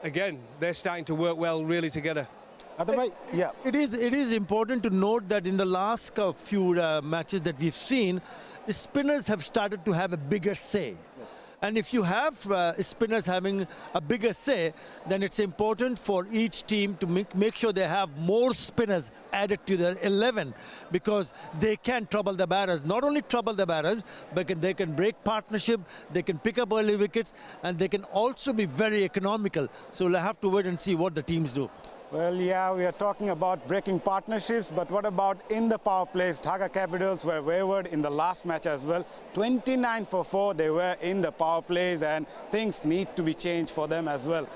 Again, they're starting to work well really together. Yeah. It is important to note that in the last few matches that we've seen, the spinners have started to have a bigger say. Yes. And if you have spinners having a bigger say, then it's important for each team to make sure they have more spinners added to their 11, because they can trouble the batters. Not only trouble the batters, but they can break partnership, they can pick up early wickets, and they can also be very economical. So we'll have to wait and see what the teams do. Well, yeah, we are talking about breaking partnerships, but what about in the power plays? Dhaka Capitals were wavered in the last match as well. 29 for 4, they were in the power plays, and things need to be changed for them as well.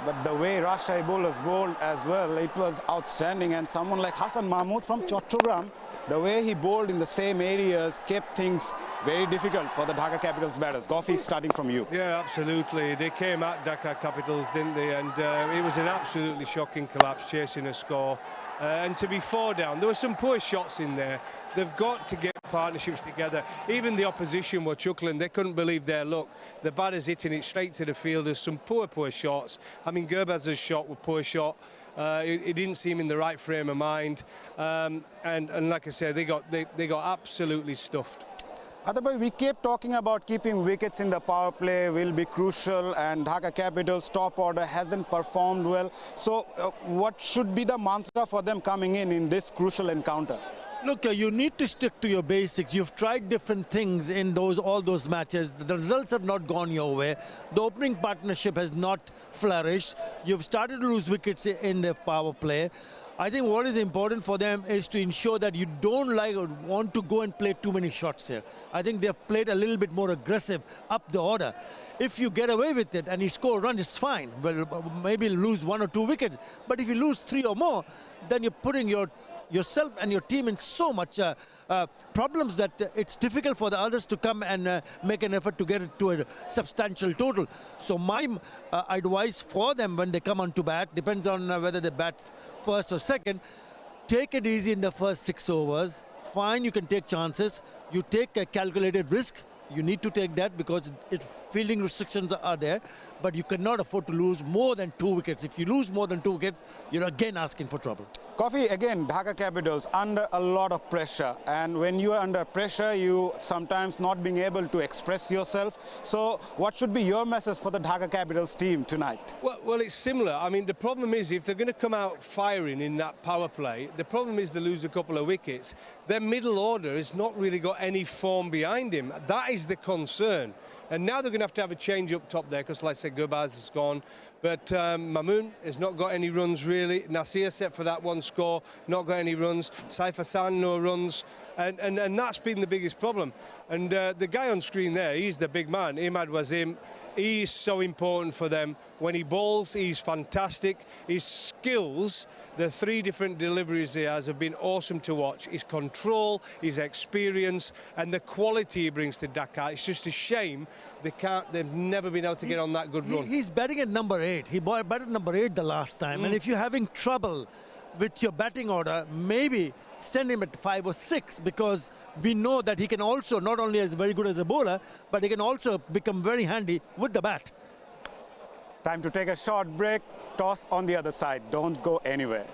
But the way Rajshahi bowlers bowled as well, it was outstanding, and someone like Hassan Mahmood from Chattogram, the way he bowled in the same areas kept things very difficult for the Dhaka Capitals batters. Goffy, starting from you. Yeah, absolutely. They came at Dhaka Capitals, didn't they? And it was an absolutely shocking collapse, chasing a score. And to be 4 down, there were some poor shots in there. They've got to get partnerships together. Even the opposition were chuckling. They couldn't believe their luck. The batters hitting it straight to the field. There's some poor shots. I mean, Ghebaz's shot was a poor shot. It didn't seem in the right frame of mind. And like I said, they got absolutely stuffed. Ādabhai, we kept talking about keeping wickets in the power play will be crucial, and Dhaka Capitals' top order hasn't performed well. So what should be the mantra for them coming in this crucial encounter? Look, you need to stick to your basics. You've tried different things in all those matches. The results have not gone your way. The opening partnership has not flourished. You've started to lose wickets in the power play. I think what is important for them is to ensure that you don't want to go and play too many shots here. I think they've played a little bit more aggressive up the order. If you get away with it and you score a run, it's fine. Well, maybe lose 1 or 2 wickets. But if you lose 3 or more, then you're putting yourself and your team in so much problems that it's difficult for the others to come and make an effort to get it to a substantial total. So my advice for them when they come on to bat, depends on whether they bat first or second, take it easy in the first 6 overs. Fine, you can take chances. You take a calculated risk. You need to take that because fielding restrictions are there, but you cannot afford to lose more than 2 wickets. If you lose more than 2 wickets, you're again asking for trouble. Coffee, again, Dhaka Capitals under a lot of pressure, and when you are under pressure, you sometimes not being able to express yourself. So what should be your message for the Dhaka Capitals team tonight? Well, it's similar. I mean, the problem is if they're going to come out firing in that power play, the problem is they lose a couple of wickets. Their middle order has not really got any form behind him. That is the concern. And now they're going to have a change up top there because, like I said, Ghebaz is gone. But Mamoon has not got any runs, really. Nasir set for that one score, not got any runs. Saif Hassan, no runs. And that's been the biggest problem. And the guy on screen there, he's the big man, 𝗚𝗵𝗻 Wasim. He's so important for them. When he bowls, he's fantastic. His skills, the 3 different deliveries he has have been awesome to watch. His control, his experience, and the quality he brings to Dhaka. It's just a shame they've never been able to get on that good run. He's batting at number 8. He batted number 8 the last time. And if you're having trouble with your batting order, maybe send him at 5 or 6, because we know that he can also, not only is very good as a bowler, but he can also become very handy with the bat. Time to take a short break. Toss on the other side. Don't go anywhere.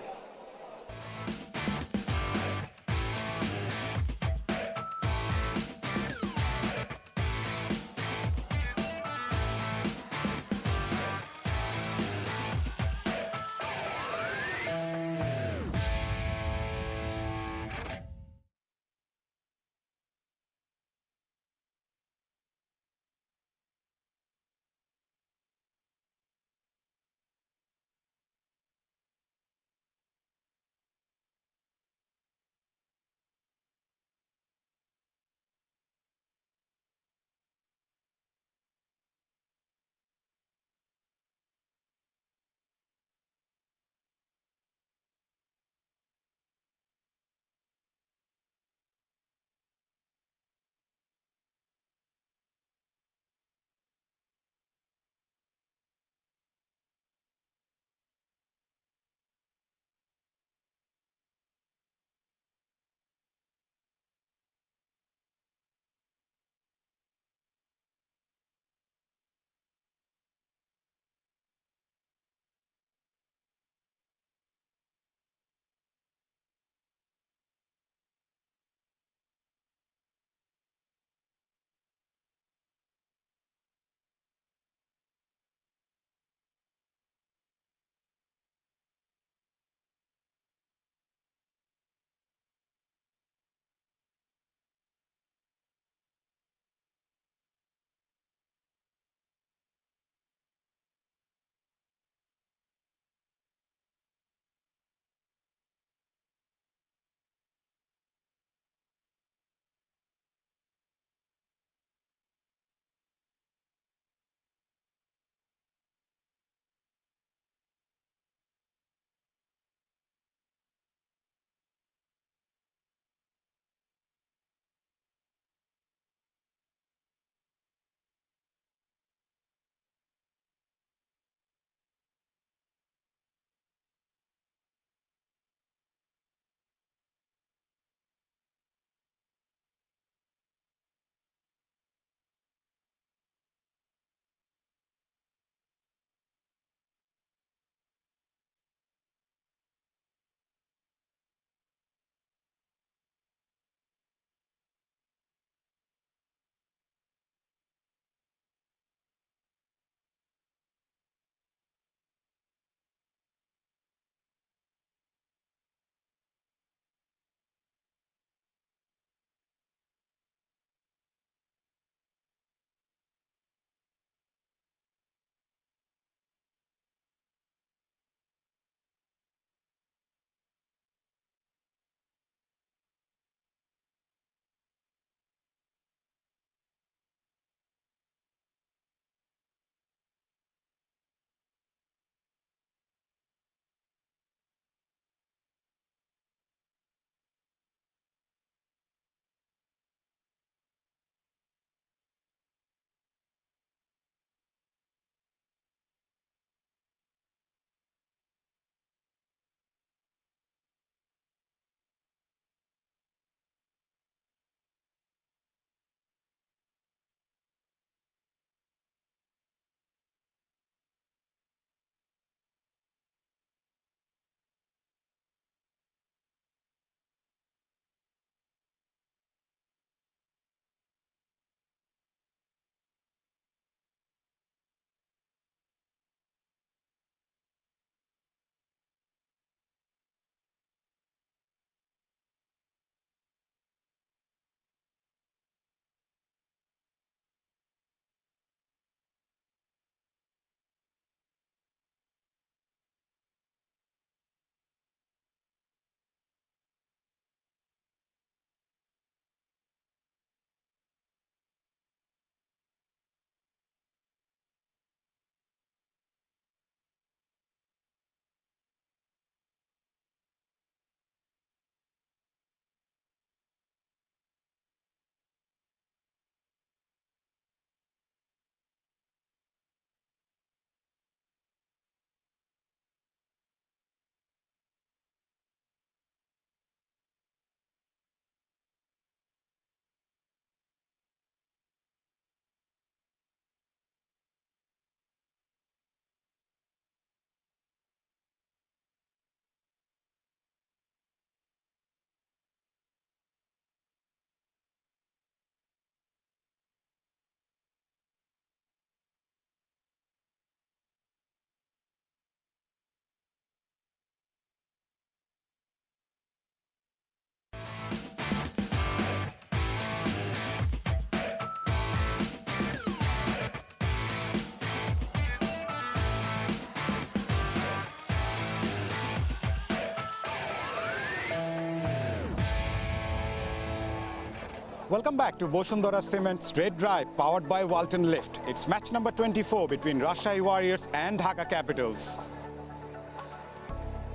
Welcome back to Bosundhara Cement Straight Drive, powered by Walton Lift. It's match number 24 between Rajshahi Warriors and Dhaka Capitals.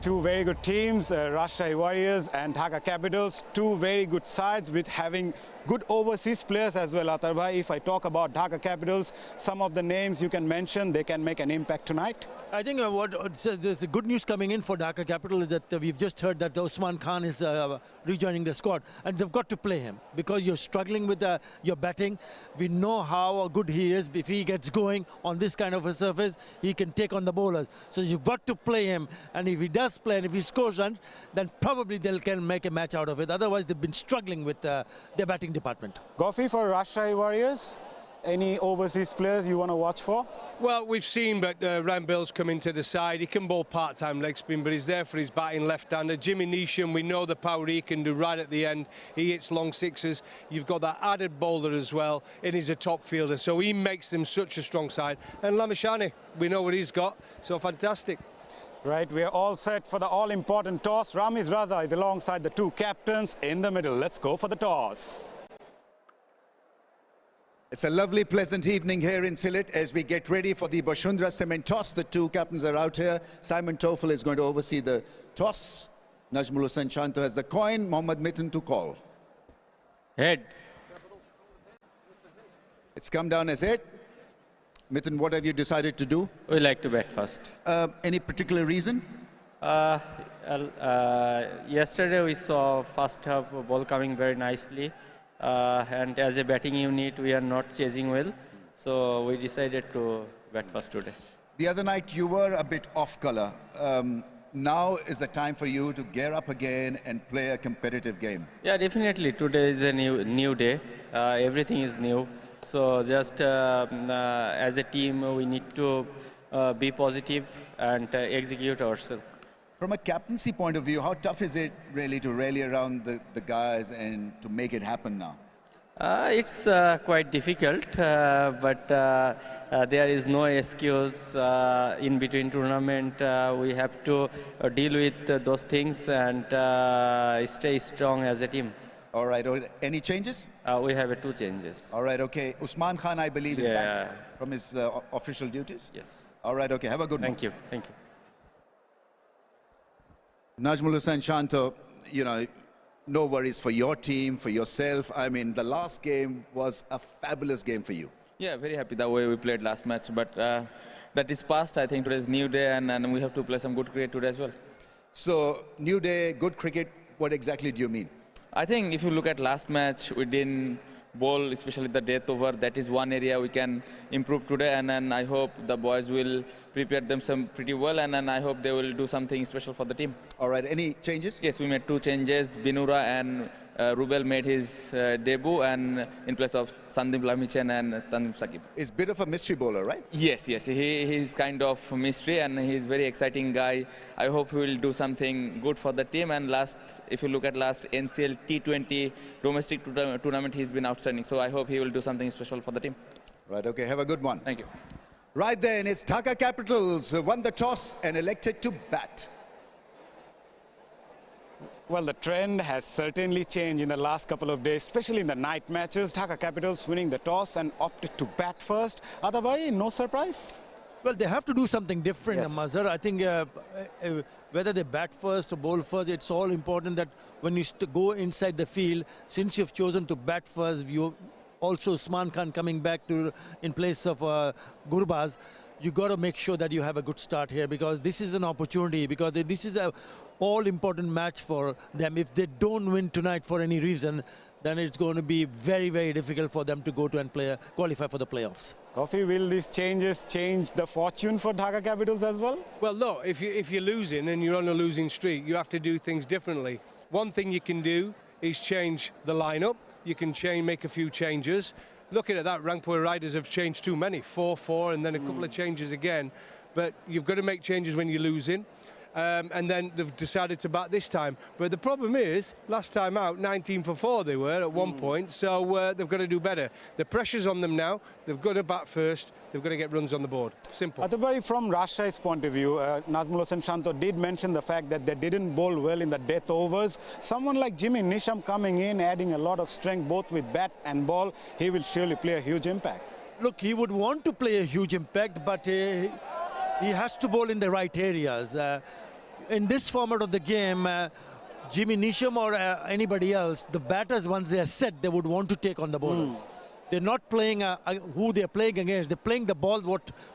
Two very good teams, Rajshahi Warriors and Dhaka Capitals, two very good sides with having good overseas players as well. Atar bhai, if I talk about Dhaka Capitals, some of the names you can mention, they can make an impact tonight. I think there's the good news coming in for Dhaka Capital is that we've just heard that Usman Khan is rejoining the squad, and they've got to play him because you're struggling with your batting. We know how good he is. If he gets going on this kind of a surface, he can take on the bowlers. So you've got to play him, and if he does play and if he scores runs, then probably they can make a match out of it. Otherwise, they've been struggling with their batting department. Gofi, for Rajshahi Warriors, any overseas players you want to watch for? Well, we've seen that Rambill's come into the side. He can bowl part-time leg spin, but he's there for his batting left-hander. Jimmy Neesham, we know the power he can do right at the end. He hits long sixes. You've got that added bowler as well, and he's a top fielder, so he makes them such a strong side. And Lamashani, we know what he's got, so fantastic. Right, we are all set for the all-important toss. Ramiz Raza is alongside the two captains in the middle. Let's go for the toss. It's a lovely, pleasant evening here in Sylhet as we get ready for the Bosundhara Cement toss. The two captains are out here. Simon Toffel is going to oversee the toss. Najmul Hussain Shanto has the coin. Mohammad Mithun to call. Head. It's come down as head. Mithun, what have you decided to do? We like to bat first. Any particular reason? Yesterday we saw first half ball coming very nicely. And as a batting unit, we are not chasing well. So we decided to bat first today. The other night you were a bit off color. Now is the time for you to gear up again and play a competitive game. Yeah, definitely. Today is a new day. Everything is new. So just as a team, we need to be positive and execute ourselves. From a captaincy point of view, how tough is it really to rally around the guys and to make it happen now? It's quite difficult, but there is no excuse. In between tournament, we have to deal with those things and stay strong as a team. All right. Any changes? We have two changes. All right. Okay. Usman Khan, I believe, is back from his official duties? Yes. All right. Okay. Have a good one. Thank you. Thank you. Najmul Hussain Shanto, you know, no worries for your team, for yourself. I mean, the last game was a fabulous game for you. Yeah, very happy the way we played last match. But that is past. I think today is new day, and we have to play some good cricket today as well. So, new day, good cricket, what exactly do you mean? I think if you look at last match, we didn't bowl, especially the death over. That is one area we can improve today, and then I hope the boys will prepare themselves pretty well, and then I hope they will do something special for the team. All right, any changes? Yes, we made two changes. Binura and Rubel made his debut, and in place of Sandeep Lamichan and Sandeep Sakib. He's a bit of a mystery bowler, right? Yes, yes. He's kind of mystery, and he's very exciting guy. I hope he will do something good for the team. And last, if you look at last NCL T20 domestic tournament, he's been outstanding. So I hope he will do something special for the team. Right, okay. Have a good one. Thank you. Right then, it's Dhaka Capitals who won the toss and elected to bat. Well, the trend has certainly changed in the last couple of days, especially in the night matches. Dhaka Capitals winning the toss and opted to bat first. Otherwise, no surprise? Well, they have to do something different, Yes. Mazhar. I think whether they bat first or bowl first, it's all important that when you go inside the field, since you've chosen to bat first, you also Usman Khan coming back to in place of Gurbaz, you got to make sure that you have a good start here, because this is an opportunity, because this is a all-important match for them. If they don't win tonight for any reason, then it's going to be very, very difficult for them to go to and qualify for the playoffs. Coffee, will these changes change the fortune for Dhaka Capitals as well? Well, no, if you're losing and you're on a losing streak, you have to do things differently. One thing you can do is change the lineup. You can make a few changes. Looking at that, Rangpur Riders have changed too many, 4-4, and then a couple of changes again. But you've got to make changes when you're losing. and then they've decided to bat this time. But the problem is, last time out, 19 for 4 they were at one point, so they've got to do better. The pressure's on them now. They've got to bat first. They've got to get runs on the board. Simple. Adibai, from Rajshahi's point of view, Nazmul Hossain Shanto did mention the fact that they didn't bowl well in the death overs. Someone like Jimmy Neesham coming in, adding a lot of strength both with bat and ball, he will surely play a huge impact. Look, he would want to play a huge impact, but he has to bowl in the right areas. In this format of the game, Jimmy Neesham or anybody else, the batters, once they are set, they would want to take on the bowlers. They're not playing who they're playing against. They're playing the ball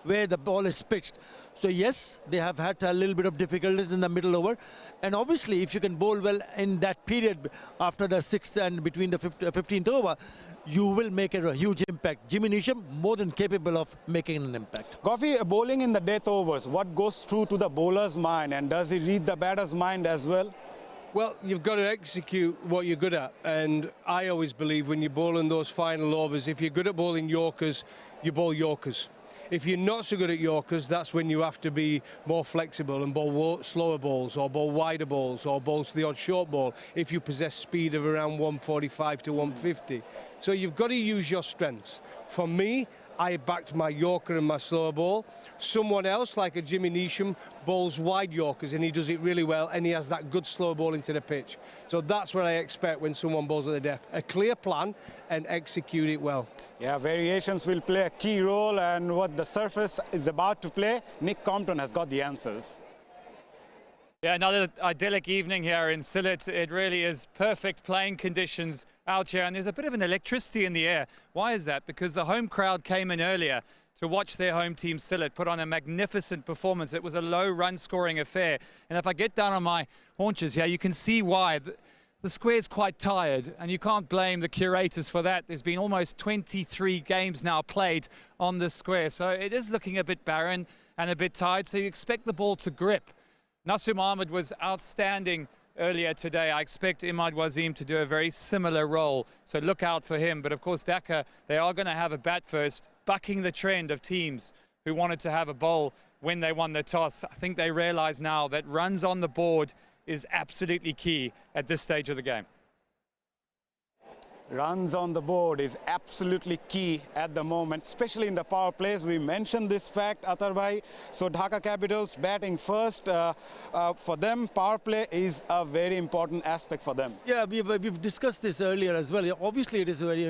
where the ball is pitched. So yes, they have had a little bit of difficulties in the middle over. And obviously, if you can bowl well in that period after the 6th and between the 15th over, you will make a huge impact. Jimmy Neesham more than capable of making an impact. Ghoffi, bowling in the death overs, what goes through to the bowler's mind, and does he read the batter's mind as well? Well, you've got to execute what you're good at, and I always believe when you're bowling those final overs, if you're good at bowling Yorkers, you bowl Yorkers. If you're not so good at Yorkers, that's when you have to be more flexible and bowl slower balls or bowl wider balls or bowl the odd short ball if you possess speed of around 145 to 150. So you've got to use your strengths. For me, I backed my Yorker and my slower ball. Someone else, like a Jimmy Neesham, bowls wide Yorkers and he does it really well, and he has that good slow ball into the pitch. So that's what I expect when someone bowls at the death. A clear plan and execute it well. Yeah, variations will play a key role, and what the surface is about to play, Nick Compton has got the answers. Yeah, another idyllic evening here in Sylhet. It really is perfect playing conditions out here, and there's a bit of an electricity in the air. Why is that? Because the home crowd came in earlier to watch their home team Sylhet put on a magnificent performance. It was a low run scoring affair, and if I get down on my haunches here, you can see why. The square's quite tired, and you can't blame the curators for that. There's been almost 23 games now played on the square, so it is looking a bit barren and a bit tired, so you expect the ball to grip. Nasir Mohammed was outstanding earlier today. I expect Imad Wasim to do a very similar role, so look out for him. But of course, Dhaka, they are going to have a bat first, bucking the trend of teams who wanted to have a bowl when they won the toss. I think they realize now that runs on the board is absolutely key at this stage of the game. Runs on the board is absolutely key at the moment, especially in the power plays. We mentioned this fact, Athar bhai. So Dhaka Capitals batting first. For them, power play is a very important aspect for them. Yeah, we've discussed this earlier as well. Obviously, it is very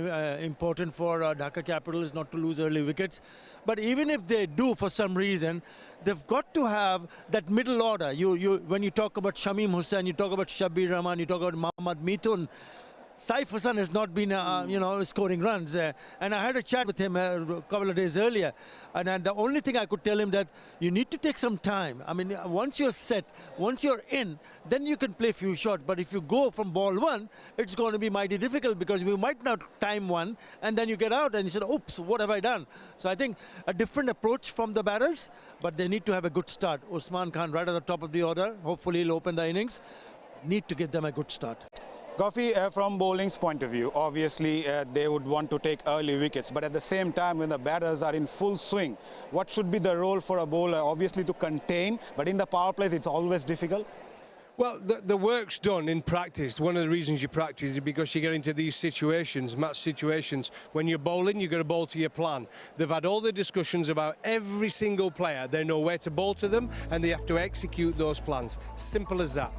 important for Dhaka Capitals not to lose early wickets. But even if they do, for some reason, they've got to have that middle order. When you talk about Shamim Hussain, you talk about Shabbir Rahman, you talk about Mohammad Mithun. Saif Hassan has not been, scoring runs. And I had a chat with him a couple of days earlier. And the only thing I could tell him that you need to take some time. I mean, once you're set, once you're in, then you can play few shots. But if you go from ball one, it's going to be mighty difficult because you might not time one. And then you get out and you say, oops, what have I done? So I think a different approach from the batters. But they need to have a good start. Usman Khan right at the top of the order. Hopefully he'll open the innings. Need to give them a good start. Ghoffi, from bowling's point of view, obviously they would want to take early wickets, but at the same time when the batters are in full swing, what should be the role for a bowler? Obviously to contain, but in the power plays it's always difficult. Well, the work's done in practice. One of the reasons you practice is because you get into these situations, match situations. When you're bowling, you've got to bowl to your plan. They've had all the discussions about every single player. They know where to bowl to them, and they have to execute those plans. Simple as that.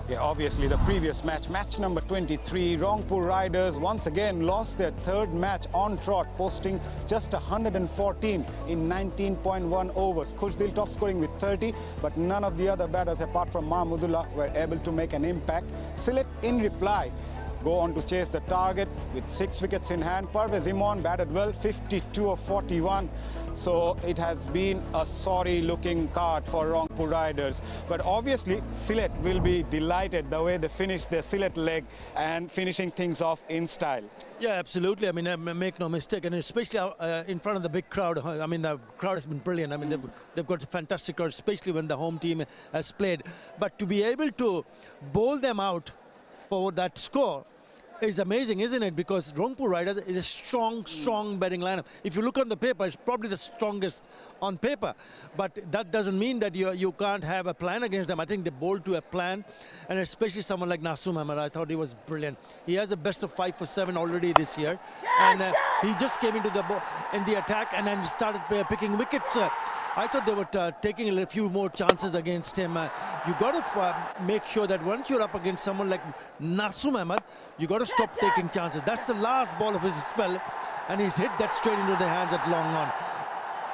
Yeah, obviously the previous match, match number 23, Rangpur Riders once again lost their third match on trot, posting just 114 in 19.1 overs. Khushdil top scoring with 30, but none of the other batters apart from Mahmudullah were able to make an impact. Sylhet in reply go on to chase the target with 6 wickets in hand. 𝗂𝗶𝗃𝗄 batted well, 52 of 41. So it has been a sorry looking card for Rangpur Riders. But obviously Sylhet will be delighted the way they finished their Sylhet leg and finishing things off in style. Yeah, absolutely. I mean, make no mistake, and especially in front of the big crowd. I mean, the crowd has been brilliant. I mean, they've got a fantastic crowd, especially when the home team has played. But to be able to bowl them out for that score, is amazing, isn't it? Because Rangpur Riders is a strong betting lineup. If you look on the paper, it's probably the strongest on paper. But that doesn't mean that you can't have a plan against them. I think they bowled to a plan, and especially someone like 𝗁 𝗂𝗃. I thought he was brilliant. He has a best of 5 for 7 already this year, and he just came into the attack and then started picking wickets. I thought they were taking a few more chances against him. You got to make sure that once you're up against someone like 𝗁 𝗂𝗃, you got to stop taking chances. That's the last ball of his spell, and he's hit that straight into the hands at long on.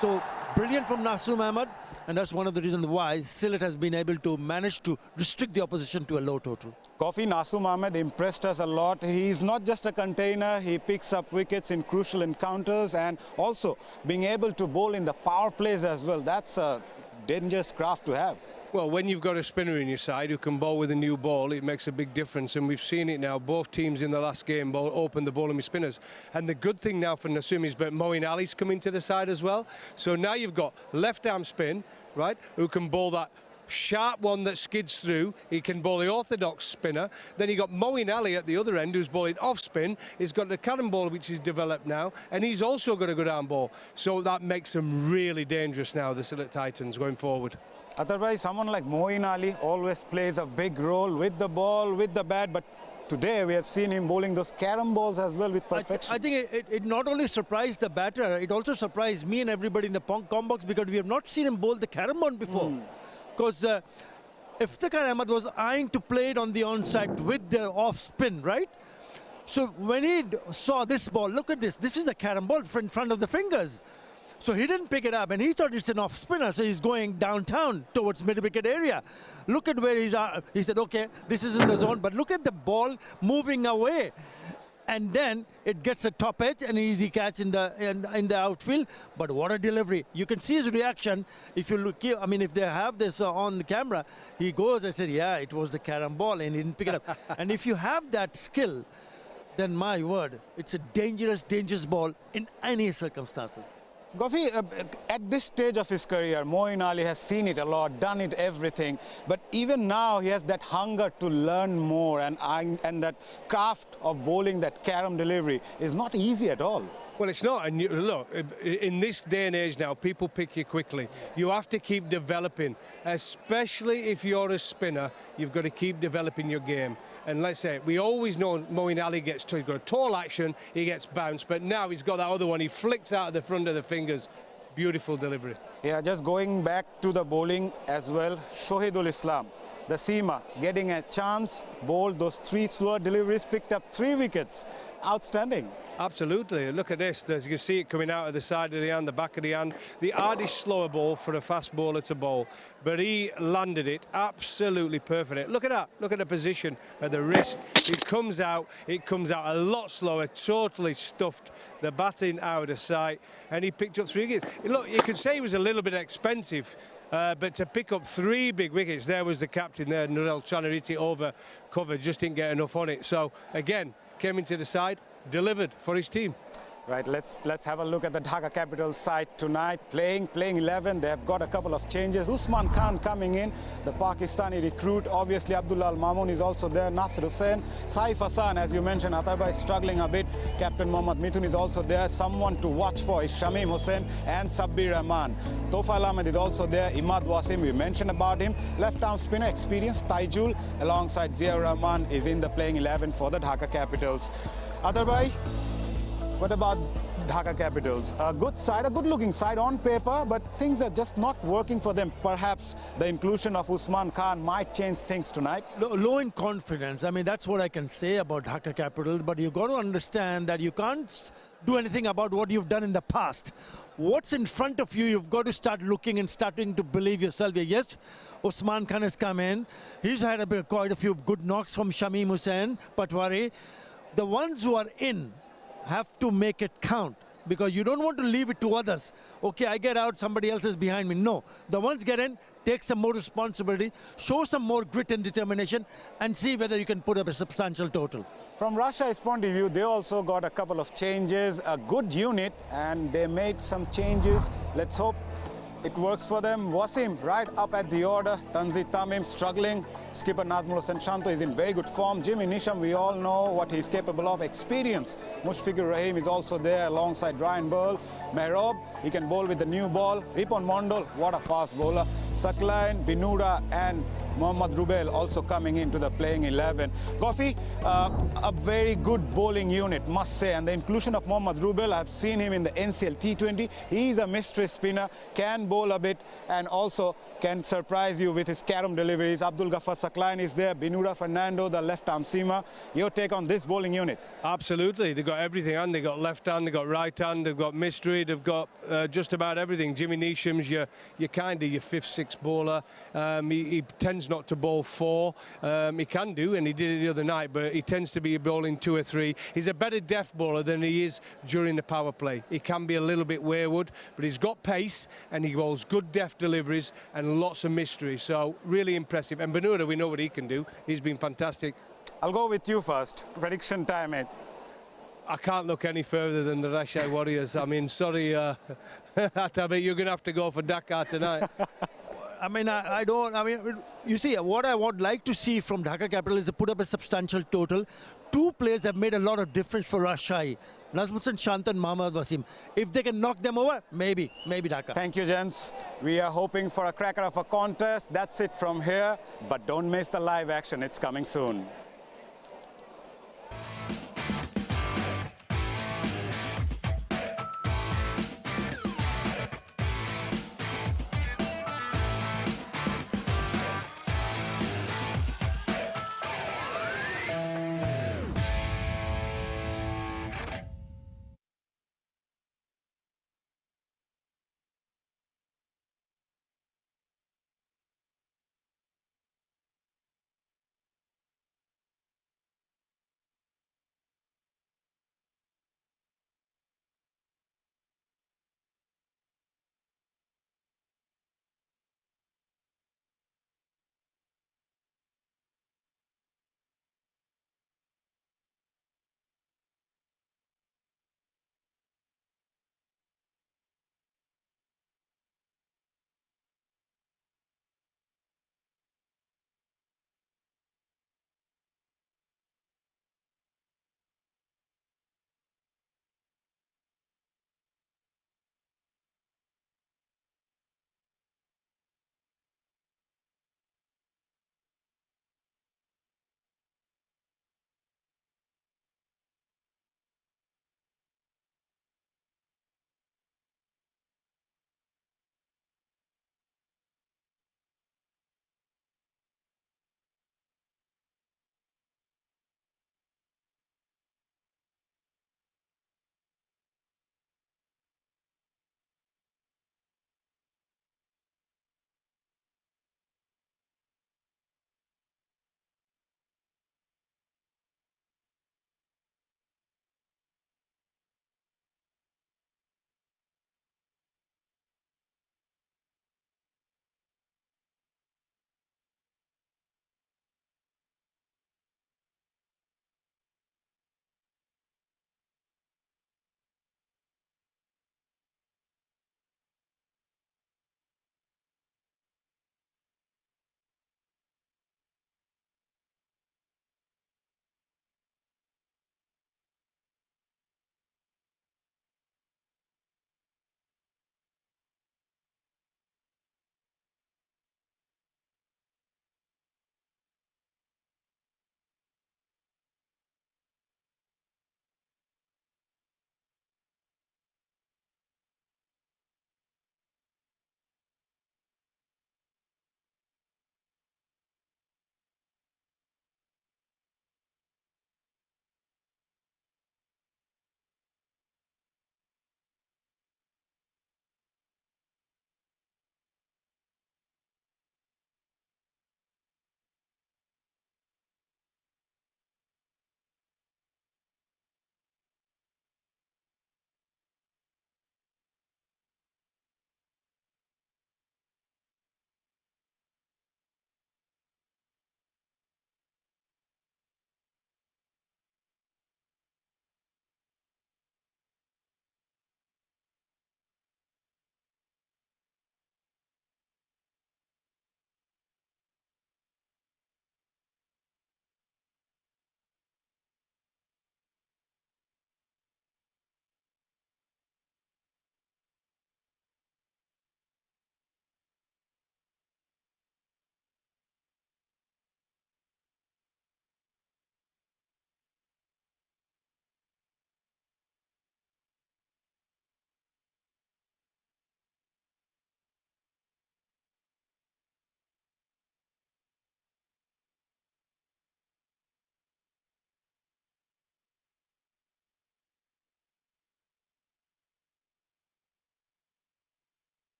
So brilliant from 𝗁 𝗂𝗃, and that's one of the reasons why Sylhet has been able to manage to restrict the opposition to a low total. Coffee, 𝗁 𝗂𝗃 impressed us a lot. He's not just a container, he picks up wickets in crucial encounters, and also being able to bowl in the power plays as well. That's a dangerous craft to have. Well, when you've got a spinner in your side who can bowl with a new ball, it makes a big difference, and we've seen it now. Both teams in the last game opened the bowling with spinners, and the good thing now for 𝗁 is that Moeen Ali's coming to the side as well. So now you've got left-arm spin, right, who can bowl that sharp one that skids through. He can bowl the orthodox spinner. Then you got Moeen Ali at the other end, who's bowling off spin. He's got the cannon ball, which is developed now, and he's also got a good arm ball. So that makes them really dangerous now, the Sylhet Titans, going forward. Otherwise, someone like Moeen Ali always plays a big role with the ball, with the bat, but today we have seen him bowling those carom balls as well with perfection. I think it not only surprised the batter, it also surprised me and everybody in the com box, because we have not seen him bowl the carom ball before. Because Iftikhar Ahmed was eyeing to play it on the onside with the off spin, right? So when he saw this ball, look at this. This is a carom ball in front of the fingers. So he didn't pick it up, and he thought it's an off spinner, so he's going downtown towards mid-wicket area. Look at where he's at. He said, okay, this is in the zone, but look at the ball moving away. And then it gets a top edge and an easy catch in the outfield. But what a delivery. You can see his reaction. If you look, I mean, if they have this on the camera, he goes, I said, yeah, it was the carom ball, and he didn't pick it up. And if you have that skill, then my word, it's a dangerous ball in any circumstances. Coffee, at this stage of his career, Moeen Ali has seen it a lot, done it everything, but even now he has that hunger to learn more, and that craft of bowling that carom delivery is not easy at all. Well, it's not. And look, in this day and age now, people pick you quickly. You have to keep developing, especially if you're a spinner. You've got to keep developing your game. And let's say, we always know Moeen Ali he's got a tall action, he gets bounced, but now he's got that other one. He flicks out of the front of the fingers. Beautiful delivery. Yeah, just going back to the bowling as well, Shahidul Islam, the seamer, getting a chance, bowled those 3 slower deliveries, picked up 3 wickets. Outstanding. Absolutely. Look at this. As you can see it coming out of the side of the hand, the back of the hand. The hardest slower ball for a fast bowler to bowl, but he landed it absolutely perfect. Look at that. Look at the position of the wrist. It comes out a lot slower, totally stuffed the batting out of sight, and he picked up 3 wickets. Look, you could say he was a little bit expensive, but to pick up 3 big wickets, there was the captain there, 𝗁 over cover, just didn't get enough on it. So again, came into the side, delivered for his team. Right, let's have a look at the Dhaka Capitals side tonight. Playing 11. They have got a couple of changes. Usman Khan coming in, the Pakistani recruit. Obviously, Abdullah Al Mamoon is also there. Nasir Hussain, Saif Hassan, as you mentioned, Atarbai is struggling a bit. Captain Mohammad Mithun is also there. Someone to watch for is Shamim Hussain and Sabbir Rahman. Tofail Ahmed is also there. Imad Wasim, we mentioned about him. Left-arm spinner, experienced Taijul, alongside Ziaur Rahman is in the playing 11 for the Dhaka Capitals. Atarbai, what about Dhaka Capitals? A good side, a good-looking side on paper, but things are just not working for them. Perhaps the inclusion of Usman Khan might change things tonight. Low in confidence. I mean, that's what I can say about Dhaka Capitals, but you've got to understand that you can't do anything about what you've done in the past. What's in front of you, you've got to start looking and starting to believe yourself. Yes, Usman Khan has come in. He's had quite a few good knocks from Shamim Hussain, Patwari. The ones who are in have to make it count, because you don't want to leave it to others. Okay, I get out, somebody else is behind me. No, the ones get in, take some more responsibility, show some more grit and determination, and see whether you can put up a substantial total. From Rajshahi's point of view, they also got a couple of changes, a good unit, and they made some changes. Let's hope it works for them. Wasim right up at the order. Tanzih Tamim struggling. Skipper Nazmul Shanto is in very good form. Jimmy Neesham, we all know what he's capable of. Experience. Mushfiqur Rahim is also there alongside Ryan Burl. Mehrob, he can bowl with the new ball. Ripon Mondol, what a fast bowler. Saklain, Binura and Mohammad Rubel also coming into the playing 11. Coffee, a very good bowling unit, must say. And the inclusion of Mohammad Rubel, I've seen him in the NCL T20. He's a mystery spinner, can bowl a bit and also can surprise you with his carom deliveries. Abdul Ghaffar Saklain is there. Binura Fernando, the left arm seamer. Your take on this bowling unit? Absolutely. They've got everything on. They've got left hand, they've got right hand, they've got mystery, they've got just about everything. Jimmy Neesham's your kind of your 5th, 6th bowler. He tends not to bowl 4. He can do, and he did it the other night, but he tends to be bowling 2 or 3. He's a better deft bowler than he is during the power play. He can be a little bit wayward, but he's got pace and he bowls good deft deliveries and lots of mystery. So really impressive. And Binura, we know what he can do. He's been fantastic. I'll go with you first. Prediction time, mate. I can't look any further than the Rajshahi Warriors. I mean, sorry, Atabek, you're going to have to go for Dhaka tonight. I mean, I don't. I mean, you see, what I would like to see from Dhaka Capital is to put up a substantial total. 2 players have made a lot of difference for Rajshahi. Nazmul Shanto and Mohammad Wasim. If they can knock them over, maybe Dhaka. Thank you, gents. We are hoping for a cracker of a contest. That's it from here. But don't miss the live action. It's coming soon.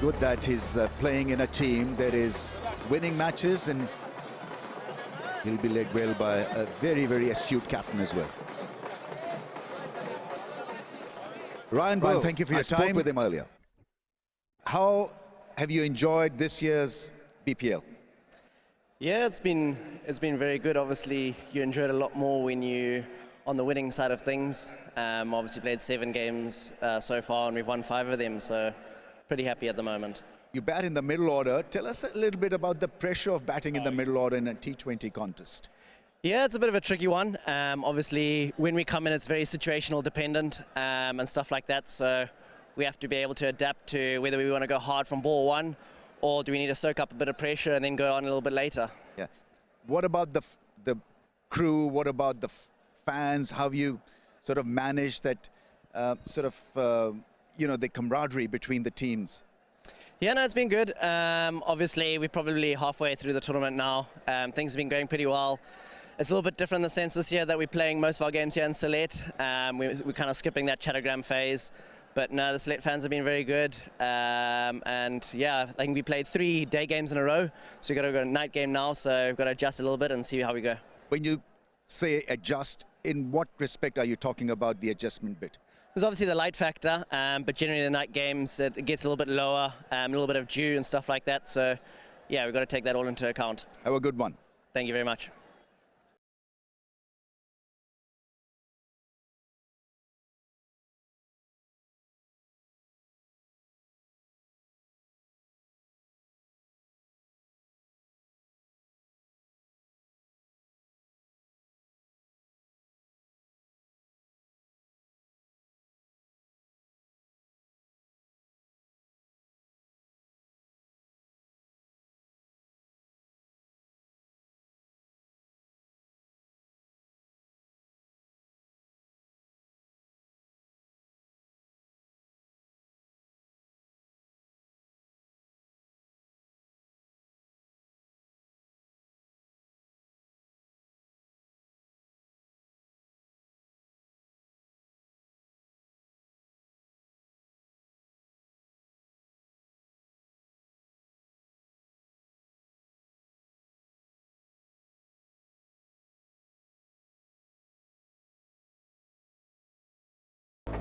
Good that he's playing in a team that is winning matches, and he'll be led well by a very, very astute captain as well. Ryan, thank you for your time. I spoke with him earlier. How have you enjoyed this year's BPL? Yeah, it's been very good. Obviously, you enjoy it a lot more when you're on the winning side of things. Obviously played 7 games so far, and we've won 5 of them, so pretty happy at the moment. You bat in the middle order. Tell us a little bit about the pressure of batting in the middle order in a T20 contest. Yeah, it's a bit of a tricky one. Obviously, when we come in, it's very situational dependent and stuff like that, so we have to be able to adapt to whether we want to go hard from ball 1 or do we need to soak up a bit of pressure and then go on a little bit later. Yeah. What about the crew? What about the fans? How have you sort of managed that you know, the camaraderie between the teams? Yeah, no, it's been good. Obviously, we're probably halfway through the tournament now. Things have been going pretty well. It's a little bit different in the sense this year that we're playing most of our games here in Sylhet. We're kind of skipping that Chattogram phase. But no, the Sylhet fans have been very good. And yeah, I think we played 3 day games in a row. So we've got to go to a night game now, so we've got to adjust a little bit and see how we go. When you say adjust, in what respect are you talking about the adjustment bit? There's obviously the light factor, but generally the night games, it gets a little bit lower, a little bit of dew and stuff like that. So yeah, we've got to take that all into account. Have a good one. Thank you very much.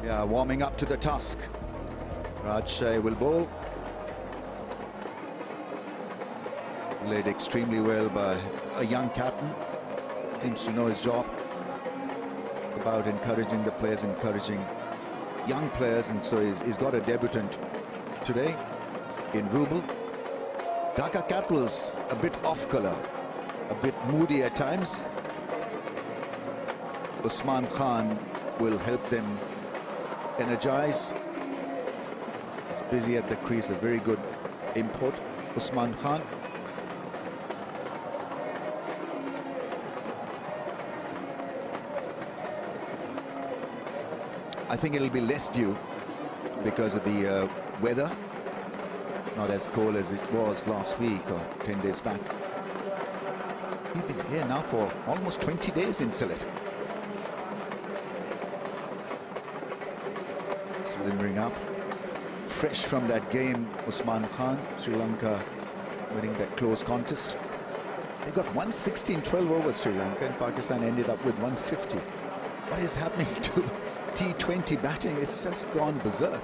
Yeah, warming up to the task. Rajshahi will bowl. Led extremely well by a young captain. Seems to know his job. About encouraging the players, encouraging young players, and so he's got a debutant today in Rubel. Dhaka Capitals a bit off color, a bit moody at times. Usman Khan will help them energize. He's busy at the crease, a very good import, Usman Khan. I think it'll be less dew because of the weather. It's not as cold as it was last week or 10 days back. We've been here now for almost 20 days in Sylhet. Limbering up, fresh from that game, Usman Khan, Sri Lanka winning that close contest. They got 116-12 over Sri Lanka, and Pakistan ended up with 150. What is happening to T20 batting? It's just gone berserk.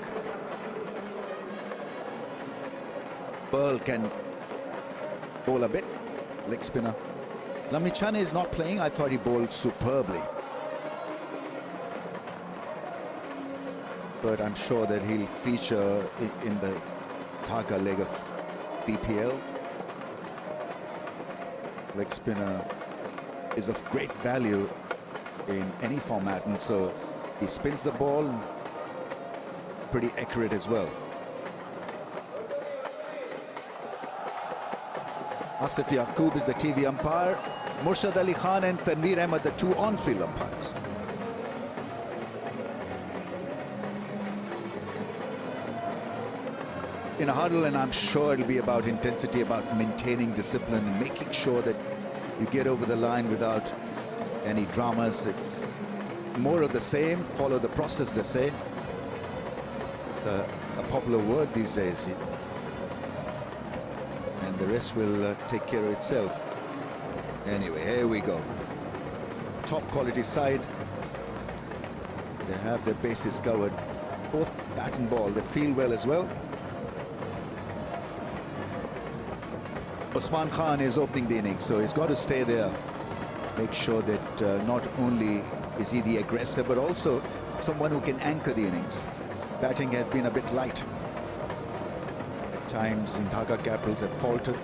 Pearl can bowl a bit, leg spinner. Lammichhane is not playing. I thought he bowled superbly. But I'm sure that he'll feature in the Dhaka leg of BPL. Leg spinner is of great value in any format, and so he spins the ball pretty accurate as well. Asif Yaqub is the TV umpire. Murshid Ali Khan and Tanveer Ahmed, the 2 on-field umpires. In a huddle, and I'm sure it'll be about intensity, about maintaining discipline and making sure that you get over the line without any dramas. It's more of the same, follow the process the same. It's a popular word these days. and the rest will take care of itself. Anyway, here we go. Top quality side. They have their bases covered. Both bat and ball, they feel well as well. Usman Khan is opening the innings, so he's got to stay there. Make sure that not only is he the aggressor, but also someone who can anchor the innings. Batting has been a bit light. At times, in Dhaka Capitals have faltered.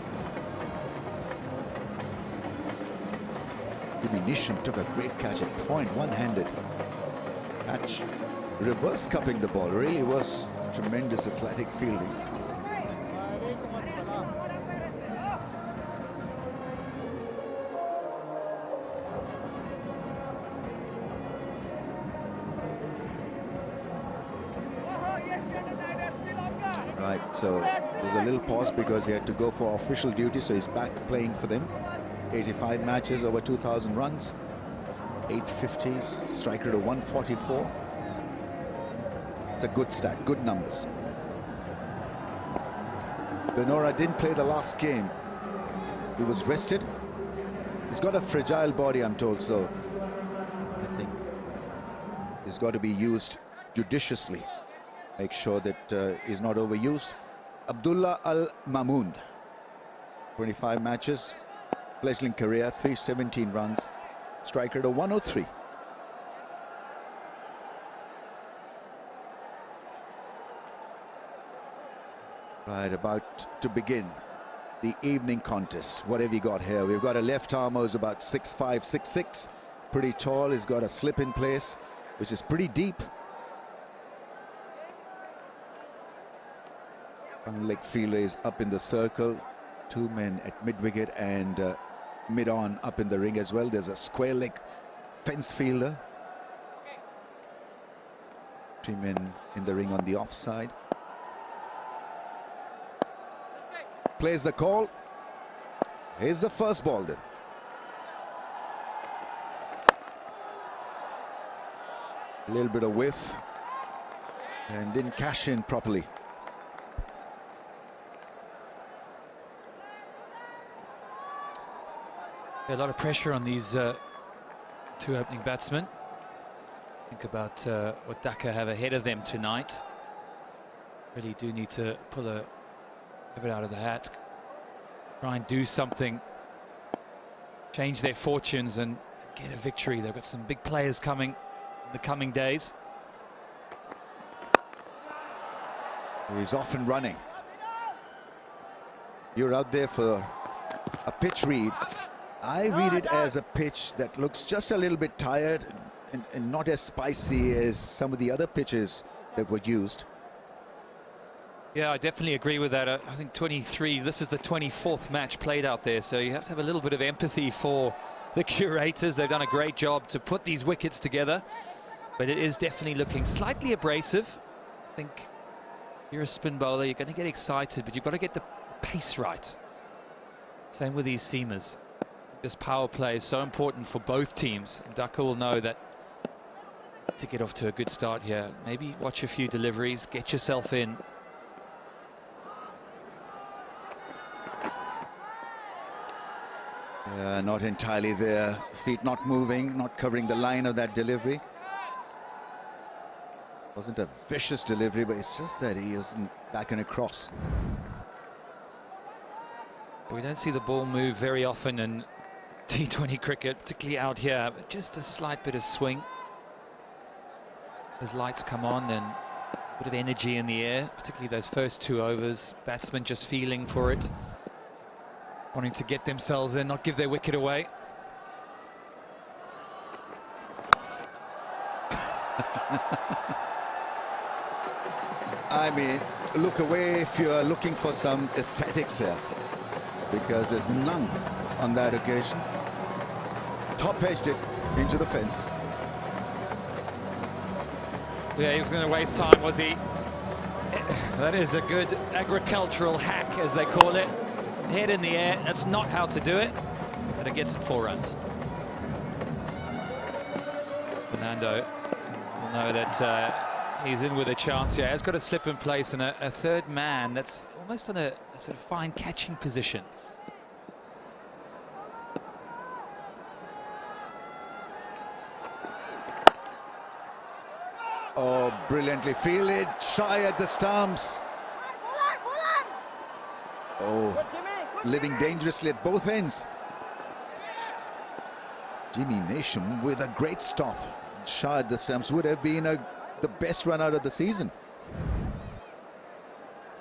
𝗵𝗎 took a great catch at point, one-handed catch, reverse cupping the ball. Really was tremendous athletic fielding. Right, so there's a little pause because he had to go for official duty, so he's back playing for them. 85 matches, over 2,000 runs, 850s, strike rate of 144. It's a good stat, good numbers. Benora didn't play the last game. He was rested. He's got a fragile body, I'm told, so I think he's got to be used judiciously. Make sure that he's not overused. Abdullah Al Mamoon, 25 matches, fledgling career, 317 runs, strike rate of 103. Right, about to begin the evening contest. What have you got here? We've got a left armer who's about 6'5", 6'6", pretty tall. He's got a slip in place, which is pretty deep. One leg fielder is up in the circle. Two men at mid-wicket and mid-on up in the ring as well. There's a square leg fence fielder. Three men in the ring on the offside. Plays the call. Here's the first ball then. A little bit of width and didn't cash in properly. A lot of pressure on these two opening batsmen. Think about what Dhaka have ahead of them tonight. Really do need to pull a bit out of the hat. Try and do something, change their fortunes and get a victory. They've got some big players coming in the coming days. He's off and running. You're out there for a pitch read. I read it as a pitch that looks just a little bit tired and not as spicy as some of the other pitches that were used. Yeah, I definitely agree with that. I think 23, this is the 24th match played out there, so you have to have a little bit of empathy for the curators. They've done a great job to put these wickets together, but it is definitely looking slightly abrasive. I think you're a spin bowler, you're going to get excited, but you've got to get the pace right. Same with these seamers. This power play is so important for both teams. Dhaka will know that to get off to a good start here. Maybe watch a few deliveries, get yourself in. Not entirely there. Feet not moving, not covering the line of that delivery. Wasn't a vicious delivery, but it's just that he isn't backing across. We don't see the ball move very often in T20 cricket, particularly out here, but just a slight bit of swing. As lights come on and a bit of energy in the air, particularly those first 2 overs. Batsmen just feeling for it, wanting to get themselves in, not give their wicket away. I mean, look away if you're looking for some aesthetics here, because there's none on that occasion. Top edged it into the fence. Yeah, he was going to waste time, was he? That is a good agricultural hack, as they call it. Head in the air, that's not how to do it, but it gets 4 runs. Fernando will know that he's in with a chance here. He's got a slip in place, and a third man that's almost on a sort of fine catching position. Oh, brilliantly fielded, shy at the stumps. Oh, living dangerously at both ends. Jimmy Nation with a great stop. Shy at the stumps would have been the best run out of the season.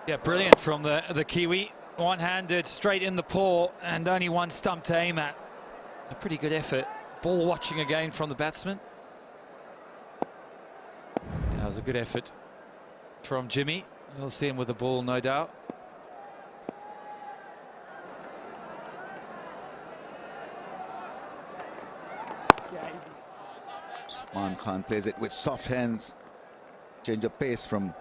Yeah, brilliant from the Kiwi. One-handed, straight in the paw, and only one stump to aim at. A pretty good effort. Ball watching again from the batsman. That was a good effort from Jimmy. We'll see him with the ball, no doubt. Usman Khan plays it with soft hands. Change of pace from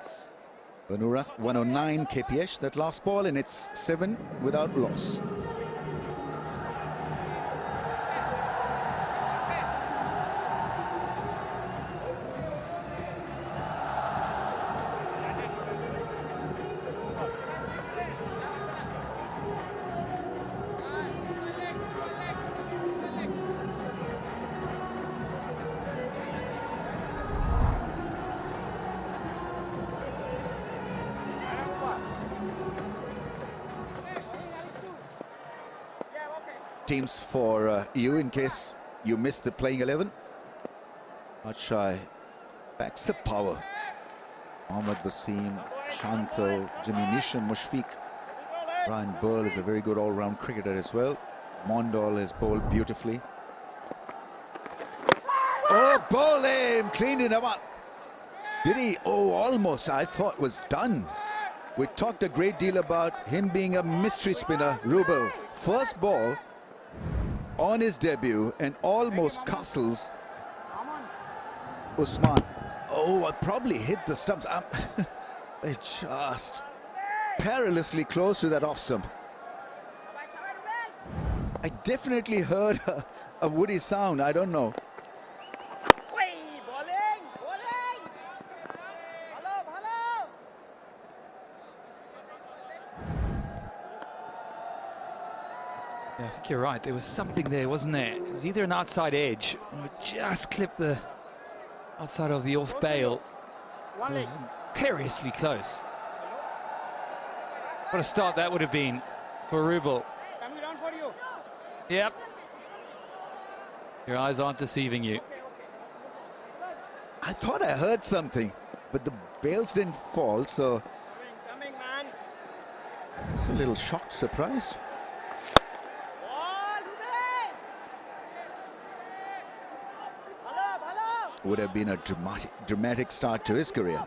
Banura. 109 kph that last ball, and it's 7 without loss. Teams for you in case you missed the playing 11. Rajshahi backs the power. Mohammad Wasim, Shanto, Jimmy Nishan, Mushfiq. Brian Burl is a very good all-round cricketer as well. Mondal has bowled beautifully. Oh, ball aim, cleaned it up. Did he? Oh, almost, I thought was done. We talked a great deal about him being a mystery spinner. Rubel, first ball on his debut and almost castles Usman. Oh, I probably hit the stumps. It's just perilously close to that off stump. I definitely heard a woody sound. I don't know. Yeah, I think you're right. There was something there, wasn't there? It was either an outside edge or just clipped the outside of the off bail. It was perilously close. What a start that would have been for Rubel. Yep. Your eyes aren't deceiving you. I thought I heard something, but the bails didn't fall, so it's a little shocked, surprised. Would have been a dramatic start to his career.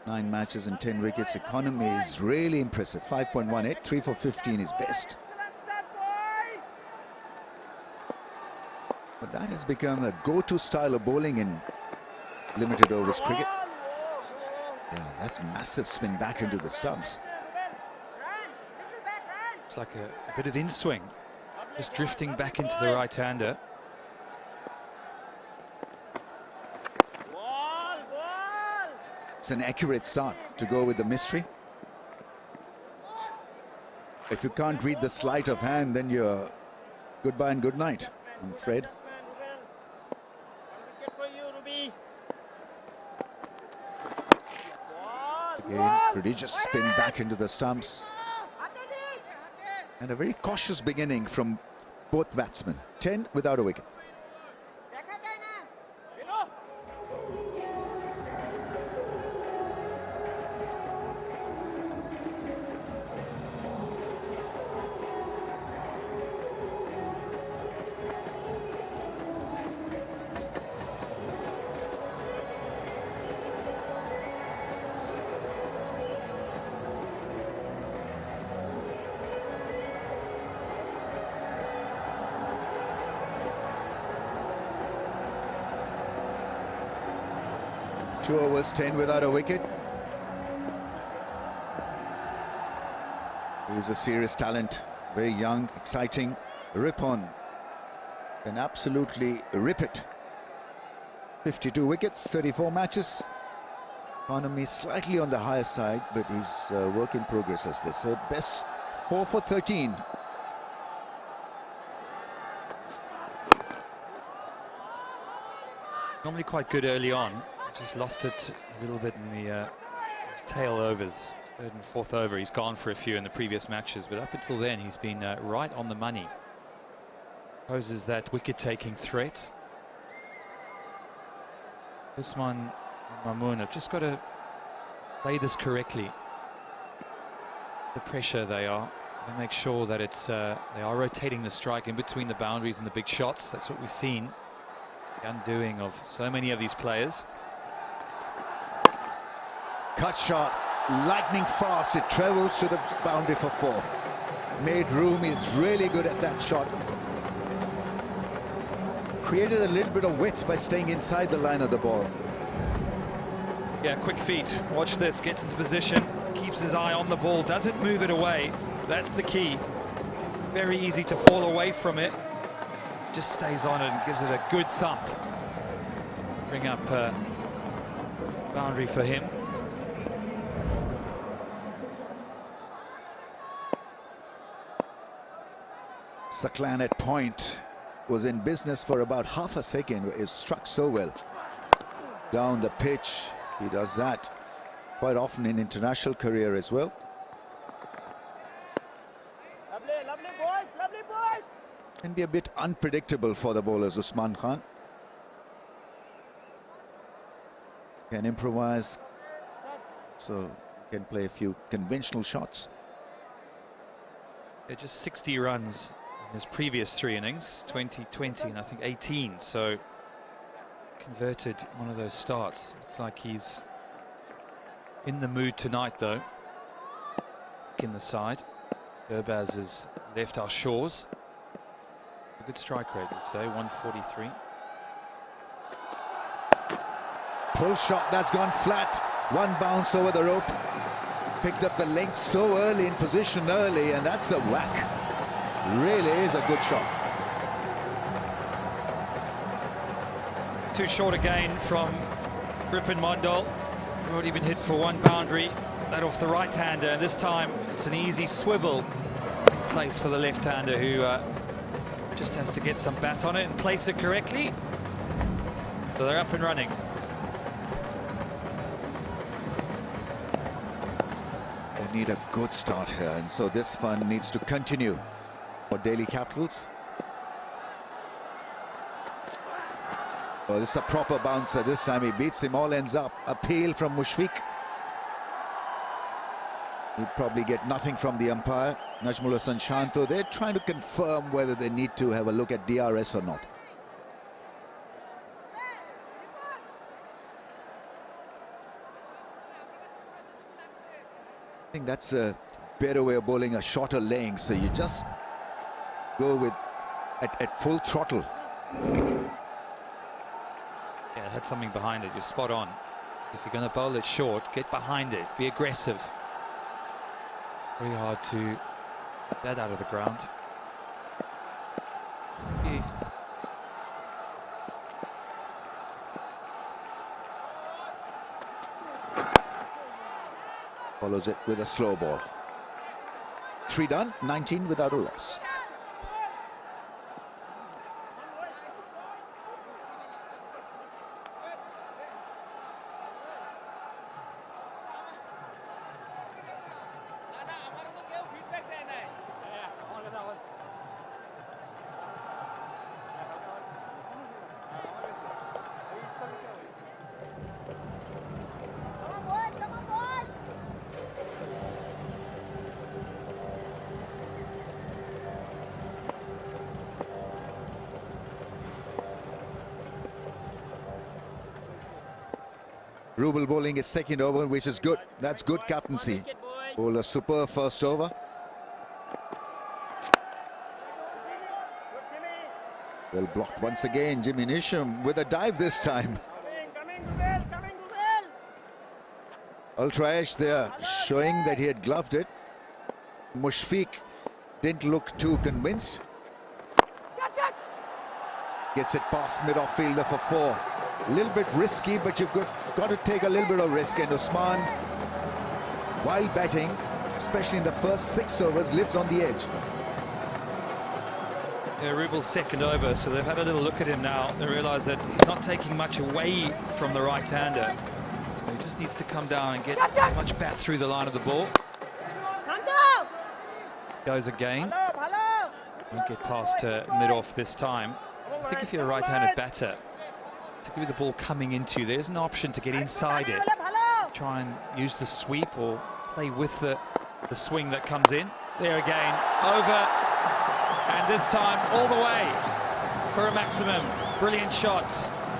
9 matches and 10 wickets. Economy is really impressive. 5.18, 3 for 15 is best. But that has become a go-to style of bowling in limited overs cricket. Yeah, that's massive spin back into the stumps. It's like a bit of in-swing. Just drifting back into the right-hander. It's an accurate start to go with the mystery. If you can't read the sleight of hand, then you're goodbye and good night, I'm afraid. Again, prodigious spin back into the stumps. And a very cautious beginning from both batsmen. 10 without a wicket. Two overs, 10 without a wicket. He's a serious talent, very young, exciting. Rip on, can absolutely rip it. 52 wickets, 34 matches. Economy slightly on the higher side, but he's work in progress, as they say. Best 4 for 13. Normally quite good early on. Just lost it a little bit in the his tail overs. Third and fourth over, he's gone for a few in the previous matches, but up until then he's been right on the money. Poses that wicket-taking threat. Usman and Mamoon have just got to play this correctly. The pressure they are. They make sure that it's they are rotating the strike in between the boundaries and the big shots. That's what we've seen. The undoing of so many of these players. Cut shot, lightning fast. It travels to the boundary for 4. Made room. He's really good at that shot. Created a little bit of width by staying inside the line of the ball. Yeah, quick feet. Watch this. Gets into position. Keeps his eye on the ball. Doesn't move it away. That's the key. Very easy to fall away from it. Just stays on it and gives it a good thump. Bring up boundary for him. Saklan at point was in business for about half a second. It struck so well down the pitch. He does that quite often in international career as well. Lovely boys, lovely boys. Can be a bit unpredictable for the bowlers. Usman Khan can improvise, so can play a few conventional shots. Yeah, just 60 runs in his previous 3 innings, 2020 and I think 18, so converted one of those starts. Looks like he's in the mood tonight though. In the side, Gurbaz has left our shores. A good strike rate, we'd say, 143. Pull shot, that's gone flat. One bounce over the rope. Picked up the length so early, in position early, and that's a whack. Really is a good shot. Too short again from Ripon Mondal. Already been hit for 1 boundary. That off the right-hander, and this time it's an easy swivel place for the left-hander, who just has to get some bat on it and place it correctly. So they're up and running. They need a good start here, and so this fun needs to continue for Delhi Capitals. Well, this is a proper bouncer. This time he beats him, all ends up. Appeal from Mushfiq. He'd probably get nothing from the umpire. Najmul Hasan Shanto, they're trying to confirm whether they need to have a look at DRS or not. I think that's a better way of bowling, a shorter laying, so you just go with at full throttle. Yeah, it had something behind it. You're spot on. If you're going to bowl it short, get behind it, be aggressive. Very hard to get that out of the ground. Yeah. Follows it with a slow ball. 3 done, 19 without a loss. Rubel bowling his second over, which is good. That's good captaincy. Bowled a superb first over. Well blocked once again. Jimmy Nisham with a dive this time. Ultra-Edge there, showing that he had gloved it. Mushfiq didn't look too convinced. Gets it past mid-off fielder for 4. A little bit risky, but you've got got to take a little bit of risk, and Usman, while batting, especially in the first 6 overs, lives on the edge. Yeah, Roubal's second over, so they've had a little look at him now. They realise that he's not taking much away from the right-hander. So he just needs to come down and get as much bat through the line of the ball. Goes again. Won't get past mid-off this time. I think if you're a right-handed batter, particularly the ball coming into you, there's an option to get inside it. Try and use the sweep or play with the swing that comes in. There again, over. And this time, all the way for a maximum. Brilliant shot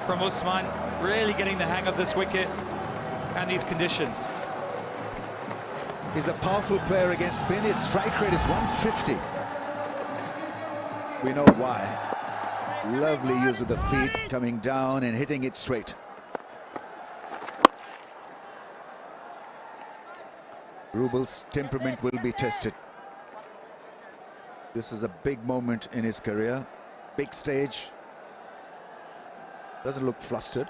from Usman, really getting the hang of this wicket and these conditions. He's a powerful player against spin. His strike rate is 150. We know why. Lovely use of the feet, coming down and hitting it straight. Roubal's temperament will be tested. This is a big moment in his career. Big stage. Doesn't look flustered.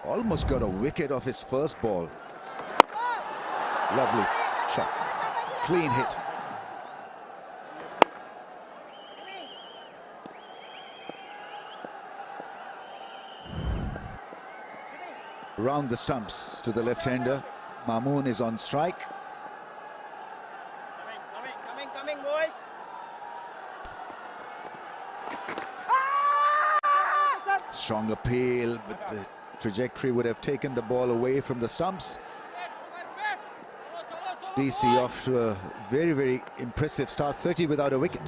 Almost got a wicket off his first ball. Lovely shot. Clean hit. Round the stumps to the left-hander. Mamoon is on strike. Coming, boys. Strong appeal, but the trajectory would have taken the ball away from the stumps. 𝗃𝗍 off to a very, very impressive start, 30 without a wicket.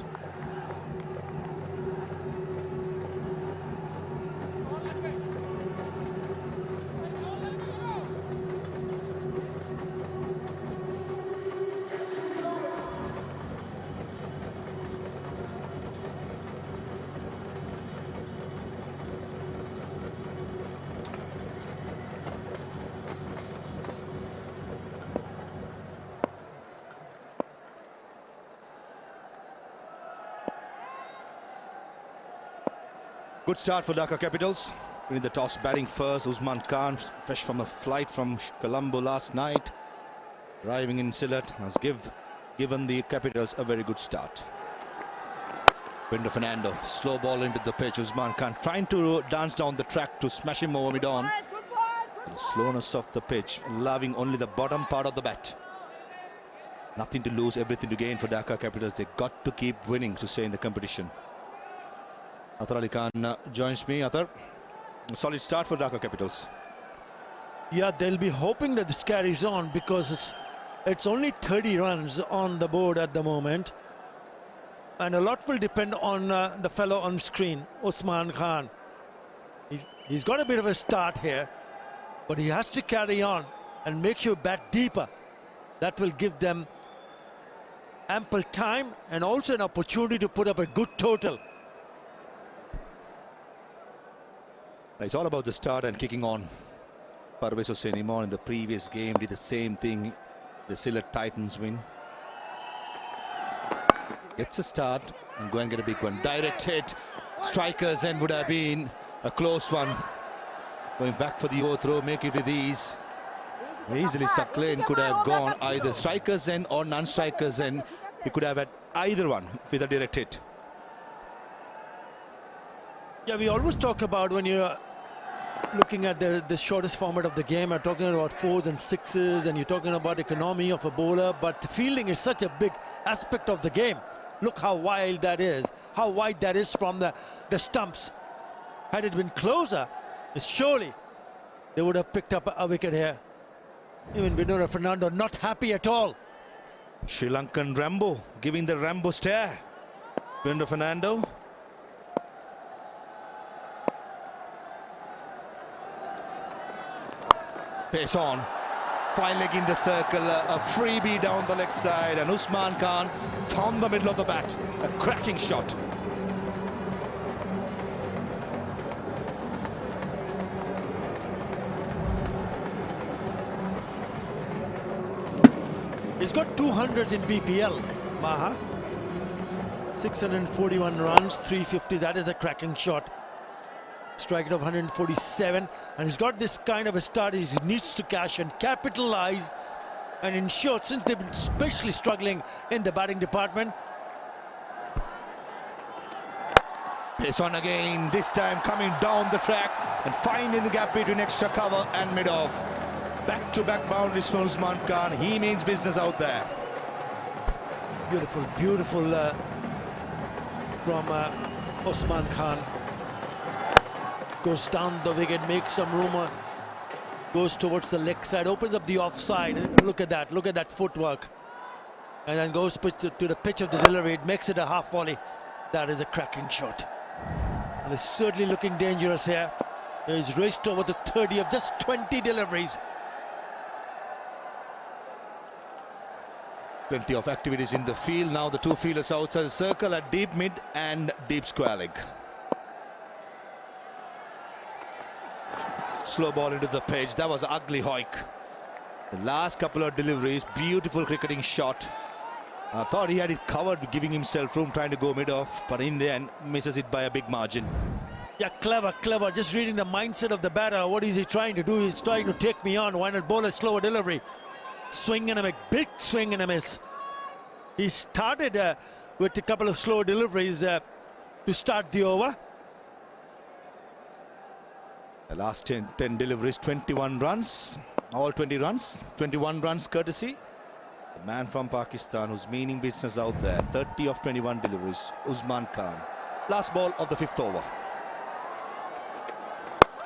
Good start for Dhaka Capitals. Winning the toss, batting first. Usman Khan, fresh from a flight from Colombo last night, arriving in Sylhet, has given the Capitals a very good start. Window Fernando, slow ball into the pitch. Usman Khan trying to dance down the track to smash him over mid-on. The slowness of the pitch, allowing only the bottom part of the bat. Nothing to lose, everything to gain for Dhaka Capitals. They got to keep winning to stay in the competition. Athar Ali Khan joins me. Athar, a solid start for Dhaka Capitals. Yeah, they'll be hoping that this carries on because it's only 30 runs on the board at the moment. And a lot will depend on the fellow on screen, Usman Khan. He's got a bit of a start here, but he has to carry on and make sure bat deeper. That will give them ample time and also an opportunity to put up a good total. It's all about the start and kicking on. Parvez Hossain Imam in the previous game did the same thing. The Sylhet Titans win. Gets a start and go and get a big one. Direct hit. Strikers and would have been a close one. Going back for the overthrow, make it with ease. Easily Saklane could have gone either strikers end or non-strikers end. He could have had either one with a direct hit. Yeah, we always talk about when you're looking at the shortest format of the game, you're talking about 4s and 6s, and you're talking about economy of a bowler, but fielding is such a big aspect of the game. Look how wide that is, how wide that is from the stumps. Had it been closer, surely they would have picked up a wicket here. Even Window Fernando not happy at all. Sri Lankan Rambo giving the Rambo stare. Window Fernando. Pace on, fine leg in the circle, a freebie down the leg side, and Usman Khan found the middle of the bat, a cracking shot. He's got 200s in BPL, Maha. 641 runs, 350, that is a cracking shot. striking of 147, and he's got this kind of a start. He needs to cash and capitalize and ensure, since they've been especially struggling in the batting department. Pace on again, this time coming down the track and finding the gap between extra cover and mid-off. Back-to-back boundaries from Usman Khan. He means business out there. Beautiful, beautiful from Usman Khan. Goes down the wicket, makes some room, goes towards the leg side, opens up the offside. Look at that footwork. And then goes to the pitch of the delivery. It makes it a half volley. That is a cracking shot. And it's certainly looking dangerous here. He's raced over the 30 of just 20 deliveries. Plenty of activities in the field. Now the two fielders outside the circle at deep mid and deep square leg. Slow ball into the pitch. That was ugly hoik. The last couple of deliveries, beautiful cricketing shot. I thought he had it covered, giving himself room, trying to go mid-off, but in the end, misses it by a big margin. Yeah, clever. Just reading the mindset of the batter. What is he trying to do? He's trying to take me on. Why not bowl a slower delivery? Swing and a miss, big swing and a miss. He started with a couple of slow deliveries to start the over. The last 10 deliveries, 21 runs, all 20 runs, 21 runs courtesy. The man from Pakistan who's meaning business out there. 30 of 21 deliveries, Usman Khan. Last ball of the 5th over.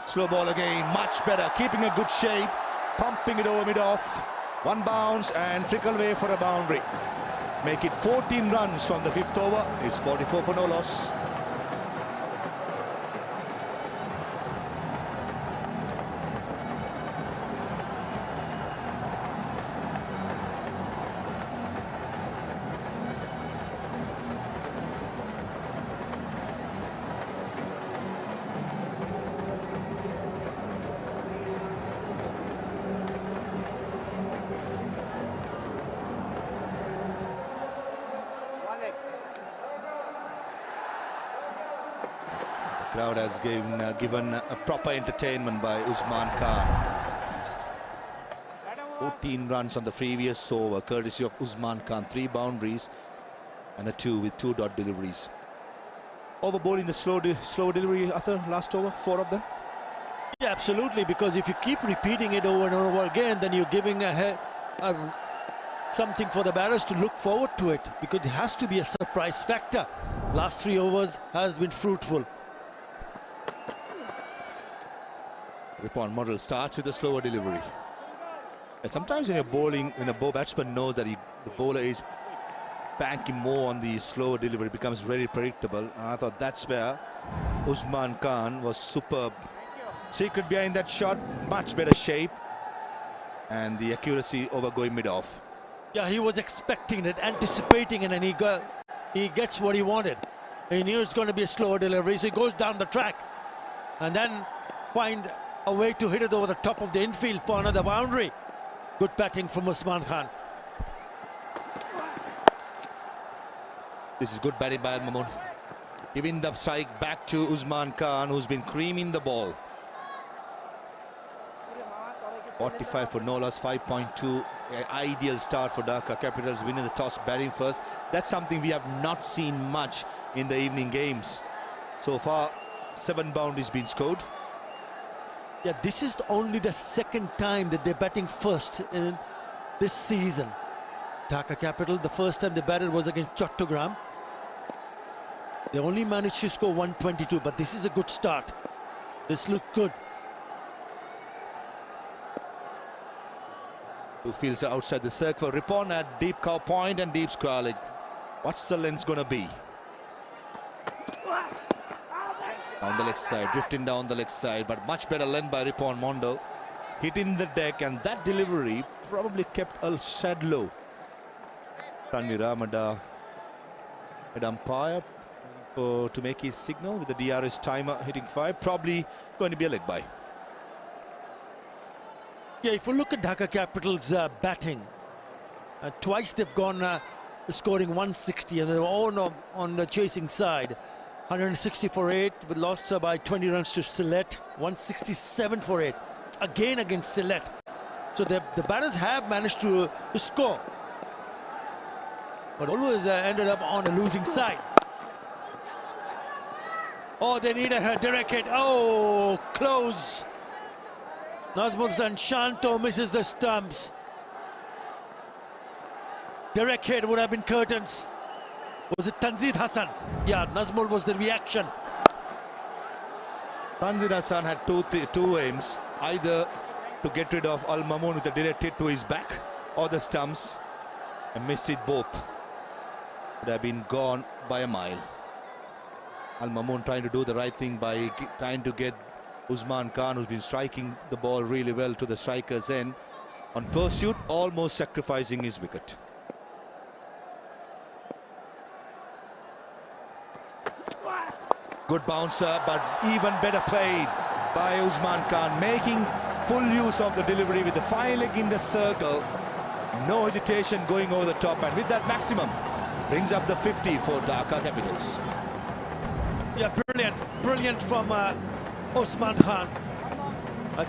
Slow ball again, much better, keeping a good shape, pumping it over mid-off. One bounce and trickle away for a boundary. Make it 14 runs from the 5th over. It's 44 for no loss. Crowd has given a proper entertainment by Usman Khan. 14 runs on the previous over, courtesy of Usman Khan. 3 boundaries and a 2 with 2 dot deliveries. Over bowling the slow delivery, Arthur, last over, 4 of them? Yeah, absolutely, because if you keep repeating it over and over again, then you're giving something for the batters to look forward to it, because it has to be a surprise factor. Last 3 overs has been fruitful. Ripon model starts with a slower delivery. And sometimes when you're bowling, when a batsman knows that the bowler is banking more on the slower delivery, it becomes very predictable. And I thought that's where Usman Khan was superb. Secret behind that shot, much better shape, and the accuracy over going mid-off. Yeah, he was expecting it, anticipating it, and he gets what he wanted. He knew it's going to be a slower delivery, so he goes down the track and then find a way to hit it over the top of the infield for another boundary. Good batting from Usman Khan. This is good batting by Al Mamun. Giving the strike back to Usman Khan, who's been creaming the ball. 45 for no loss, 5.2. Ideal start for Dhaka Capitals, winning the toss, batting first. That's something we have not seen much in the evening games. So far, 7 boundaries been scored. Yeah, this is only the 2nd time that they're batting first in this season. Dhaka Capital, the first time they batted was against Chattogram. They only managed to score 122, but this is a good start. This looked good. 2 fields are outside the circle. Ripon at deep cow point and deep square leg. What's the length going to be? Down the leg side, drifting down the leg side, but much better length by Ripon Mondo. Hitting the deck, and that delivery probably kept a shed low. Tanvi Ramada, head umpire to make his signal with the DRS timer hitting 5. Probably going to be a leg bye. Yeah, if you look at Dhaka Capital's batting, twice they've gone scoring 160, and they're all on the chasing side. 160 for 8, but lost by 20 runs to Sylhet. 167 for 8, again against Sylhet. So the batters have managed to score, but always ended up on a losing side. Oh, they need a direct hit. Oh, close. Nazmul Shanto misses the stumps. Direct hit would have been curtains. Was it Tanzid Hassan? Yeah, Nazmul was the reaction. Tanzid Hassan had two aims, either to get rid of Al Mamoon with a direct hit to his back or the stumps, and missed it both. Would have been gone by a mile. Al Mamoon trying to do the right thing by trying to get Usman Khan, who's been striking the ball really well, to the striker's end on pursuit, almost sacrificing his wicket. Good bouncer, but even better played by Usman Khan, making full use of the delivery with the fine leg in the circle. No hesitation going over the top, and with that maximum, brings up the 50 for Dhaka Capitals. Yeah, brilliant from Usman Khan.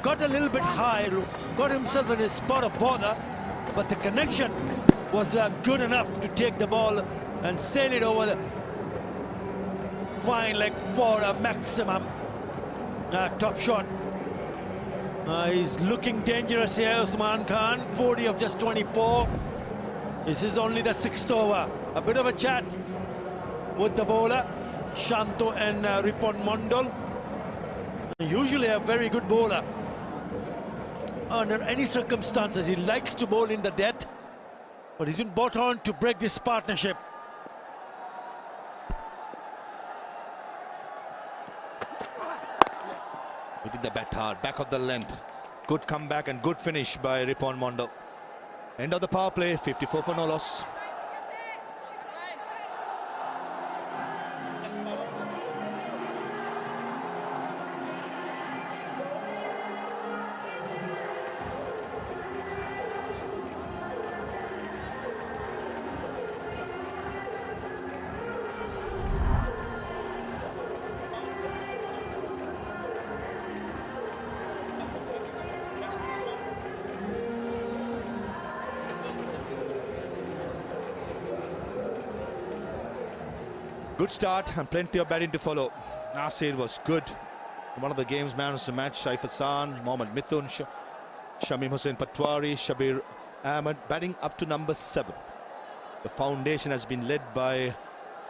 Got a little bit high, got himself in a spot of bother, but the connection was good enough to take the ball and sail it over the fine leg for a maximum top shot. He's looking dangerous here, Usman Khan. 40 of just 24. This is only the 6th over. A bit of a chat with the bowler, Shanto and Ripon Mondal. Usually a very good bowler. Under any circumstances, he likes to bowl in the death, but he's been brought on to break this partnership. Hitting the bat hard, back of the length. Good comeback and good finish by Ripon Mondal. End of the power play, 54 for no loss. Good start and plenty of batting to follow. Nasir was good. One of the game's man of the match, Saif Hassan, Mohammad Mithun, Shamim Hussain Patwari, Shabir Ahmed, batting up to number 7. The foundation has been led by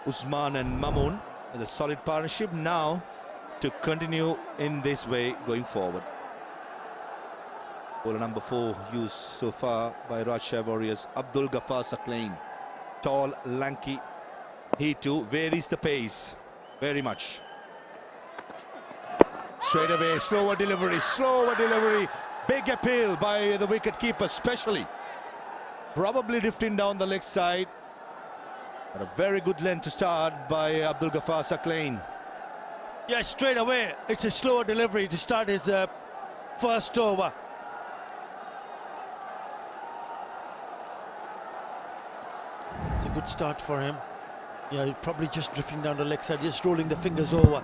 Usman and Mamoon with a solid partnership now to continue in this way going forward. Bowler number 4 used so far by Rajshahi Warriors, 𝗵𝗏𝗪𝗲. Tall, lanky. He too varies the pace very much. Straight away, slower delivery. Big appeal by the wicket-keeper especially. Probably drifting down the leg side. But a very good length to start by 𝗵𝗏𝗪𝗲. Yeah, straight away, it's a slower delivery to start his first over. It's a good start for him. Yeah, probably just drifting down the leg side, just rolling the fingers over.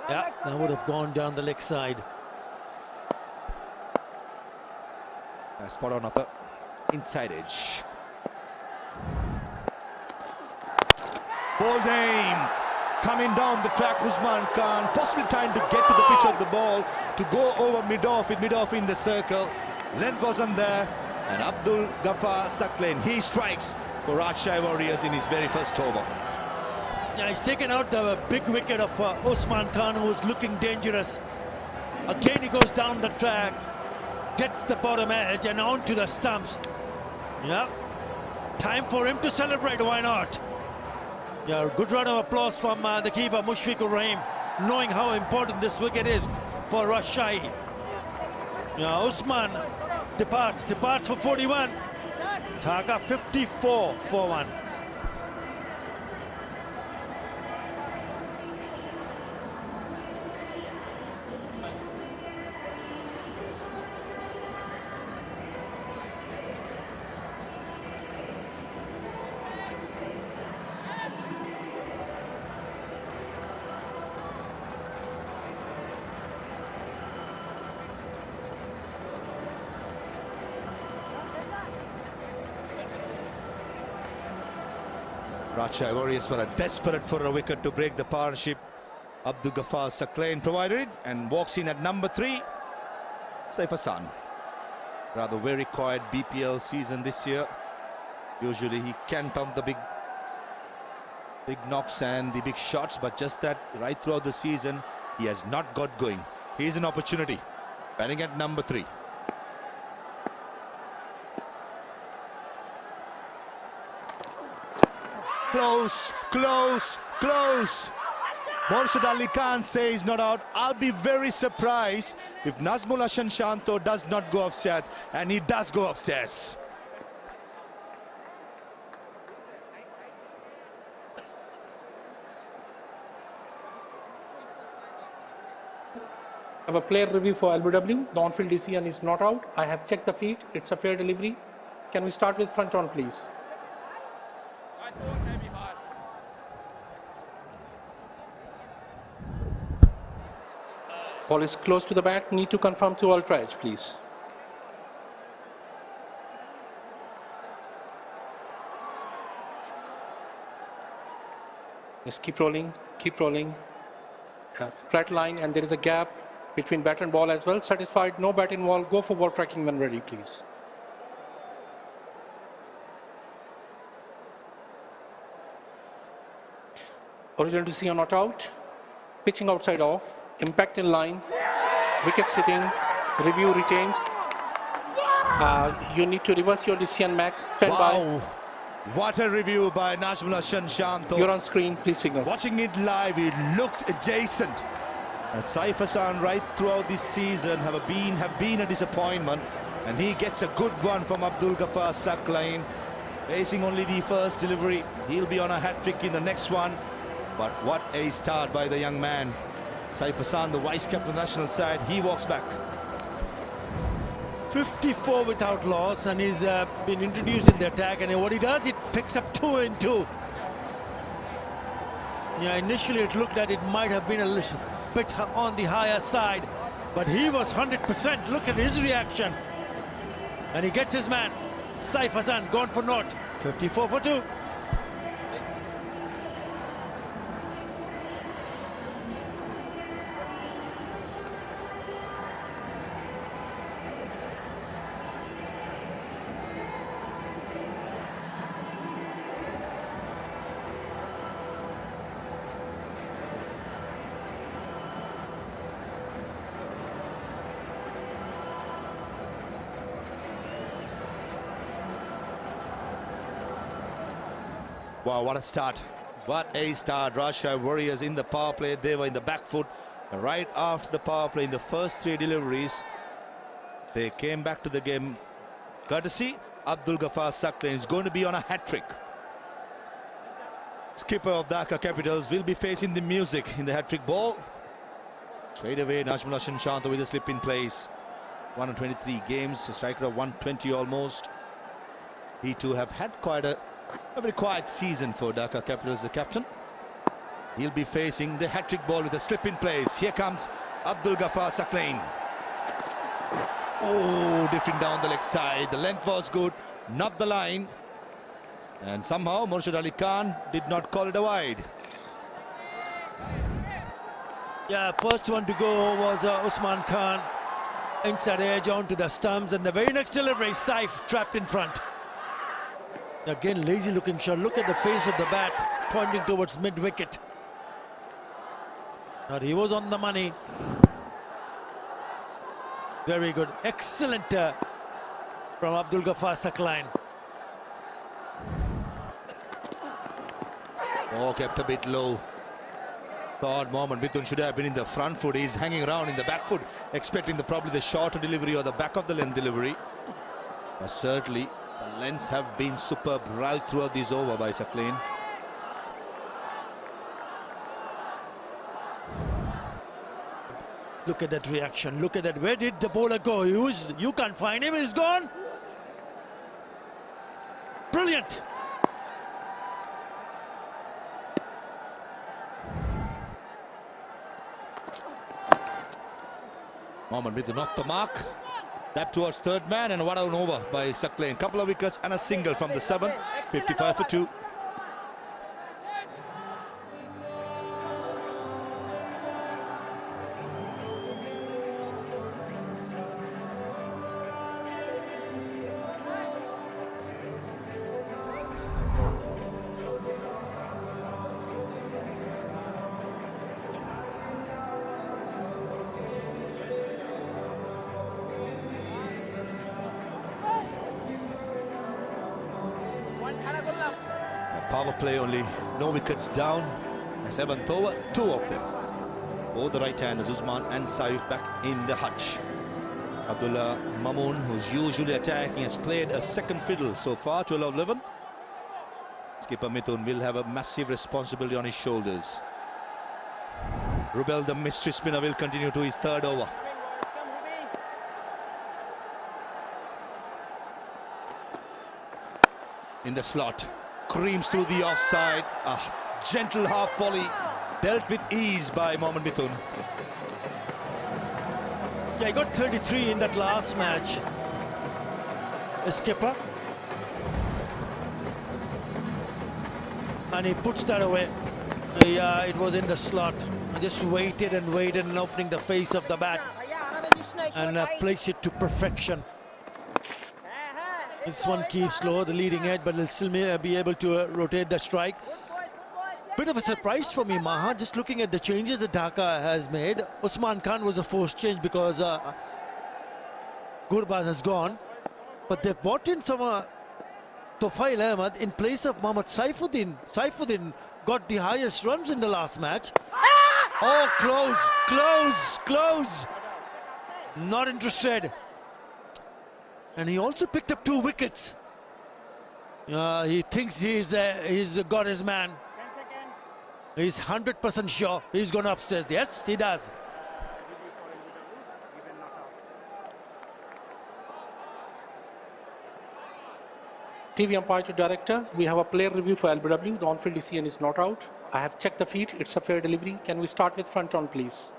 Yeah, that would have gone down the leg side. Spot on the inside edge. Bold aim. Coming down the track, Usman Khan, possibly trying to get to the pitch of the ball, to go over mid-off, with mid-off in the circle. Length wasn't there, and 𝗵𝗏𝗪𝗲, he strikes for Rajshahi Warriors in his very first over. Yeah, he's taken out the big wicket of Usman Khan, who was looking dangerous. Again, he goes down the track, gets the bottom edge and onto the stumps. Yeah, time for him to celebrate, why not? Yeah, good round of applause from the keeper, Mushfiqur Rahim, knowing how important this wicket is for Rajshahi. Yeah, Usman departs for 41. Dhaka 54 for 1. Rajshahi Warriors were desperate for a wicket to break the partnership. 𝗵𝗂𝗪𝗂𝗂𝗂 provided it and walks in at number 3. 𝗧 𝗦𝗂𝗧. Rather very quiet BPL season this year. Usually he can pump the big knocks and the big shots, but just that right throughout the season he has not got going. Here's an opportunity. Batting at number 3. Close, close, close. Morshed Ali Khan says not out. I'll be very surprised if Nazmul Hasan Shanto does not go upstairs, and he does go upstairs. I have a player review for LBW. The on-field decision is not out. I have checked the feet. It's a fair delivery. Can we start with front on, please? Ball is close to the bat. Need to confirm to ultra-edge, please. Just keep rolling, keep rolling. Flat line, and there is a gap between bat and ball as well. Satisfied, no bat in ball. Go for ball tracking when ready, please. Original decision not out. Pitching outside off. Impact in line, wicket sitting, review retained. You need to reverse your decision, Mac. Stand by. What a review by Nazmul Hasan Shanto. You're on screen, please signal. Watching it live, it looked adjacent. And Saifa San right throughout this season have been a disappointment. And he gets a good one from 𝗵𝗂𝗪𝗂𝗂𝗂. Facing only the first delivery. He'll be on a hat-trick in the next one. But what a start by the young man. Saifa San, the vice captain of the national side, he walks back. 54 without loss, and he's been introduced in the attack, and what he does, it picks up 2 and 2. Yeah, initially it looked that it might have been a little bit on the higher side, but he was 100%. Look at his reaction. And he gets his man. Saifa San gone for naught. 54 for 2. Wow, what a start. What a start. Rajshahi Warriors in the power play. They were in the back foot. Right after the power play, in the first 3 deliveries, they came back to the game. Courtesy, 𝗵𝗂𝗪𝗂𝗂𝗂𝗂 is going to be on a hat-trick. Skipper of Dhaka Capitals will be facing the music in the hat-trick ball. Straight away, Nazmul Hasan Shanto with a slip in place. 123 games, a striker of 120 almost. He too have had quite a very quiet season for Dhaka Capitals, the captain. He'll be facing the hat-trick ball with a slip in place. Here comes 𝗵𝗂𝗪𝗂𝗂𝗂𝗂𝗂. Oh, different down the leg side. The length was good, not the line. And somehow Morshed Ali Khan did not call it a wide. Yeah, first one to go was Usman Khan. Inside edge onto the stumps, and the very next delivery, Saif trapped in front. Again, lazy looking shot. Look at the face of the bat pointing towards mid-wicket. But he was on the money. Very good. Excellent from 𝗵𝗂𝗪𝗂𝗂𝗂𝗂𝗂𝗂𝗂𝗂𝗂𝗂𝗂𝗂𝗂𝗂. Oh, kept a bit low. Thought Mohammad Mithun should have been in the front foot. He's hanging around in the back foot, expecting probably the shorter delivery or the back of the length delivery. But certainly, the lengths have been superb right throughout this over by 𝗂𝗂𝗪𝗂𝗂𝗂𝗂𝗂𝗂𝗂𝗂𝗂𝗂𝗂𝗂𝗂𝗂𝗂𝗂. Look at that reaction. Look at that. Where did the bowler go? You can't find him. He's gone. Brilliant. Mohammad Mithun off the mark. That towards third man, and what an over by 𝗂𝗂𝗪𝗂𝗂𝗂𝗂𝗂𝗂𝗂𝗂. Couple of wickets and a single from the 7th. 55 for 2. Power play only, no wickets down. 7th over, 2 of them. Both the right-handers, Usman and Saif, back in the hutch. Abdullah Mamoon, who's usually attacking, has played a second fiddle so far, 12-11. Skipper Mithun will have a massive responsibility on his shoulders. Rubel, the mystery spinner, will continue to his 3rd over. In the slot, creams through the offside. A gentle half volley, dealt with ease by Mohammad Mithun. Yeah, he got 33 in that last match. A skipper. And he puts that away. Yeah, it was in the slot. I just waited and waited and opening the face of the bat and placed it to perfection. This one keeps low, the leading edge, but he'll still be able to rotate the strike. Bit of a surprise for me, Maha, just looking at the changes that Dhaka has made. Usman Khan was a forced change because Gurbaz has gone. But they've brought in some 𝗃𝗍𝗄𝗧 in place of Mohammad Saifuddin. Saifuddin got the highest runs in the last match. Oh, close, close, close. Not interested. And he also picked up 2 wickets. He thinks he's got his man. He's 100% sure he's going upstairs. Yes, he does. TV umpire to director, we have a player review for LBW. The on-field decision is not out. I have checked the feet. It's a fair delivery. Can we start with front on, please?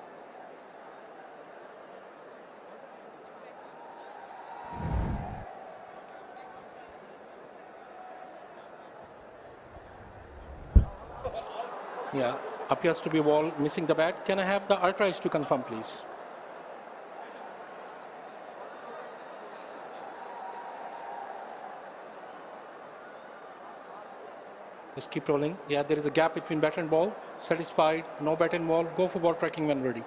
Yeah, appears to be a ball missing the bat. Can I have the ultra to confirm, please? Just keep rolling. Yeah, there is a gap between bat and ball. Satisfied, no bat and ball. Go for ball tracking when ready.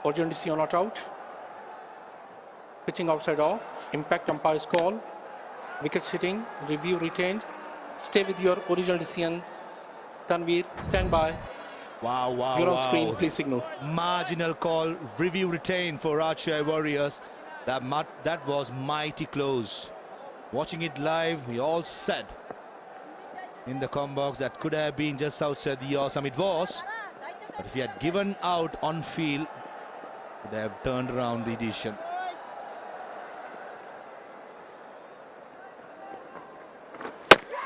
Original decision not out. Pitching outside off. Impact umpire's call. Wicket sitting. Review retained. Stay with your original decision. Tanveer, stand by. Wow, wow, You're wow. on screen, please signal. Marginal call, review retained for Rajshahi Warriors. That was mighty close. Watching it live, we all said in the com box that could have been just outside the awesome. It was, but if he had given out on field, would have turned around the decision.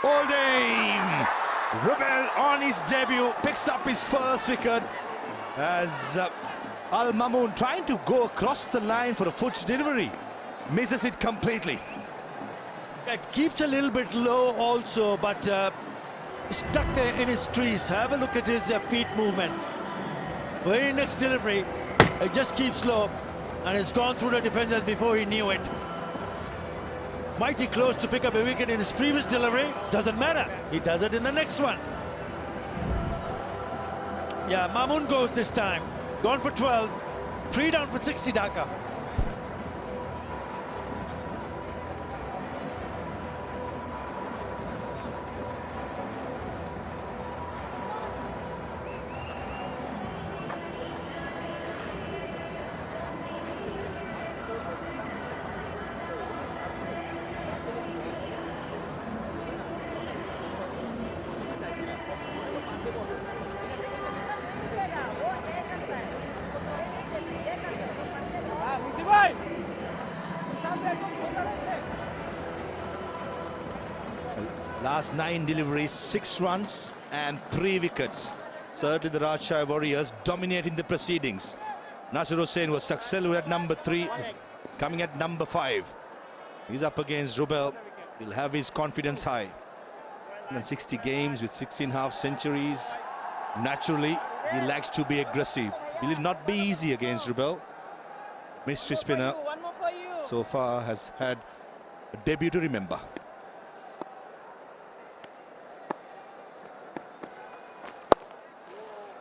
Holding! Rubel on his debut picks up his first wicket as Al Mamoon trying to go across the line for a foot delivery. Misses it completely. It keeps a little bit low also, but stuck in his crease. Have a look at his feet movement. Very next delivery, it just keeps low, and it's gone through the defenders before he knew it. Mighty close to pick up a wicket in his previous delivery. Doesn't matter. He does it in the next one. Yeah, Mamoon goes this time. Gone for 12. 3 down for 60 Dhaka. Last 9 deliveries, 6 runs and 3 wickets. Certainly the Rajshahi Warriors dominating the proceedings. Nasir Hussain was successful at number 3, coming at number 5. He's up against Rubel. He'll have his confidence high. 160 games with 16.5 centuries. Naturally, he likes to be aggressive. Will it not be easy against Rubel? Mystery spinner so far has had a debut to remember.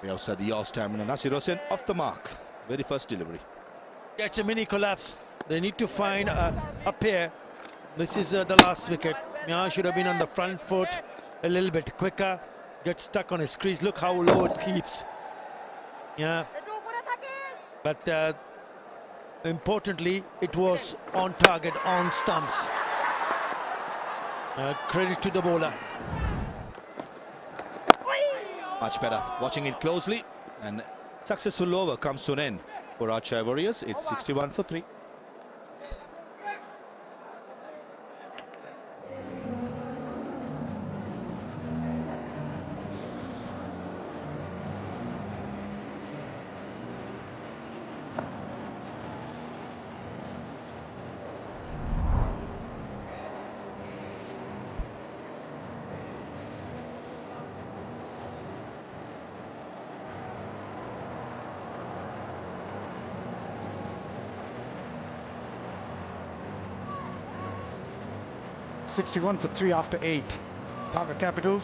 We also had the yaw stamina. Nasir Hussain off the mark. Very first delivery. Yeah, it's a mini collapse. They need to find a pair This is the last wicket. Mph should have been on the front foot a little bit quicker. Gets stuck on his crease. Look how low it keeps. Yeah. But importantly, it was on target, on stumps. Credit to the bowler. Much better. Watching it closely, and successful over comes to an end for Rajshahi Warriors. It's 61 for 3. $61 for 3 after 8. Dhaka Capitals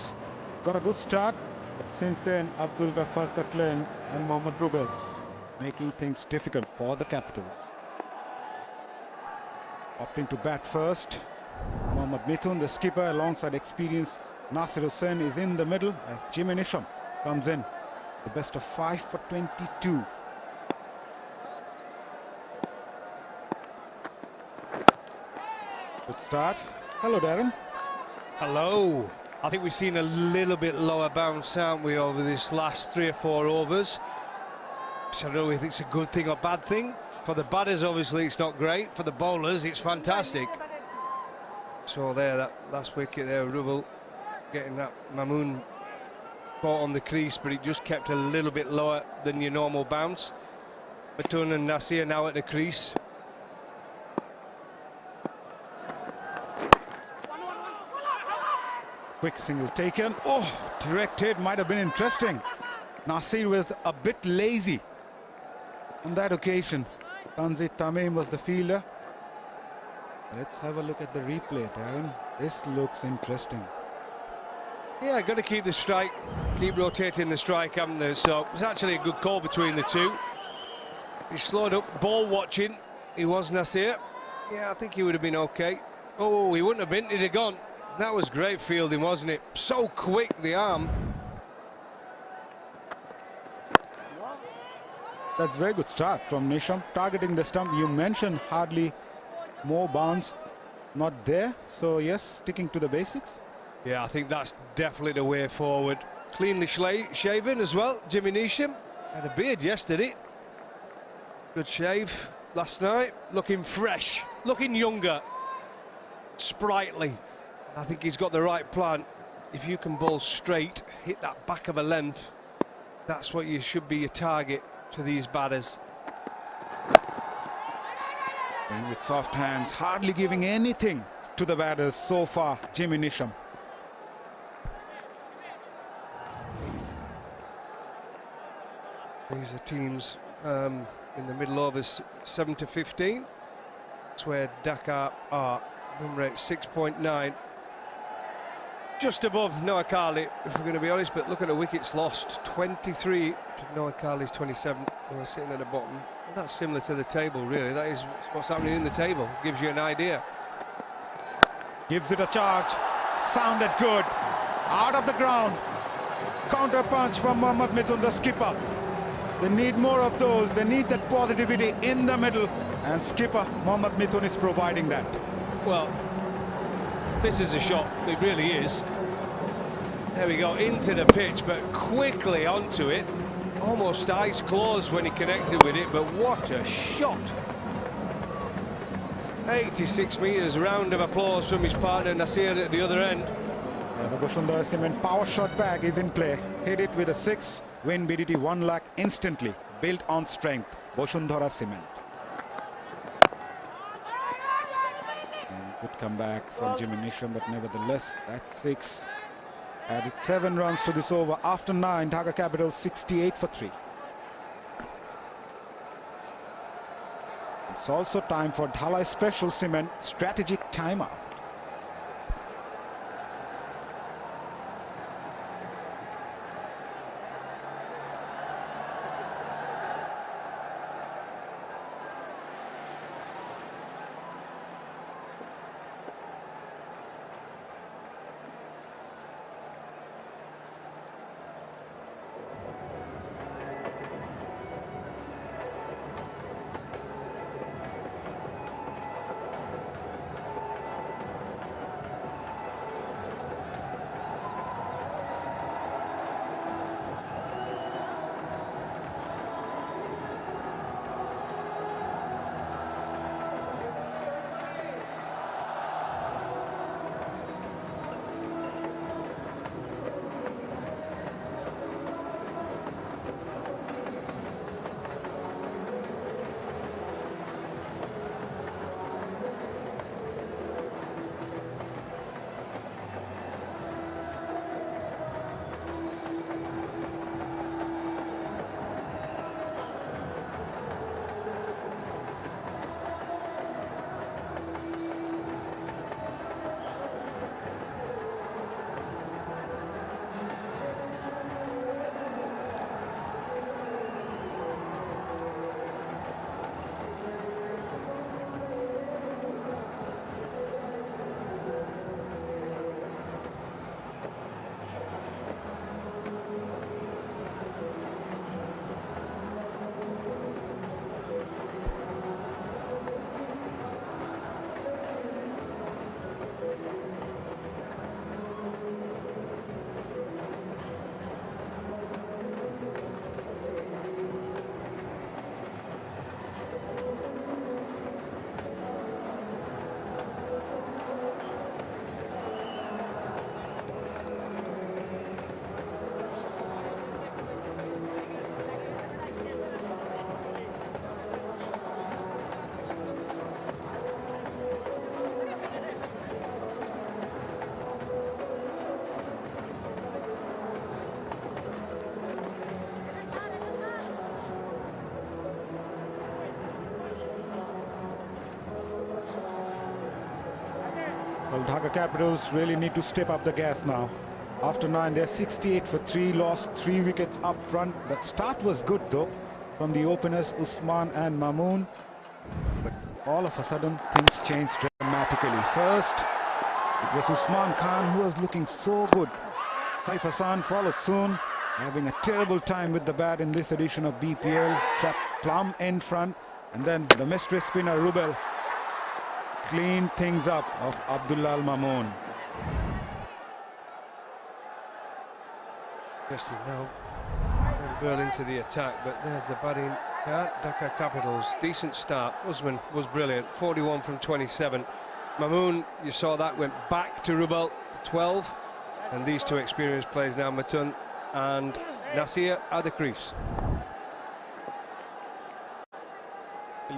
got a good start, but since then 𝗵𝗲𝗃𝗃 and Mohammad Rubel making things difficult for the Capitals. Opting to bat first, Mohammad Mithun, the skipper, alongside experienced Nasir Hussain, is in the middle as Jimmy Neesham comes in. The best of 5 for 22. Good start. Hello, Darren. Hello. I think we've seen a little bit lower bounce, haven't we, over this last 3 or 4 overs. So I don't know if it's a good thing or bad thing. For the batters, obviously, it's not great. For the bowlers, it's fantastic. So there, that last wicket there, Rubel getting that Mamoon caught on the crease, but it just kept a little bit lower than your normal bounce. Mithun and Nasir now at the crease. Quick single taken. Oh, direct hit might have been interesting. Nasir was a bit lazy on that occasion. Tanzit Tamim was the fielder. Let's have a look at the replay, Darren. This looks interesting. Yeah, got to keep the strike, keep rotating the strike, haven't they? So it's actually a good call between the two. He slowed up, ball watching. He was Nasir. Yeah, I think he would have been okay. Oh, he wouldn't have been, he'd have gone. That was great fielding, wasn't it? So quick, the arm. That's a very good start from Neesham, targeting the stump. You mentioned hardly more bounce, not there. So yes, sticking to the basics. Yeah, I think that's definitely the way forward. Cleanly shaven as well. Jimmy Neesham had a beard yesterday. Good shave last night. Looking fresh, looking younger, sprightly. I think he's got the right plan. If you can bowl straight, hit that back of a length, that's what you should be your target to these batters. And with soft hands, hardly giving anything to the batters so far, Jimmy Neesham. These are teams in the middle overs 7 to 15. That's where Dhaka are. Run rate 6.9. Just above 𝗃𝗃𝗃𝗃, if we're going to be honest, but look at the wickets lost. 23 to 𝗃𝗃𝗃𝗃's 27. We're sitting at the bottom. And that's similar to the table, really. That is what's happening in the table. Gives you an idea. Gives it a charge. Sounded good. Out of the ground. Counter punch from Mohammad Mithun, the skipper. They need more of those. They need that positivity in the middle. And skipper Mohammad Mithun is providing that. Well, this is a shot, it really is. There we go, into the pitch, but quickly onto it. Almost eyes closed when he connected with it, but what a shot. 86 metres, round of applause from his partner Nasir at the other end. The Bashundhara Cement power shot bag is in play. Hit it with a 6, win BDT 1 lakh instantly. Built on strength, Bashundhara Cement. Good comeback from Jimmy Neesham, but nevertheless, that 6 added 7 runs to this over. After 9, Dhaka Capitals 68 for 3. It's also time for Dhalai Special Cement strategic timeout. Well, Dhaka Capitals really need to step up the gas now. After 9, they're 68 for 3, lost 3 wickets up front. The start was good though from the openers Usman and Mamoon. But all of a sudden things changed dramatically. First, it was Usman Khan who was looking so good. Saif Hassan followed soon, having a terrible time with the bat in this edition of BPL. Trapped plumb in front, and then the mystery spinner Rubel cleaned things up of Abdullah Al Mamoon. Interesting now. Burling to the attack, but there's the batting. Dhaka Capitals, decent start. Usman was brilliant, 41 from 27. Mamoon, you saw that, went back to Rubel, 12. And these two experienced players now, Matun and Nasir, at the crease.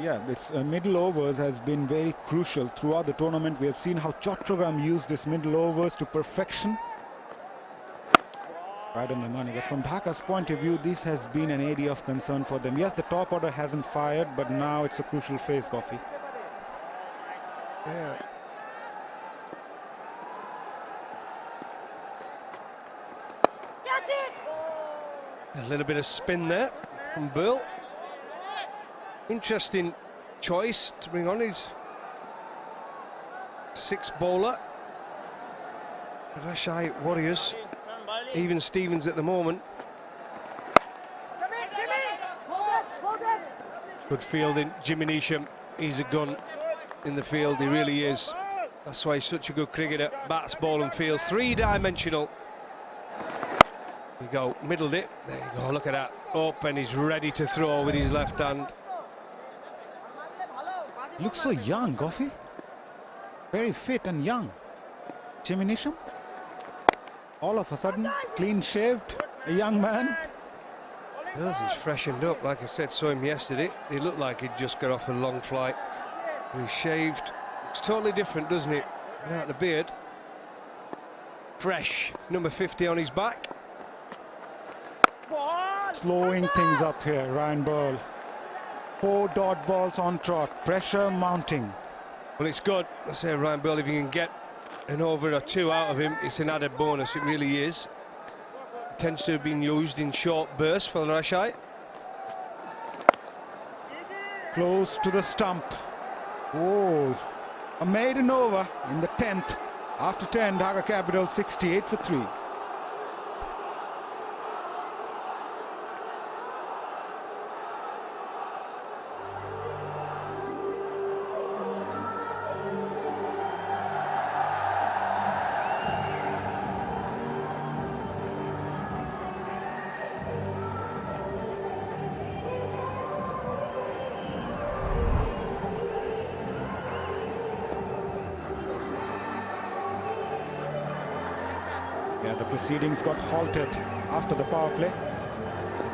Yeah, this middle overs has been very crucial throughout the tournament. We have seen how Chattogram used this middle overs to perfection. Right on the money. But from Dhaka's point of view, this has been an area of concern for them. Yes, the top order hasn't fired, but now it's a crucial phase, Coffee. Yeah. A little bit of spin there from Bill. Interesting choice to bring on his 6th bowler. Rajshahi Warriors, even Stevens at the moment. Good fielding, Jimmy Neesham, he's a gun in the field, he really is. That's why he's such a good cricketer, bats, ball and fields, 3-dimensional. There you go, middled it, there you go, look at that, up and he's ready to throw with his left hand. Looks so young, Goffey. Very fit and young. Jimmy Neesham. All of a sudden, clean shaved, a young man. Yes, he's freshened up, like I said, saw him yesterday. He looked like he'd just got off a long flight. He's shaved. It's totally different, doesn't it? Without the beard. Fresh, number 50 on his back. Slowing things up here, Ryan Burl. 4 dot balls on trot, pressure mounting. Well, it's good. I say, Ryan Burl, if you can get an over or 2 out of him, it's an added bonus, it really is. It tends to have been used in short bursts for Rajshahi. Close to the stump. Oh, a maiden over in the 10th. After 10, Dhaka Capitals 68 for 3. Yeah, the proceedings got halted after the power play.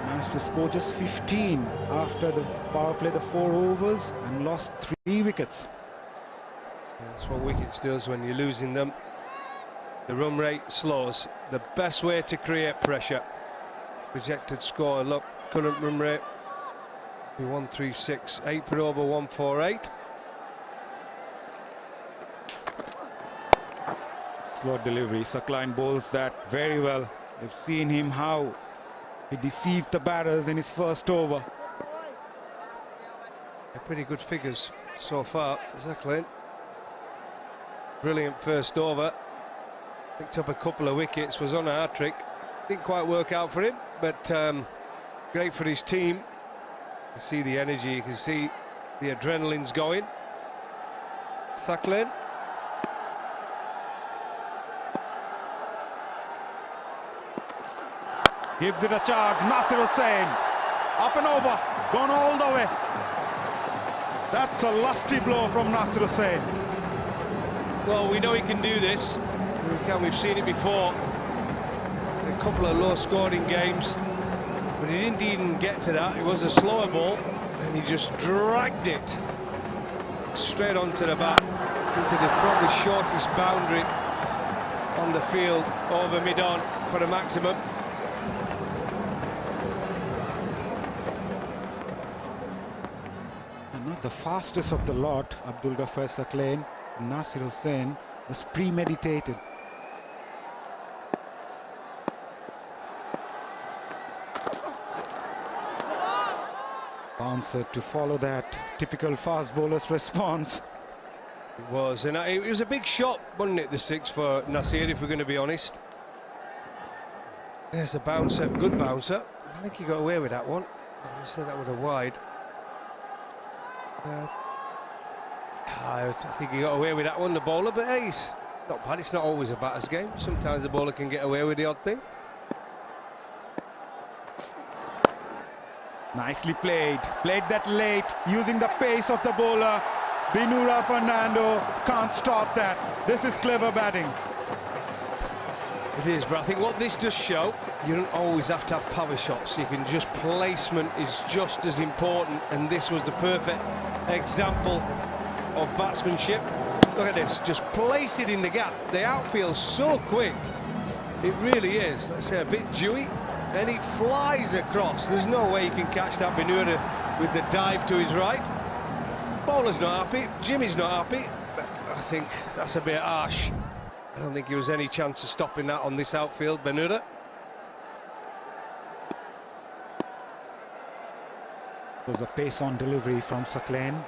Managed to score just 15 after the power play, the 4 overs, and lost 3 wickets. That's what wickets does when you're losing them. The run rate slows. The best way to create pressure. Projected score, look, current run rate, 136, 8 per over, 148. Slow delivery. Suckline bowls that very well. We've seen him how he deceived the batters in his first over. Pretty good figures so far. Suckline, brilliant first over. Picked up a couple of wickets, was on a hat-trick. Didn't quite work out for him, but great for his team. You can see the energy, you can see the adrenaline's going. Suckline. Gives it a charge. Nasir Hussain. Up and over. Gone all the way. That's a lusty blow from Nasir Hussain. Well, we know he can do this. We've seen it before. A couple of low-scoring games. But he didn't even get to that. It was a slower ball. And he just dragged it straight onto the bat. Into the probably shortest boundary on the field over mid-on for a maximum. And not the fastest of the lot, Abdul Ghaffar Sakleen, Nasir Hussain, was premeditated. Bouncer to follow that typical fast bowler's response. It was, and it was a big shot, wasn't it, the 6 for Nasir, if we're going to be honest. There's a bouncer, good bouncer. I think he got away with that one. I said that with a wide. I think he got away with that one, the bowler, but hey, it's not bad. It's not always a batter's game. Sometimes the bowler can get away with the odd thing. Nicely played. Played that late, using the pace of the bowler. Binura Fernando can't stop that. This is clever batting. It is, but I think what this does show, you don't always have to have power shots. You can just, placement is just as important, and this was the perfect example of batsmanship. Look at this, just place it in the gap. The outfield's so quick. It really is. Let's say a bit dewy, and it flies across. There's no way you can catch that Binura with the dive to his right. Bowler's not happy, Jimmy's not happy, but I think that's a bit harsh. I don't think there was any chance of stopping that on this outfield, Binura. It was a pace on delivery from Sakleen.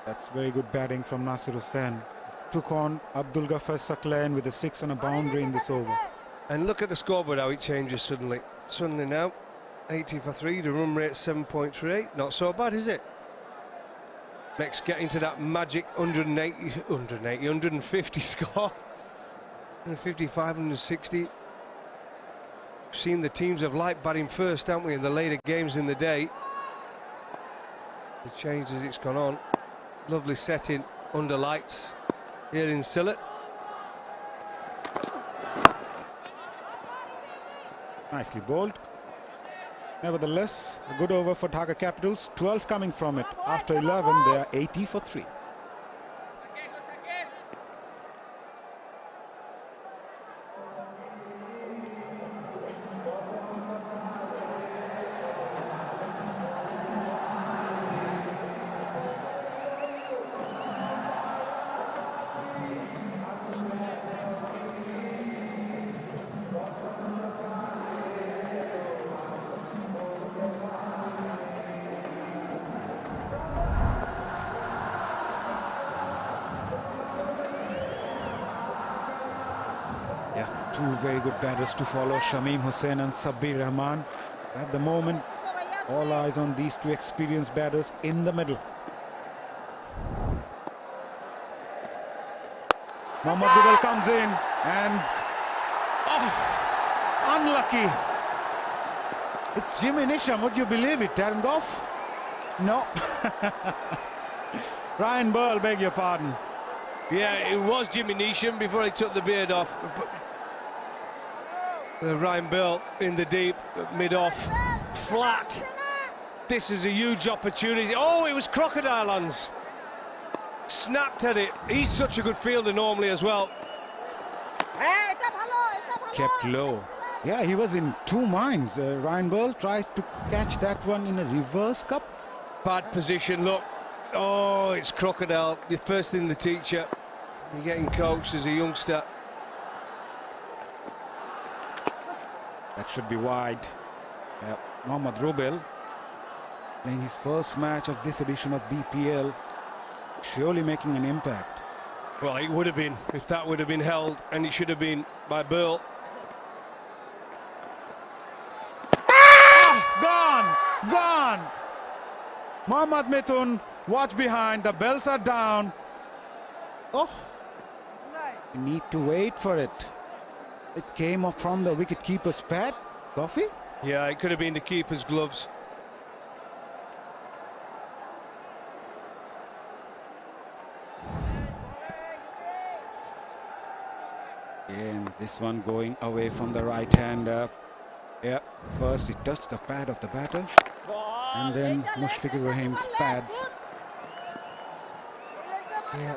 That's very good batting from Nasir Hussain. Took on Abdul Ghaffar Sakleen with a 6 on a boundary in this over. And look at the scoreboard, how it changes suddenly. Suddenly now, 80 for 3, the run rate 7.38. Not so bad, is it? Next, get into that magic 150 score. 155, 160. We've seen the teams have liked batting first, haven't we, in the later games in the day. It changed as it's gone on. Lovely setting under lights here in Sylhet. Nicely bowled. Nevertheless, a good over for Dhaka Capitals. 12 coming from it. After 11, they are 80 for 3. Two very good batters to follow, Shamim Hussain and Sabbir Rahman. At the moment, all eyes on these two experienced batters in the middle. Mohammad Rubel comes in and unlucky. It's Jimmy Nisham, would you believe it, Darren Gough? No. Ryan Burl, beg your pardon. Yeah, it was Jimmy Nisham before he took the beard off. Ryan Burl in the deep, mid-off, flat. This is a huge opportunity. Oh, it was Crocodile Lands. Snapped at it. He's such a good fielder normally as well. Kept low. Yeah, he was in two minds. Ryan Burl tried to catch that one in a reverse cup. Bad position, look. Oh, it's Crocodile. You're first in the teacher. You're getting coached as a youngster. That should be wide. Mohammad Rubel playing his first match of this edition of BPL, surely making an impact. Well, it would have been if that would have been held, and it should have been by Burl. Gone! Mohammad Mithun, watch behind, the bells are down. Oh, you need to wait for it. It came off from the wicket-keeper's pad, Coffee? Yeah, it could have been the keeper's gloves. And this one going away from the right-hander. Yeah, first it touched the pad of the batter, and then Mushfiqur Rahim's pads. Yeah.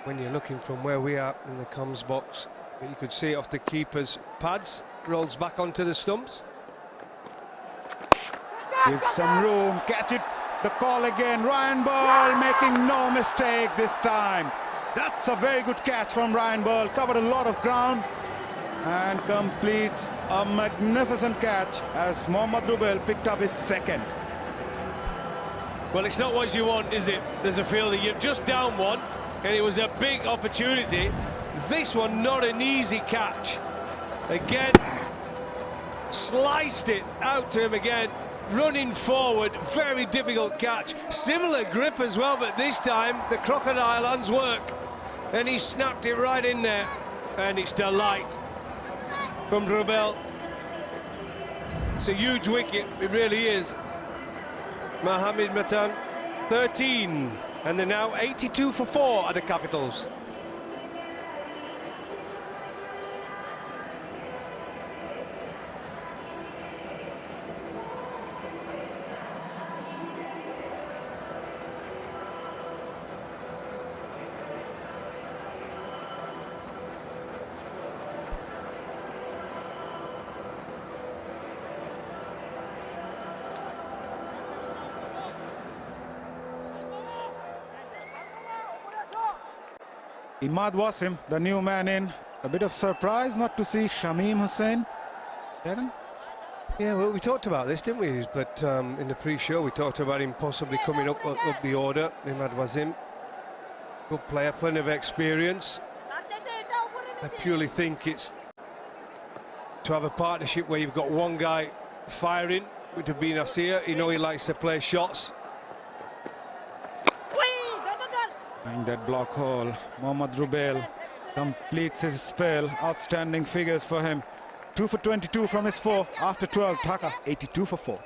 When you're looking from where we are in the comms box, you could see it off the keeper's pads, rolls back onto the stumps. Give some room, catch it. The call again, Ryan Ball making no mistake this time. That's a very good catch from Ryan Ball, covered a lot of ground and completes a magnificent catch as 𝗂𝗏𝗡 𝗏𝗀𝗃 picked up his second. Well, it's not what you want, is it? There's a feel that you're just down one, and it was a big opportunity. This one, not an easy catch. Again, sliced it out to him again, running forward, very difficult catch. Similar grip as well, but this time the crocodile hands work. And he snapped it right in there, and it's delight from 𝗏𝗏𝗏𝗃. It's a huge wicket, it really is. Mohammed Matan, 13, and they're now 82 for 4 at the Capitals. Imad Wasim, the new man in. A bit of surprise not to see Shamim Hussain. Darren? Yeah, well, we talked about this, didn't we? But in the pre-show, we talked about him possibly coming up the order. Imad Wasim, good player, plenty of experience. I purely think it's to have a partnership where you've got one guy firing, which would be Nasir. You know he likes to play shots. Behind that block hole, 𝗂𝗏𝗏𝗏𝗃 𝗏𝗏𝗏𝗃 completes his spell. Outstanding figures for him. 2 for 22 from his 4 after 12. Dhaka 82 for 4.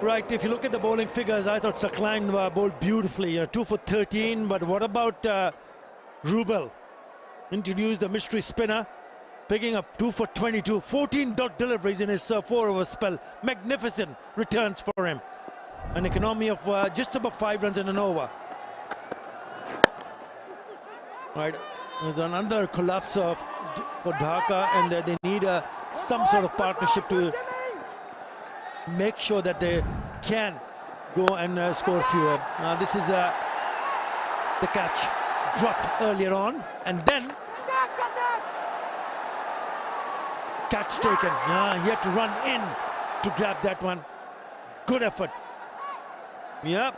Right, if you look at the bowling figures, I thought 𝗁𝗏𝗏𝗃 bowled beautifully. 2 for 13, but what about Rubel? Introduced the mystery spinner, picking up 2 for 22, 14 dot deliveries in his 4-over spell. Magnificent returns for him. An economy of just about 5 runs in an over. Right, there's another collapse for Dhaka, and they need some sort of partnership to make sure that they can go and score fewer. This is the catch dropped earlier on, and then catch taken. He had to run in to grab that one. Good effort. Yeah,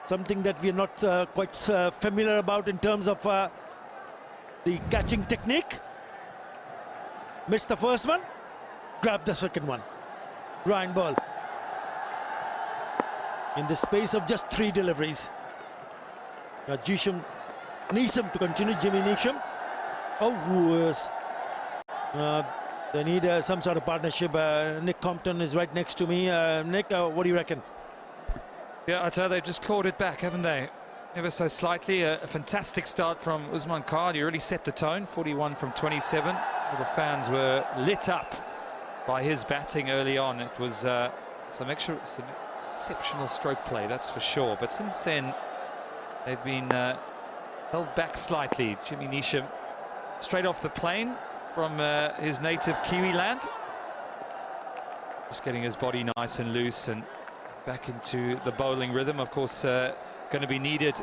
something that we are not quite familiar about in terms of the catching technique. Missed the first one, grabbed the second one. Ryan Ball in the space of just 3 deliveries. Neesham to continue. Jimmy Neesham. They need some sort of partnership. Nick Compton is right next to me. Nick, what do you reckon? Yeah, I tell you, they've just clawed it back, haven't they? Ever so slightly. A fantastic start from Usman Khan. He really set the tone. 41 from 27. All the fans were lit up by his batting early on. It was some exceptional stroke play, that's for sure. But since then, they've been held back slightly. Jimmy Neesham, straight off the plane from his native Kiwi land. Just getting his body nice and loose and back into the bowling rhythm. Of course, going to be needed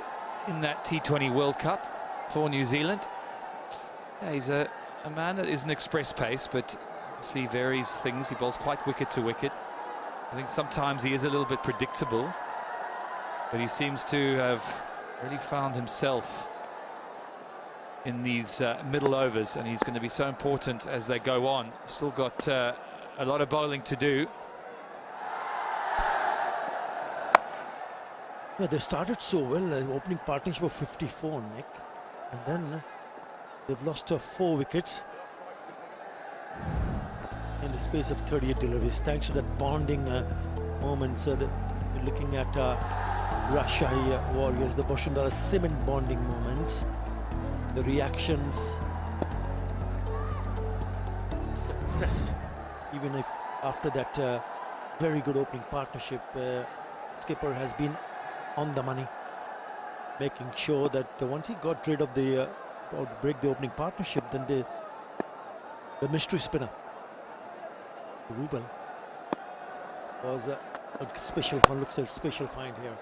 in that T20 World Cup for New Zealand. Yeah, he's a man that is an express pace, but obviously varies things. He bowls quite wicket to wicket. I think sometimes he is a little bit predictable, but he seems to have really found himself in these middle overs, and he's going to be so important as they go on. Still got a lot of bowling to do. Yeah, they started so well, opening partnership of 54, Nick, and then they've lost 4 wickets. in the space of 38 deliveries, thanks to that bonding moment. So we're looking at Rajshahi Warriors, the Bashundhara cement bonding moments, the reactions, success, even if after that very good opening partnership, skipper has been on the money, making sure that once he got rid of the or break the opening partnership, then the mystery spinner 𝗂𝗏 was a special one. Looks like a special find here.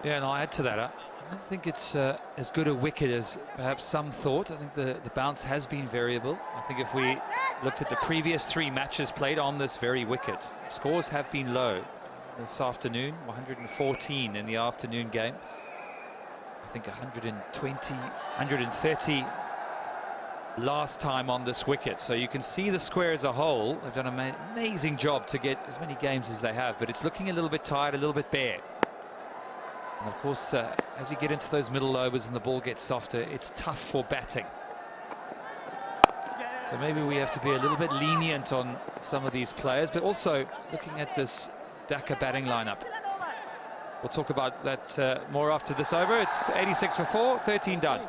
Yeah, and I'll add to that. I don't think it's as good a wicket as perhaps some thought. I think the bounce has been variable. I think if we looked at the previous 3 matches played on this very wicket, scores have been low this afternoon. 114 in the afternoon game. I think 120, 130 last time on this wicket. So you can see the square as a whole. They've done an amazing job to get as many games as they have, but it's looking a little bit tired, a little bit bare. And of course, as we get into those middle overs and the ball gets softer, it's tough for batting. So maybe we have to be a little bit lenient on some of these players, but also looking at this Dhaka batting lineup. We'll talk about that more after this over. It's 86 for 4, 13 done.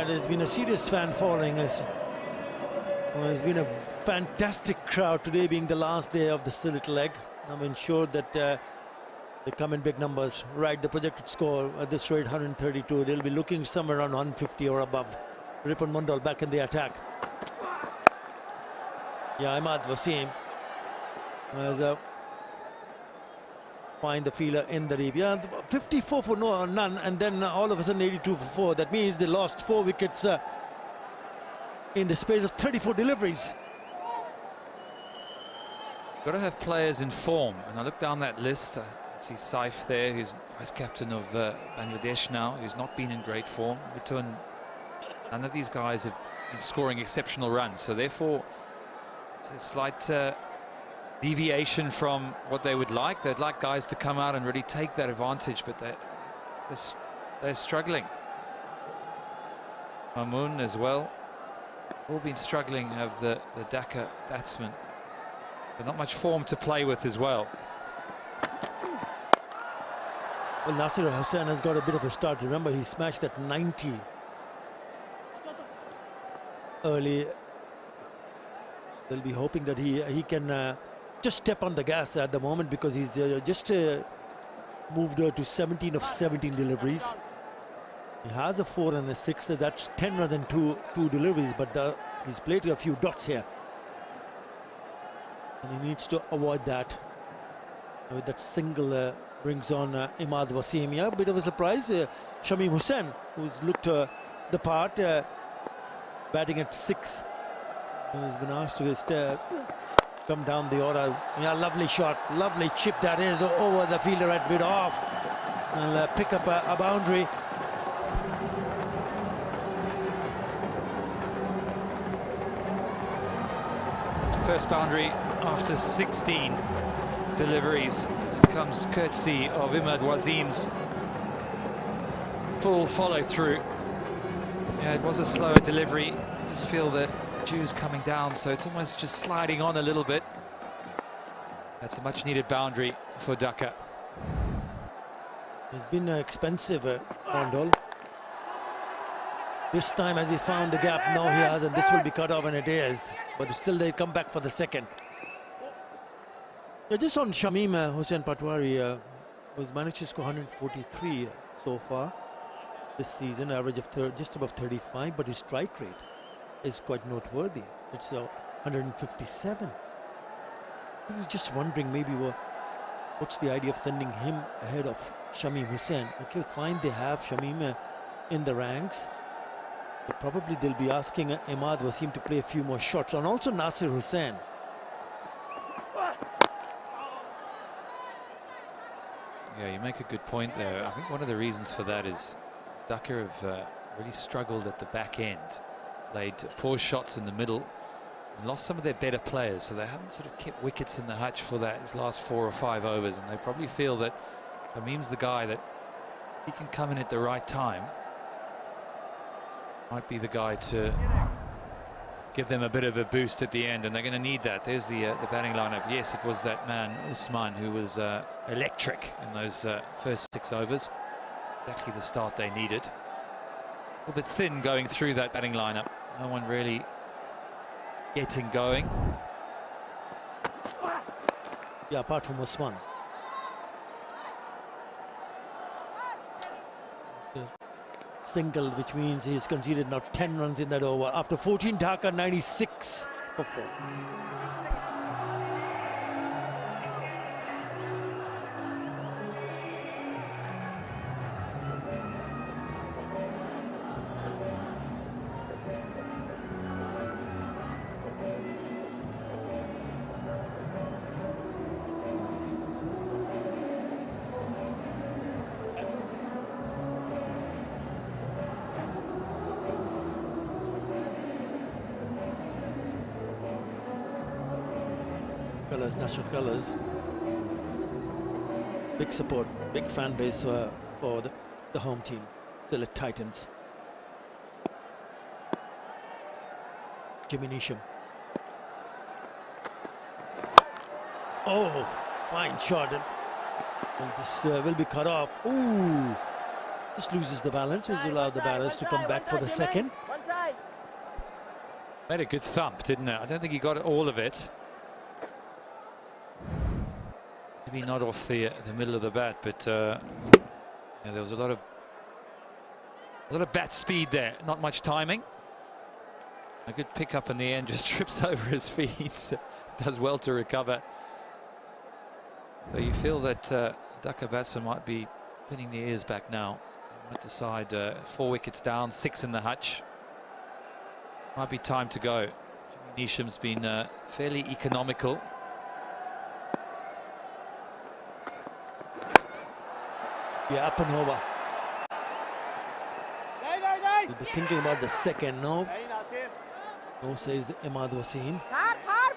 There's been a serious fan following us. There's been a fantastic crowd today, being the last day of the Sylhet leg. I'm ensured that they come in big numbers. Right, the projected score at this rate 132. They'll be looking somewhere around 150 or above. Ripon Mondal back in the attack. Yeah, 𝗂𝗏 as find the fielder in the reef. Yeah, 54 for none, and then all of a sudden 82 for 4. That means they lost 4 wickets in the space of 34 deliveries. Got to have players in form, and I look down that list. I see Saif there, who's vice captain of Bangladesh now, who's not been in great form. Mitun, none of these guys have been scoring exceptional runs, so therefore it's a slight deviation from what they would like. They'd like guys to come out and really take that advantage, but they're struggling. Mamoon as well, all been struggling, have the Dhaka batsmen, but not much form to play with as well. Well, Nasir Hussain has got a bit of a start. Remember, he smashed at 90 early. They'll be hoping that he can just step on the gas at the moment, because he's just moved to 17 of 17 deliveries. He has a 4 and a 6. That's 10 runs and two deliveries, but he's played a few dots here, and he needs to avoid that. With that single brings on Imad Wasim. Yeah, a bit of a surprise. Shamim Hussain, who's looked the part, batting at 6. He's been asked to just come down the order. Yeah, lovely shot, lovely chip that is over the fielder at mid-off. And pick up a boundary. First boundary after 16 deliveries. Comes courtesy of Imad Wasim's full follow-through. Yeah, it was a slower delivery. I just feel that dew's coming down, so it's almost just sliding on a little bit. That's a much-needed boundary for Dhaka. It's been expensive, Mondal. This time has he found the gap? No, he hasn't. This will be cut off, and it is. But still they come back for the second. Yeah, just on Shamim Hussain Patwari, who's managed to score 143 so far this season, average of just above 35, but his strike rate is quite noteworthy. It's 157. I was just wondering maybe what's the idea of sending him ahead of Shamim Hussain. Okay, fine, they have Shamim in the ranks, Probably they'll be asking 𝗂𝗏𝗂𝐴 to play a few more shots, and also Nasir Hussain. Yeah, you make a good point there. I think one of the reasons for that is Dhaka have really struggled at the back end, played poor shots in the middle, and lost some of their better players, so they haven't sort of kept wickets in the hutch for that his last 4 or 5 overs, and they probably feel that Tamim's the guy that he can come in at the right time. Might be the guy to give them a bit of a boost at the end, and they're going to need that. There's the batting lineup. Yes, it was that man Usman who was electric in those first 6 overs. Exactly the start they needed. A little bit thin going through that batting lineup. No one really getting going. Yeah, apart from Usman. Single, which means he's conceded now 10 runs in that over. After 14, Dhaka 96 for 4. National colours, big support, big fan base for the home team, Sylhet Titans. Jimmy Neesham. Oh, fine shot, and this will be cut off. Ooh, just loses the balance, which allowed the batters to come back for the second. Made a good thump, didn't it? I don't think he got all of it. Maybe not off the middle of the bat, but yeah, there was a lot of bat speed there. Not much timing. A good pickup in the end, just trips over his feet. Does well to recover. So you feel that Dhaka batsman might be pinning the ears back now. Might decide 4 wickets down, 6 in the hutch. Might be time to go. Jimmy Neesham's been fairly economical. Yeah, up and over. We'll be thinking about the second. No, says 𝗂𝗏𝗂𝐴.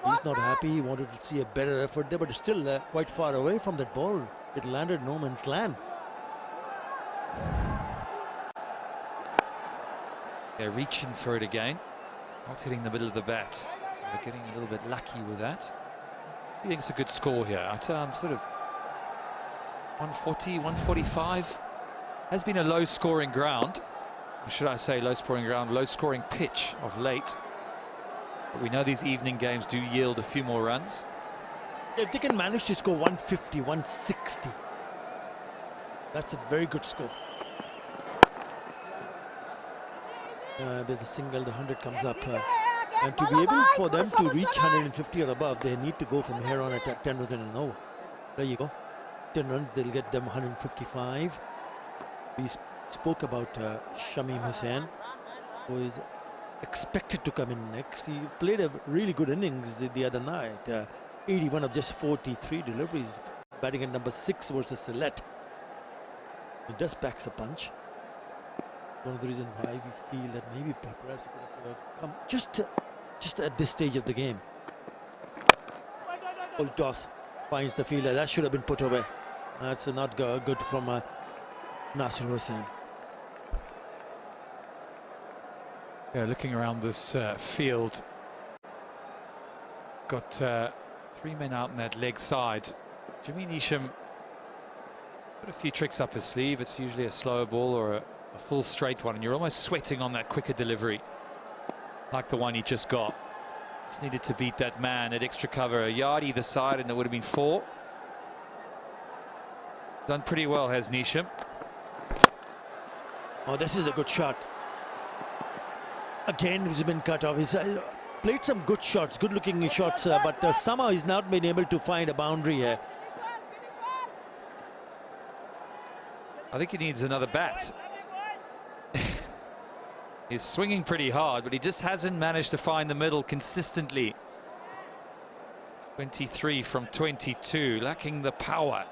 He's not happy. He wanted to see a better effort there, but it's still quite far away from that ball. It landed no man's land. They're reaching for it again, not hitting the middle of the bat. So they're getting a little bit lucky with that. I think it's a good score here. I'm sort of 140, 145. Has been a low-scoring ground. Or should I say low-scoring ground, low-scoring pitch of late. But we know these evening games do yield a few more runs. If they can manage to score 150, 160, that's a very good score. With the single, the 100 comes up. And to be able for them to reach 150 or above, they need to go from here on at 10 runs and over. There you go. 10 runs, they'll get them 155. We spoke about Shamim Hussain, who is expected to come in next. He played a really good innings the other night. 81 of just 43 deliveries, batting at number 6 versus Sylhet. He does packs a punch. One of the reasons why we feel that maybe perhaps he could have come just at this stage of the game. Full toss finds the fielder. That should have been put away. That's not good from Nasir Hussain. Yeah, looking around this field, got 3 men out in that leg side. Jimmy Neesham got a few tricks up his sleeve. It's usually a slower ball or a full straight one, and you're almost sweating on that quicker delivery, like the one he just got. Just needed to beat that man at extra cover, a yard either side, and there would have been 4. Done pretty well, has Neesham. Oh, this is a good shot. Again, he's been cut off. He's played some good shots, good-looking shots, but somehow he's not been able to find a boundary here. I think he needs another bat. He's swinging pretty hard, but he just hasn't managed to find the middle consistently. 23 from 22, lacking the power.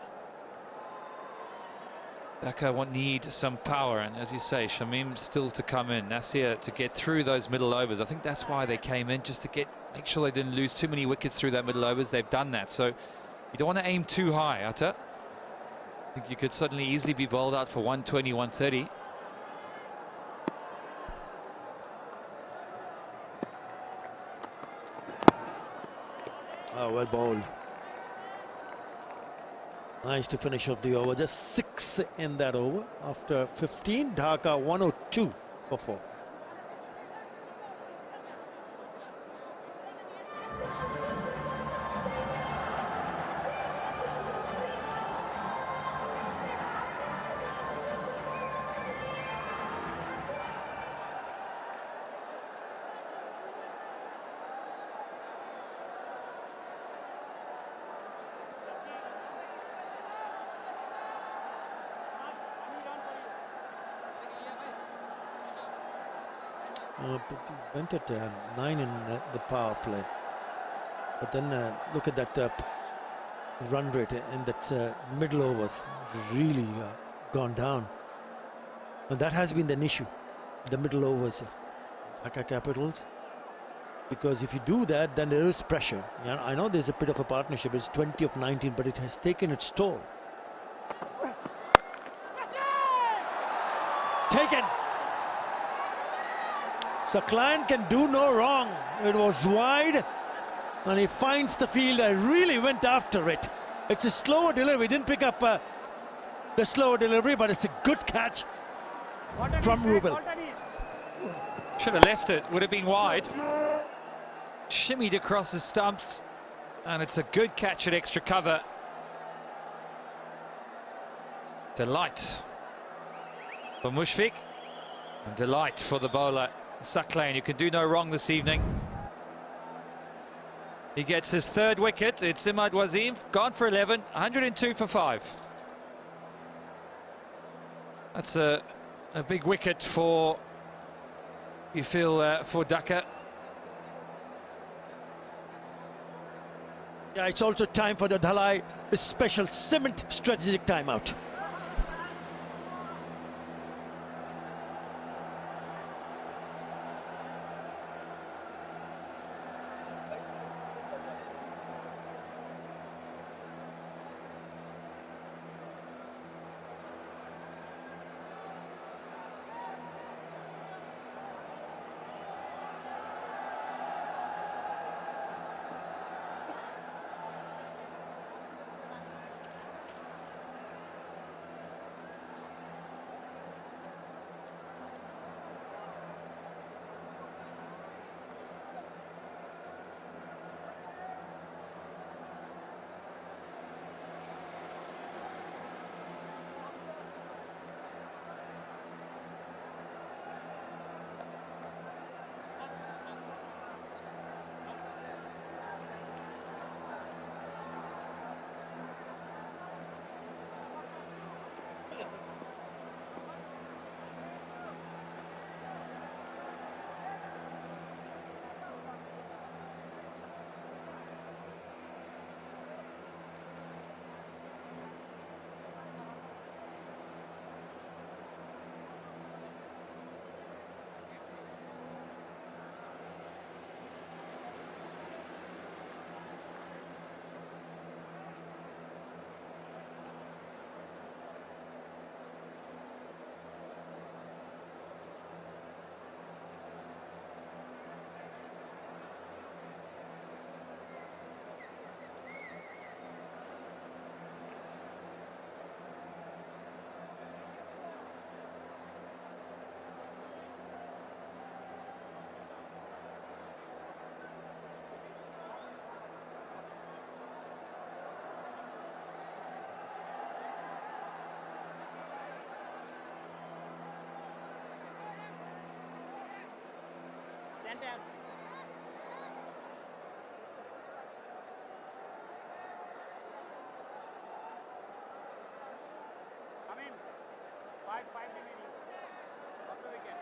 Dhaka will need some power, and as you say, Shamim still to come in. Nasir to get through those middle overs. I think that's why they came in, just to make sure they didn't lose too many wickets through that middle overs. They've done that, so you don't want to aim too high, Atta. I think you could suddenly easily be bowled out for 120, 130. Oh, well bowled. Nice to finish off the over. Just 6 in that over. After 15, Dhaka 102 for 4. But he went at 9 in the power play. But then look at that run rate in that middle overs. Really gone down. And that has been an issue, the middle overs, Dhaka Capitals. Because if you do that, then there is pressure. Yeah, I know there's a bit of a partnership. It's 20 of 19, but it has taken its toll. Taken. So client can do no wrong. It was wide, and he finds the field and really went after it. It's a slower delivery. Didn't pick up the slower delivery, but it's a good catch from Rubel. Should have left it. Would have been wide. Shimmied across the stumps, and it's a good catch at extra cover. Delight for Mushfiq, and delight for the bowler Saqlain, who can do no wrong this evening. He gets his 3rd wicket. It's Imad Wasim, gone for 11, 102 for 5. That's a big wicket for, you feel, for Dhaka. Yeah, it's also time for the Dhalai special cement strategic timeout. Center. Come in. 5 remaining. Off the wicket.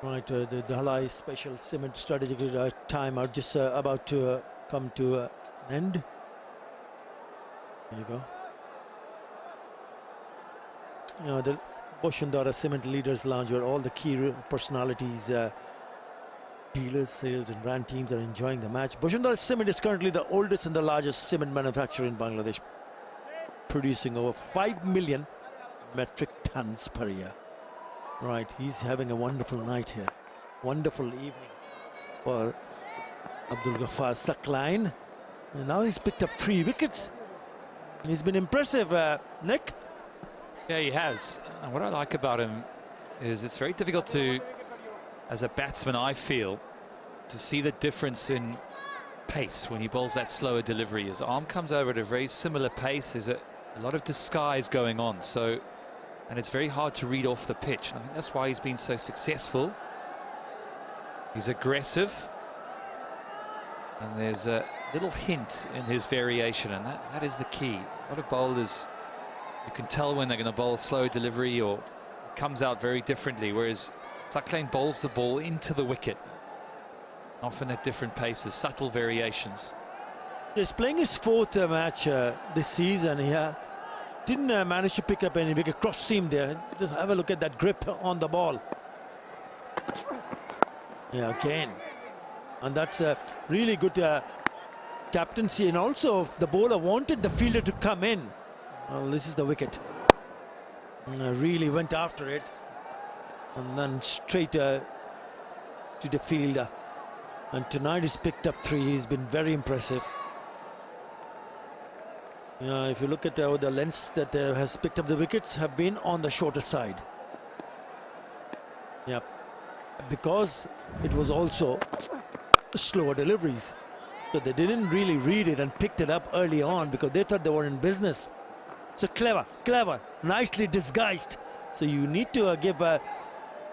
Right, the 𝗿𝗺𝗽 special cement strategic time are just about to come to an end. There you go. You know, the Bashundhara Cement Leaders Lounge, where all the key personalities, dealers, sales and brand teams are enjoying the match. Bashundhara Cement is currently the oldest and the largest cement manufacturer in Bangladesh, producing over 5 million metric tons per year. Right, he's having a wonderful night here. Wonderful evening for 𝗵𝗵𝗃𝗃 𝗃𝗃. And now he's picked up 3 wickets. He's been impressive, Nick. Yeah, he has. And what I like about him is it's very difficult to, as a batsman, I feel, to see the difference in pace when he bowls that slower delivery. His arm comes over at a very similar pace. There's a lot of disguise going on. And it's very hard to read off the pitch. And I think that's why he's been so successful. He's aggressive. And there's a little hint in his variation, and that is the key. A lot of bowlers, you can tell when they're going to bowl slow delivery or it comes out very differently, whereas 𝗃𝗃 bowls the ball into the wicket, often at different paces, subtle variations. He's playing his 4th match this season. He didn't manage to pick up any wicket. Cross seam there. Just have a look at that grip on the ball. Yeah, again. And that's a really good captaincy. And also, the bowler wanted the fielder to come in. Well, this is the wicket. Really went after it. And then straight to the fielder. And tonight he's picked up 3. He's been very impressive. If you look at the lengths that has picked up the wickets have been on the shorter side. Yep. Because it was also slower deliveries. So they didn't really read it and picked it up early on because they thought they were in business. So clever, nicely disguised. So you need to give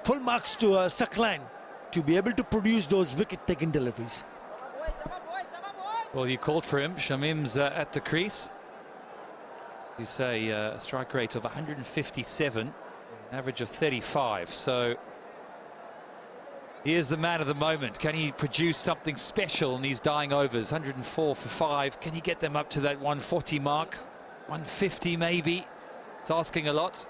full marks to 𝗃𝗃 to be able to produce those wicket-taking deliveries. Well, you called for him. Shamim's at the crease. You say a strike rate of 157, an average of 35. So he is the man of the moment. Can he produce something special in these dying overs? 104 for 5. Can he get them up to that 140 mark? 150 maybe? It's asking a lot.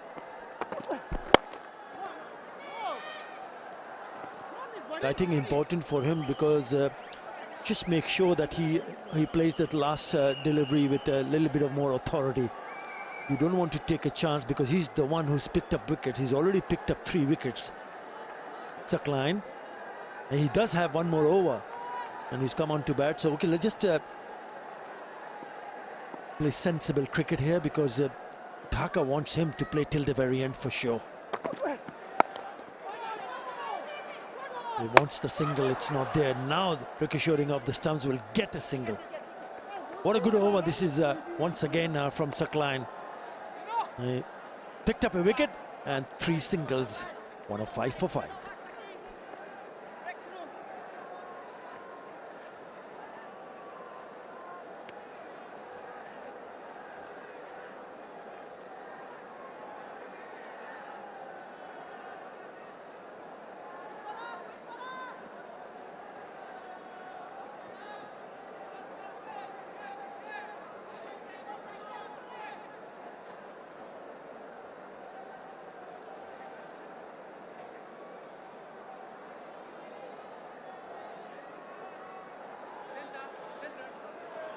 I think important for him because just make sure that he plays that last delivery with a little bit of more authority. You don't want to take a chance because he's the one who's picked up wickets. He's already picked up 3 wickets. 𝗃𝗃. And he does have 1 more over. And he's come on to bat. So, okay, let's just play sensible cricket here because Dhaka wants him to play till the very end for sure. He wants the single, it's not there. Now, ricocheting off the stumps will get a single. What a good over this is once again from 𝗃𝗃. He picked up a wicket and 3 singles, 105 for 5.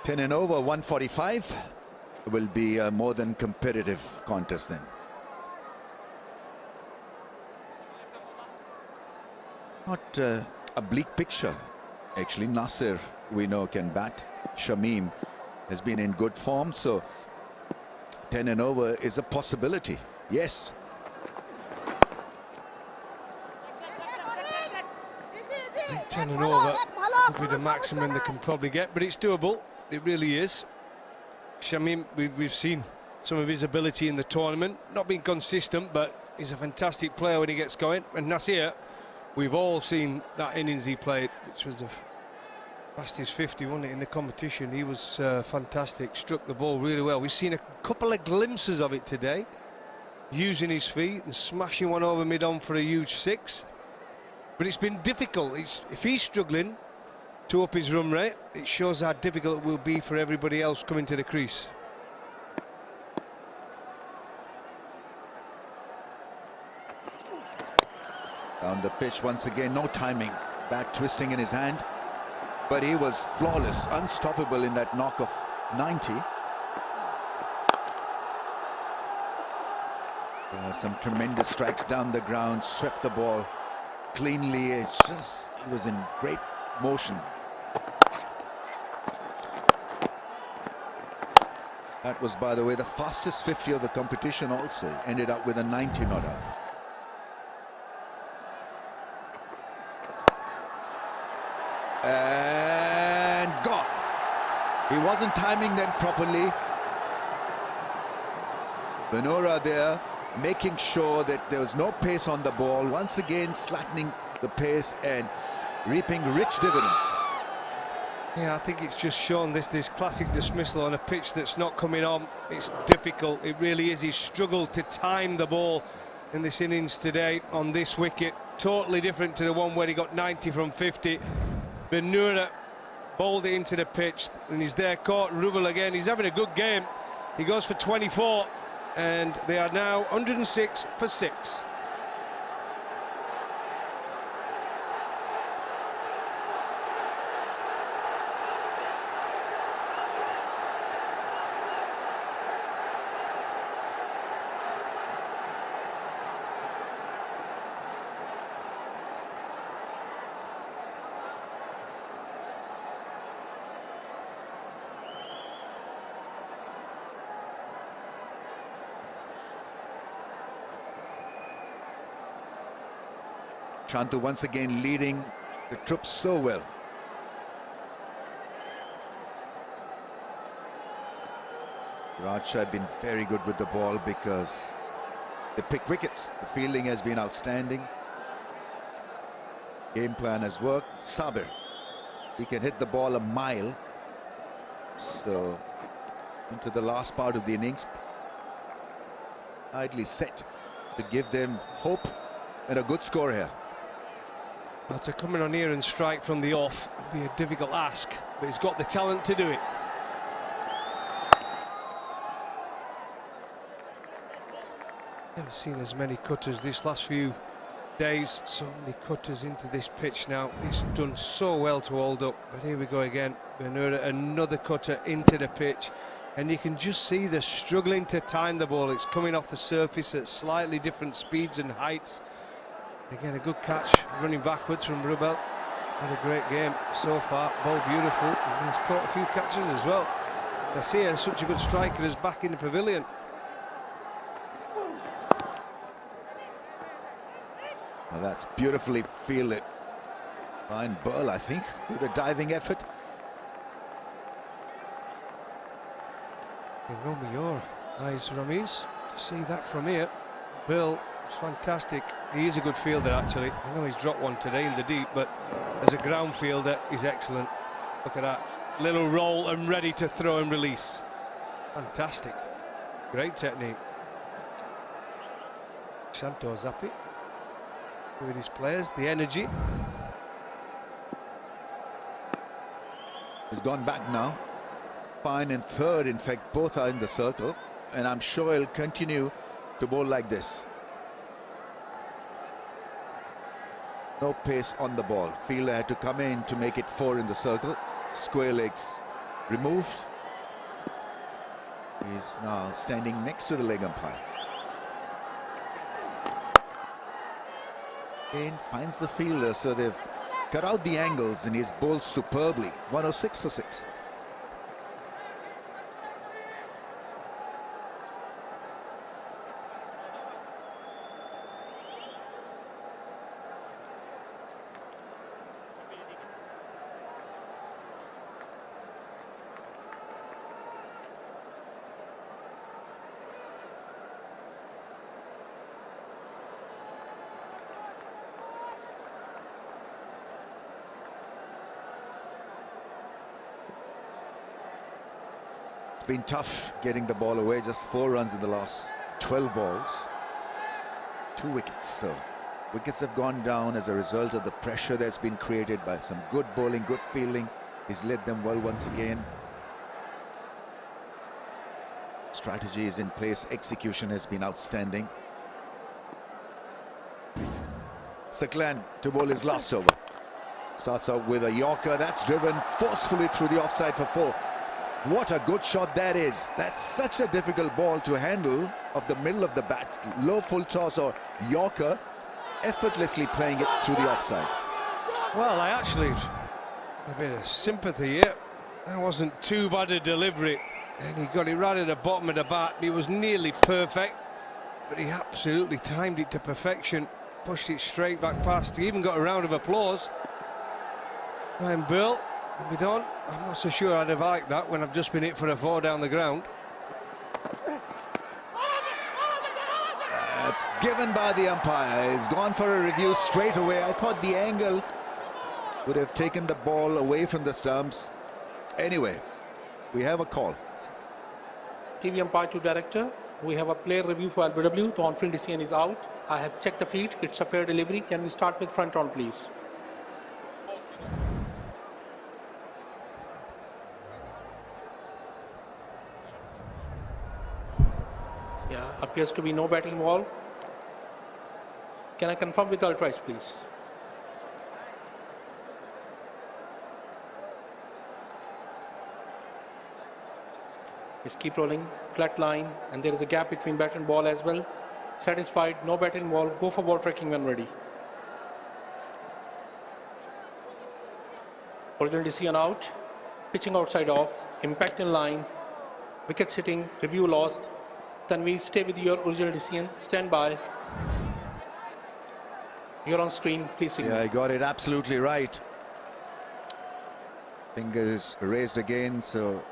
Ten and over, 145 will be a more than competitive contest then. Not a bleak picture. Actually, Nasir, we know, can bat. Shamim has been in good form, so 10 and over is a possibility. Yes. I think 10 and over would be the maximum they can probably get, but it's doable. It really is. Shamim, we've seen some of his ability in the tournament. Not been consistent, but he's a fantastic player when he gets going. And Nasir, we've all seen that innings he played, which was the fastest 50, wasn't it, in the competition. He was fantastic, struck the ball really well. We've seen a couple of glimpses of it today, using his feet and smashing one over mid-on for a huge 6. But it's been difficult. If he's struggling to up his run rate, it shows how difficult it will be for everybody else coming to the crease. Down the pitch once again, no timing. Bat twisting in his hand. But he was flawless, unstoppable in that knock of 90. Some tremendous strikes down the ground, swept the ball cleanly. It's just, he was in great motion. That was, by the way, the fastest 50 of the competition also. Ended up with a 90 not out. And gone. He wasn't timing them properly. Benora there, making sure that there was no pace on the ball, once again slackening the pace and reaping rich dividends. Yeah, I think it's just shown this classic dismissal on a pitch that's not coming on. It's difficult, it really is. He's struggled to time the ball in this innings today on this wicket. Totally different to the one where he got 90 from 50. Benura bowled it into the pitch and he's there caught. Rubel again, he's having a good game. He goes for 24 and they are now 106 for 6. Shantu once again leading the troops so well. Rajshahi have been very good with the ball because they pick wickets. The fielding has been outstanding. Game plan has worked. Sabir, he can hit the ball a mile. So into the last part of the innings, ideally set to give them hope and a good score here. Well, to come in on here and strike from the off would be a difficult ask, but he's got the talent to do it. Never seen as many cutters this last few days. So many cutters into this pitch now. He's done so well to hold up, but here we go again. Benura, another cutter into the pitch, and you can just see they're struggling to time the ball. It's coming off the surface at slightly different speeds and heights. Again, a good catch running backwards from Rubel. Had a great game so far. Ball beautiful. And he's caught a few catches as well. Garcia is such a good striker, is back in the pavilion. Well, that's beautifully fielded. Ryan Burl, I think, with a diving effort. Romeo eyes Ramiz to see that from here. Bill is fantastic. He is a good fielder, actually. I know he's dropped one today in the deep, but as a ground fielder, he's excellent. Look at that. Little roll and ready to throw and release. Fantastic. Great technique. Shanto's happy with his players, the energy. He's gone back now. Fine and third, in fact, both are in the circle, and I'm sure he'll continue to bowl like this. No pace on the ball. Fielder had to come in to make it 4 in the circle. Square legs removed. He's now standing next to the leg umpire. Again, finds the fielder, so they've cut out the angles and he's bowled superbly. 106 for 6. Been tough getting the ball away. Just 4 runs in the last 12 balls. 2 wickets, so Wickets have gone down as a result of the pressure that's been created by some good bowling, good fielding. He's led them well once again. Strategy is in place. Execution has been outstanding. 𝗂𝗃𝗏 to bowl his last over. Starts out with a Yorker that's driven forcefully through the offside for 4. What a good shot that is. That's such a difficult ball to handle of the middle of the bat. Low full toss or Yorker, effortlessly playing it through the offside. Well, I actually a bit of sympathy here. That wasn't too bad a delivery, and he got it right at the bottom of the bat. He was nearly perfect, but he absolutely timed it to perfection. Pushed it straight back past. He even got a round of applause. Ryan Burl, we done. I'm not so sure I'd have liked that when I've just been hit for a 4 down the ground. That's given by the umpire. He's gone for a review straight away. I thought the angle would have taken the ball away from the stumps. Anyway, we have a call. TV umpire to director. We have a player review for LBW. The on-field decision is out. I have checked the feed. It's a fair delivery. Can we start with front on, please? Yeah, appears to be no batting involved. Can I confirm with 𝗿𝗏𝗏𝗏, please? Just keep rolling, flat line, and there is a gap between bat and ball as well. Satisfied, no bat involved, go for ball tracking when ready. Original decision out, pitching outside off, impact in line, wicket sitting, review lost. Then we stay with your original decision, stand by. You're on screen, please signal. Yeah, I got it absolutely right. Fingers raised again, so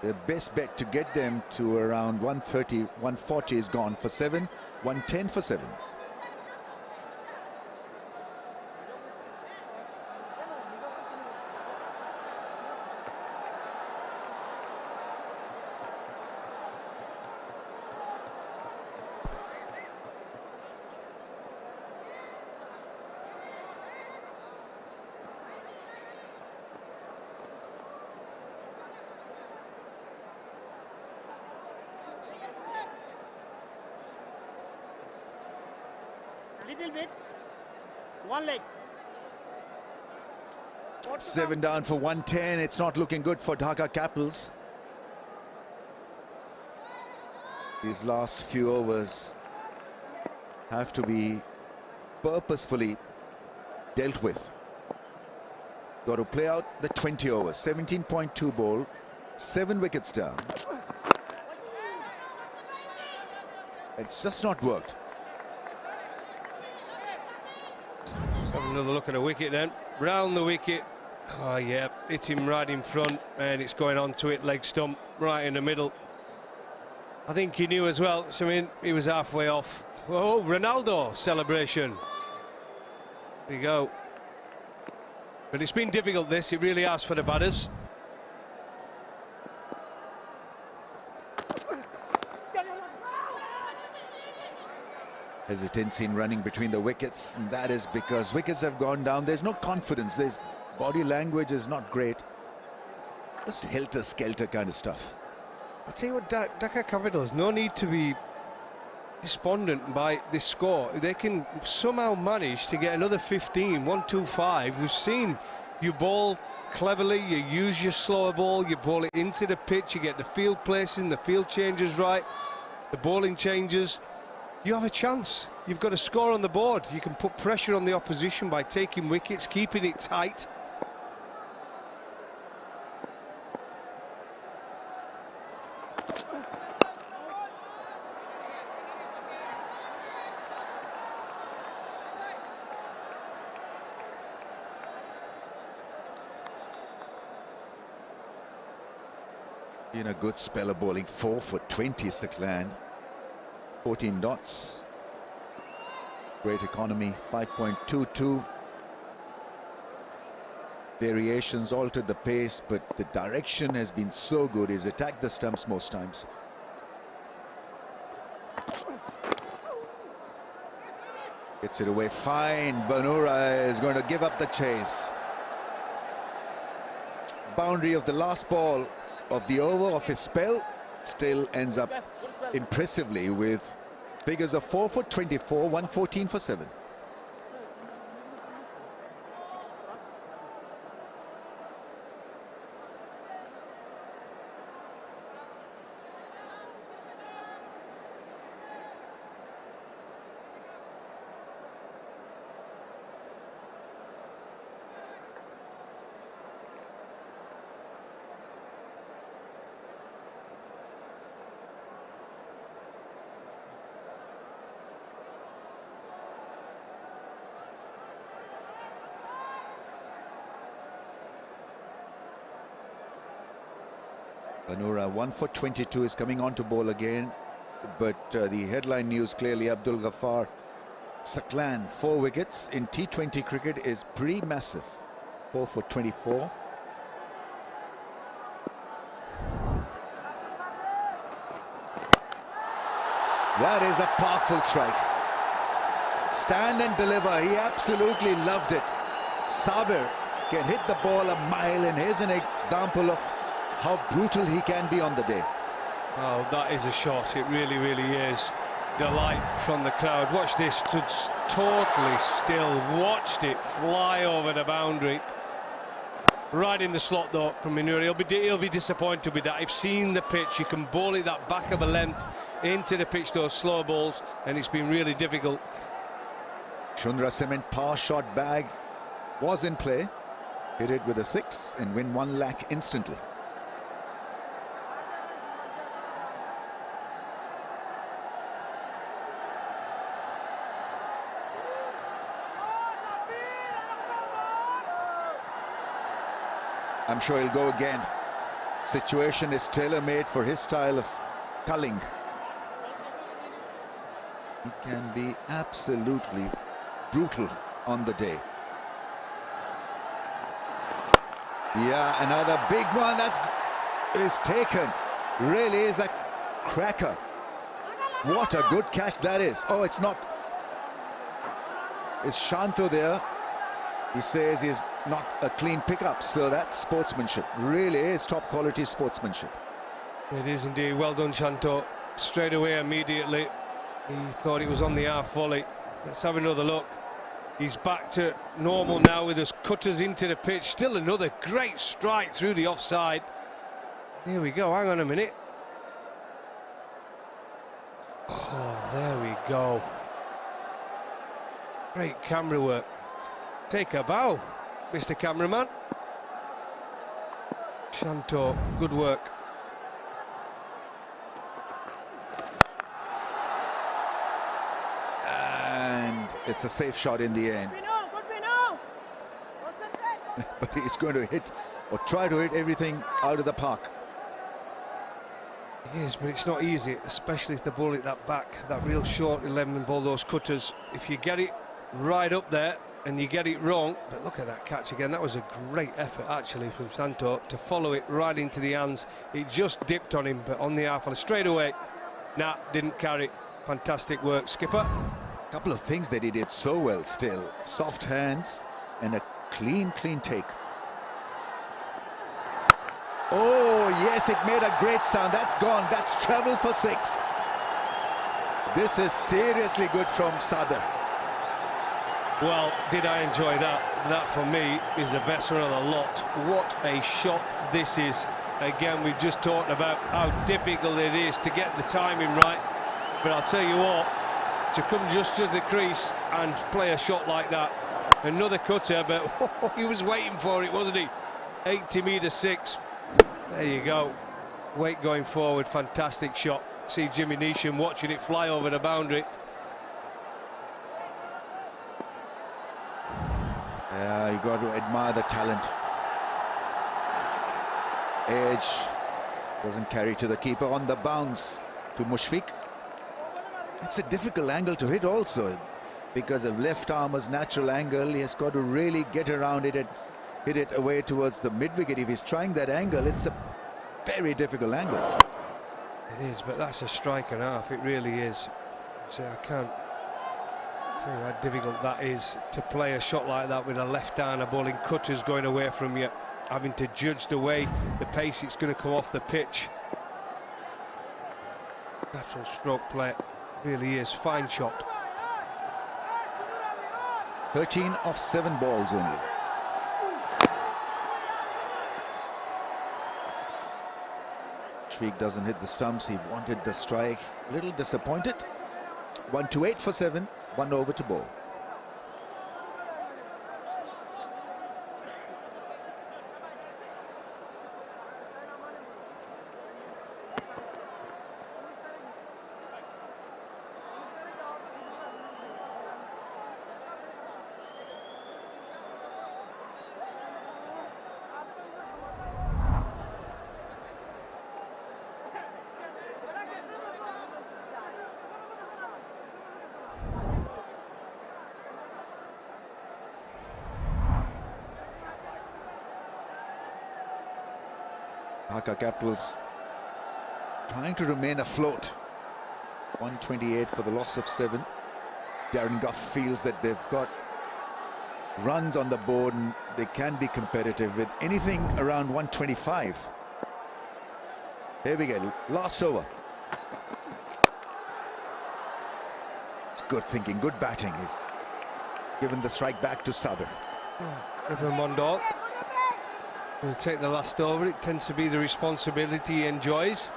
the best bet to get them to around 130, 140 is gone for 7, 110 for 7. Little bit. One leg. 7 down for 110. It's not looking good for Dhaka Capitals. These last few overs have to be purposefully dealt with. Got to play out the 20 overs. 17.2 ball, 7 wickets down. It's just not worked. Let's have another look at a wicket then. Round the wicket. Oh yeah, hit him right in front, and it's going on to it, leg stump, right in the middle. I think he knew as well. So, I mean, he was halfway off. Oh, Ronaldo celebration. There you go. But it's been difficult, this. It really has for the batters. Hesitancy in running between the wickets, and that is because wickets have gone down. There's no confidence. There's body language is not great. Just helter-skelter kind of stuff. I'll tell you what, Dhaka Capitals, no need to be despondent by this score. They can somehow manage to get another 15, 1-2-5. We've seen you bowl cleverly, you use your slower ball, you bowl it into the pitch, you get the field placing, the field changes right, the bowling changes. You have a chance. You've got a score on the board. You can put pressure on the opposition by taking wickets, keeping it tight. In a good spell of bowling, 4 for 20 𝗃𝗏𝗏. 14 dots. Great economy, 5.22. Variations altered the pace, but the direction has been so good. He's attacked the stumps most times. Gets it away fine. 𝗵𝗺𝗃 is going to give up the chase. Boundary of the last ball of the over of his spell still ends up impressively with figures of 4 for 24, 114 for 7. 𝗵𝗺𝗃 1 for 22 is coming on to bowl again, but the headline news clearly Abdul-Ghaffar Saqlan 4 wickets in T20 cricket is pretty massive. 4 for 24. That is a powerful strike. Stand and deliver. He absolutely loved it. Sabir can hit the ball a mile, and here's an example of how brutal he can be on the day. Oh, that is a shot. It really, really is. Delight from the crowd. Watch this. Stood totally still. Watched it fly over the boundary. Right in the slot, though, from 𝗵𝗺𝗃. He'll be disappointed with that. I've seen the pitch. You can bowl it that back of a length into the pitch, those slow balls, and it's been really difficult. Shundra Cement power shot bag was in play. Hit it with a 6 and win 1 lakh instantly. I'm sure he'll go again. Situation is tailor-made for his style of culling. He can be absolutely brutal on the day. Yeah, another big one is taken. Really is a cracker. What a good catch that is. Oh, it's not. Is Shanto there? He says he's not a clean pickup, so that's sportsmanship. Really is top quality sportsmanship. It is indeed. Well done, Shanto. Straight away, immediately. He thought it was on the half volley. Let's have another look. He's back to normal now with his cutters into the pitch. Still another great strike through the offside. Here we go. Hang on a minute. Oh, there we go. Great camera work. Take a bow, Mr. Cameraman. Shanto, good work. And it's a safe shot in the end. But he's going to hit, or try to hit, everything out of the park. It is, but it's not easy, especially if they ball it that back, that real short 11 ball, those cutters. If you get it right up there, and you get it wrong, but look at that catch again. That was a great effort actually from Shanto to follow it right into the hands. It just dipped on him, but on the half straight away. Nah, didn't carry. Fantastic work, skipper. A couple of things that he did so well still. Soft hands and a clean take. Oh yes, it made a great sound. That's gone. That's travel for 6. This is seriously good from Sabir. Well, did I enjoy that? That, for me, is the best one of the lot. What a shot this is. Again, we've just talked about how difficult it is to get the timing right. But I'll tell you what, to come just to the crease and play a shot like that. Another cutter, but he was waiting for it, wasn't he? 80 6. There you go. Weight going forward, fantastic shot. See Jimmy Neesham watching it fly over the boundary. Yeah, you got to admire the talent. Edge doesn't carry to the keeper on the bounce to Mushfiq. It's a difficult angle to hit also, because of left armer's natural angle. He has got to really get around it and hit it away towards the mid-wicket. If he's trying that angle, it's a very difficult angle. It is, but that's a strike and a half. It really is. So I can't Tell you how difficult that is to play a shot like that with a left-hander bowling cutters going away from you, having to judge the way the pace it's going to come off the pitch. Natural stroke play, really is. Fine shot. 13 of 7 balls only. Shriek doesn't hit the stumps. He wanted the strike. A little disappointed. 1-8 for 7. 1 over to bowl. Dhaka Capitals trying to remain afloat. 128 for the loss of 7. Darren Gough feels that they've got runs on the board and they can be competitive with anything around 125. Here we go, last over. It's good thinking, good batting. He's given the strike back to Sabir. Mondal will take the last over. It tends to be the responsibility he enjoys.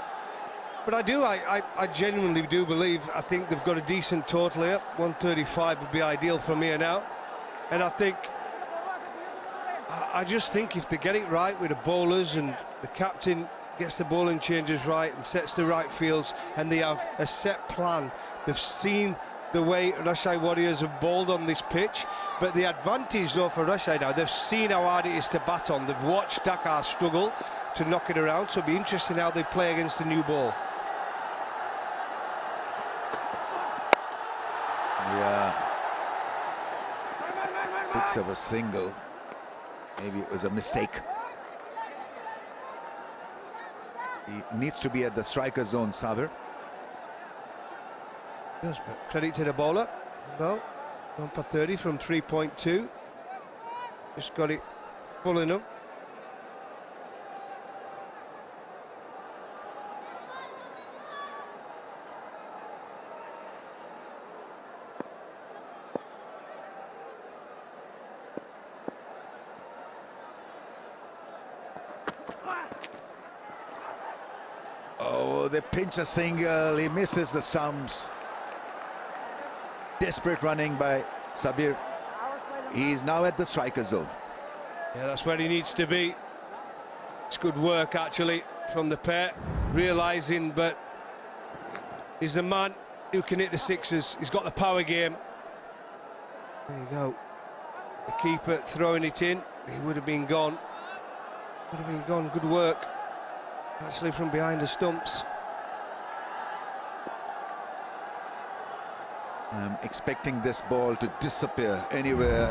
But I genuinely do believe, I think they've got a decent total here. 135 would be ideal from here now. And I just think if they get it right with the bowlers and the captain gets the bowling changes right and sets the right fields and they have a set plan, they've seen the way Rajshahi Warriors have bowled on this pitch, but the advantage though for Rajshahi now, they've seen how hard it is to bat on. They've watched Dhaka struggle to knock it around, so it'll be interesting how they play against the new ball. Yeah, picks up a single. Maybe it was a mistake. He needs to be at the striker zone, Sabir. Yes, but credit to the bowler. No, 1 for 30 from 3.2. Just got it full enough. Oh, they pinch a single. He misses the stumps. Desperate running by Sabir. He's now at the striker zone. Yeah, that's where he needs to be. It's good work actually from the pair, realising, but he's the man who can hit the sixes. He's got the power game. There you go. The keeper throwing it in. He would have been gone. Would have been gone. Good work actually from behind the stumps. I'm expecting this ball to disappear anywhere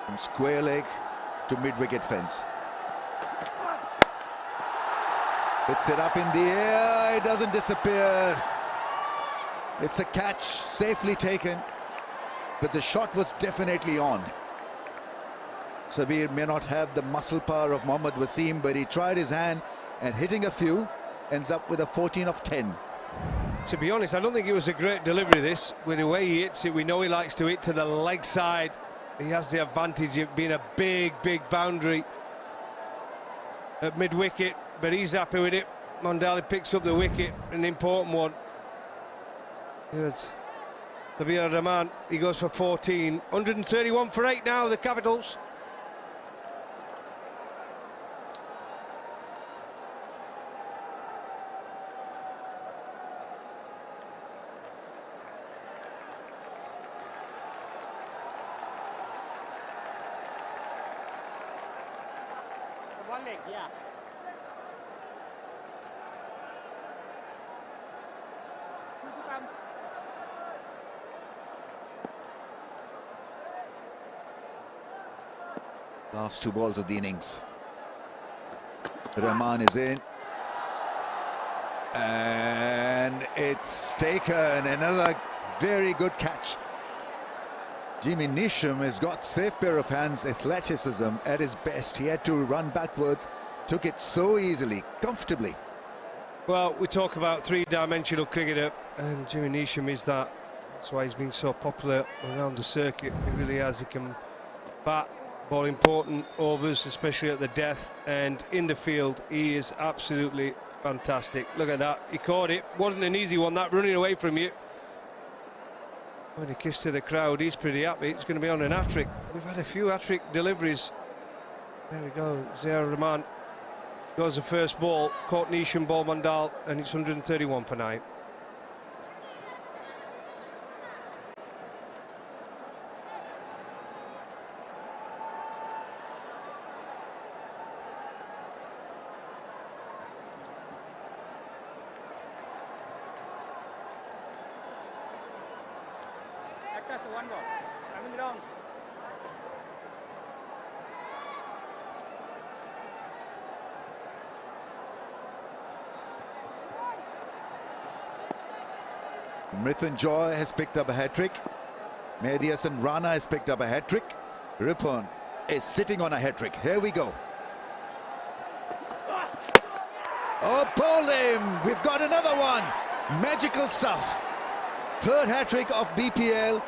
from square leg to mid-wicket fence. Hits it up in the air, it doesn't disappear. It's a catch, safely taken, but the shot was definitely on. Sabir may not have the muscle power of Mohammad Wasim, but he tried his hand and hitting a few, ends up with a 14 of 10. To be honest, I don't think it was a great delivery, this. With the way he hits it, we know he likes to hit to the leg side. He has the advantage of being a big, big boundary at mid-wicket, but he's happy with it. Mondal picks up the wicket, an important one. Good. Sabir Rahman, he goes for 14. 131 for 8 now, the Capitals. One leg, yeah. Two to come. Last 2 balls of the innings. Rahman is in. And it's taken. Another very good catch 𝗵𝗎𝐴𝐴𝐵 has got safe pair of hands, athleticism at his best. He had to run backwards, took it so easily, comfortably. Well, we talk about three-dimensional cricketer, and 𝗵𝗎𝐴𝐴 is that. That's why he's been so popular around the circuit. He really has. He can bat, bowl important overs, especially at the death, and in the field, he is absolutely fantastic. Look at that. He caught it. Wasn't an easy one, that, running away from you. When he kissed to the crowd, he's pretty happy. It's going to be on an hat-trick. We've had a few hat-trick deliveries. There we go. 𝗧 𝗦𝗽𝐴𝐴 goes the first ball, caught Nishan ball Mandal, and it's 131 for 9. One ball. Coming down. Mrityunjoy has picked up a hat-trick. Mehdi Hasan Rana has picked up a hat-trick. Ripon is sitting on a hat-trick. Here we go. Oh, pulled him! We've got another one. Magical stuff. Third hat-trick of BPL.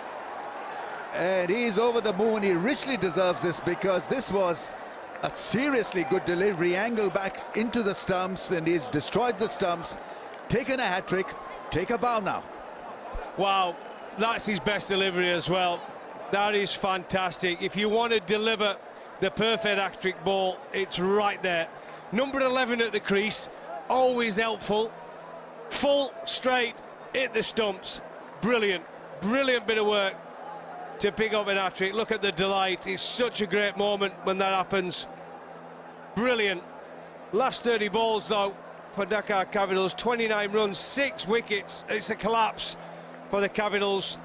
And he's over the moon. He richly deserves this because this was a seriously good delivery. Angle back into the stumps, and he's destroyed the stumps. Taken a hat-trick. Take a bow now. Wow, that's his best delivery as well. That is fantastic. If you want to deliver the perfect hat-trick ball, it's right there. Number 11 at the crease, always helpful. Full, straight, hit the stumps. Brilliant, brilliant bit of work to pick up an hat-trick. Look at the delight. It's such a great moment when that happens. Brilliant. Last 30 balls, though, for Dhaka Capitals. 29 runs, 6 wickets. It's a collapse for the Capitals.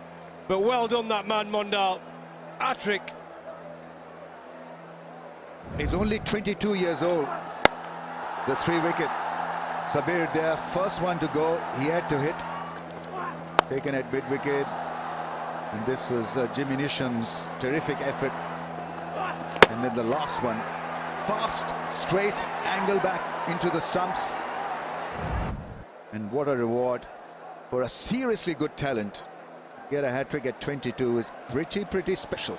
But well done, that man, Mandal. Hat-trick. He's only 22 years old. The 3-wicket. Sabir there, first one to go. He had to hit. Taken at mid-wicket. And this was 𝗵𝗎𝐴𝐴's terrific effort. And then the last one. Fast, straight, angle back into the stumps. And what a reward for a seriously good talent. Get a hat-trick at 22 is pretty special.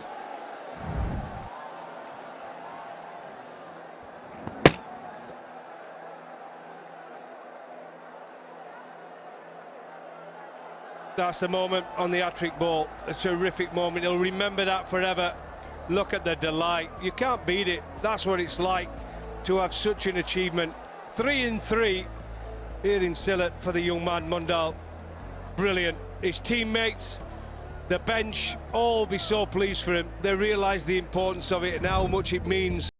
That's the moment on the hat-trick ball. A terrific moment. He'll remember that forever. Look at the delight. You can't beat it. That's what it's like to have such an achievement. 3 in 3 here in Sylhet for the young man, Mandal. Brilliant. His teammates, the bench, all be so pleased for him. They realise the importance of it and how much it means.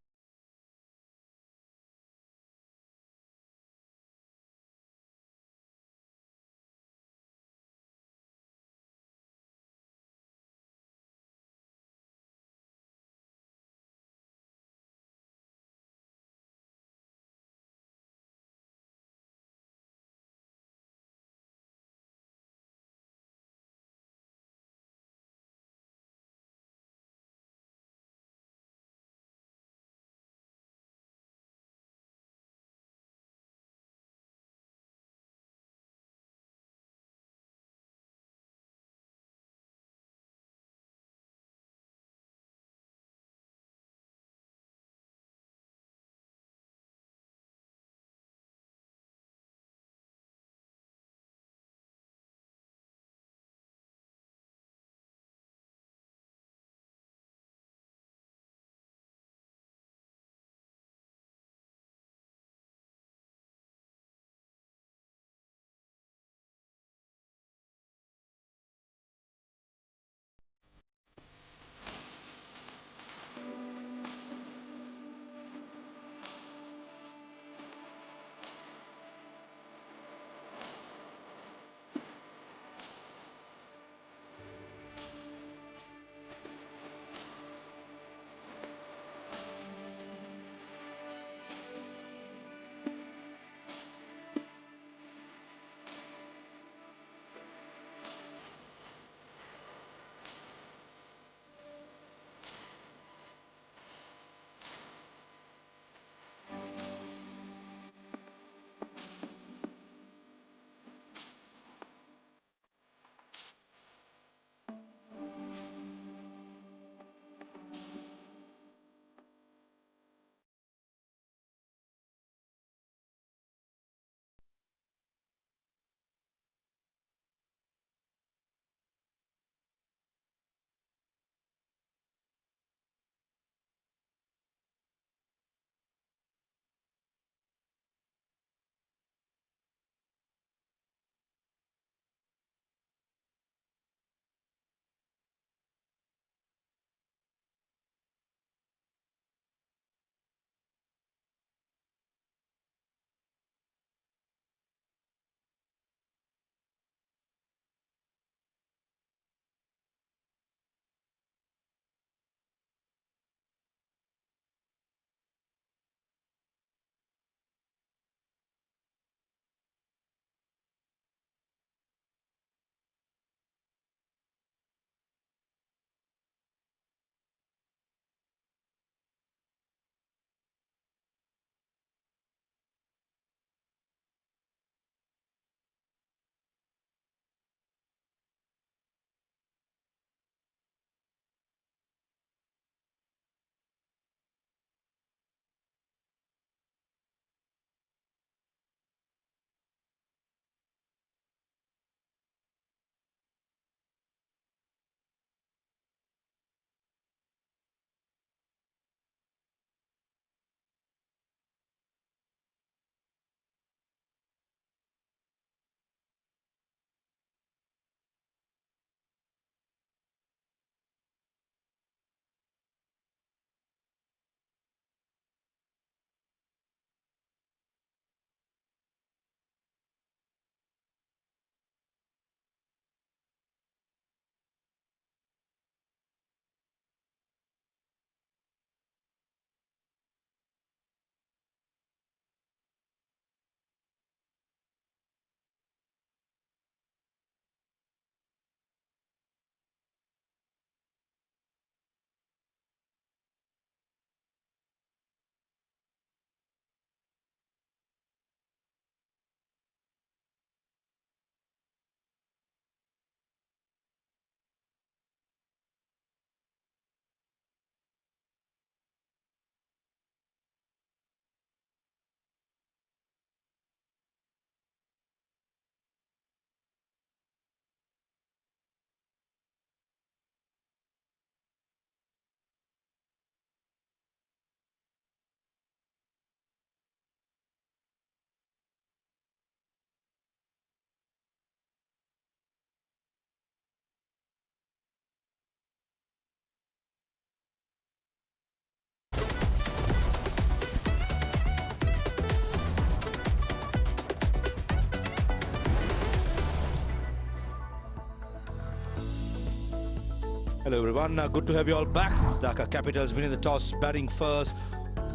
Hello everyone, good to have you all back. Dhaka Capitals winning the toss, batting first.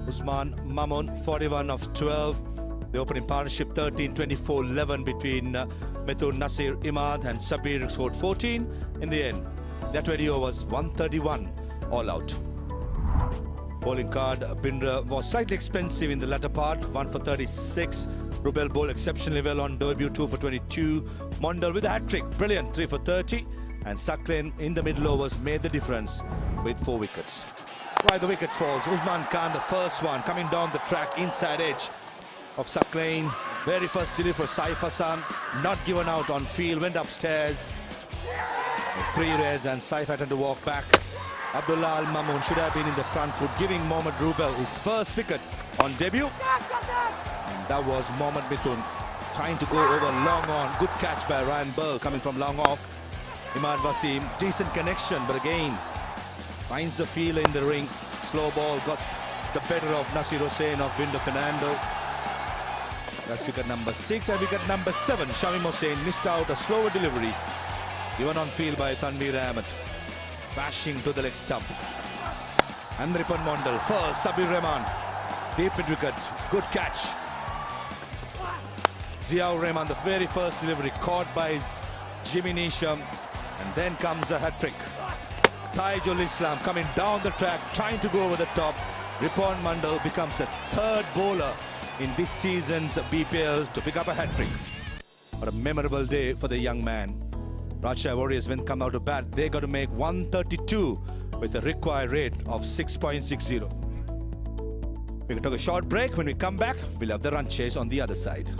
Usman Mamun, 41 of 12. The opening partnership 13-24-11 between Mithun Nasir Imad and Sabir scored 14. In the end, that video was 131 all out. Bowling card, 𝗵𝗃𝗃 was slightly expensive in the latter part, 1 for 36. Rubel bowled exceptionally well on debut, 2 for 22. Mondal with a hat-trick, brilliant, 3 for 30. And Saklen in the middle overs made the difference with 4 wickets. Why the wicket falls, Usman Khan, the first one, coming down the track, inside edge of Saklen. Very first delivery for Saif Hassan, not given out on field, went upstairs. 3 reds and Saif had to walk back. Abdullah Al Mamun should have been in the front foot, giving Mohammad Rubel his first wicket on debut. And that was Mohammad Mithun trying to go over long on. Good catch by Ryan Burl coming from long off. Imad Wasim, decent connection, but again finds the fielder in the ring. Slow ball got the better of Nasir Hussain of Binder Fernando. That's wicket number 6. And wicket number 7, Shamim Hussain missed out a slower delivery given on field by Tanveer Ahmed, bashing to the leg stump. And Ripan Mondal first, Sabir Rahman, deep mid wicket, good catch. Ziaur Rahman, the very first delivery, caught by Jimmy Neesham. And then comes a hat-trick. Taijul Islam coming down the track, trying to go over the top. Ripan Mondal becomes a 3rd bowler in this season's BPL to pick up a hat-trick. What a memorable day for the young man. Rajshahi Warriors, when come out to bat, they got to make 132 with a required rate of 6.60. We can take a short break. When we come back, we'll have the run chase on the other side.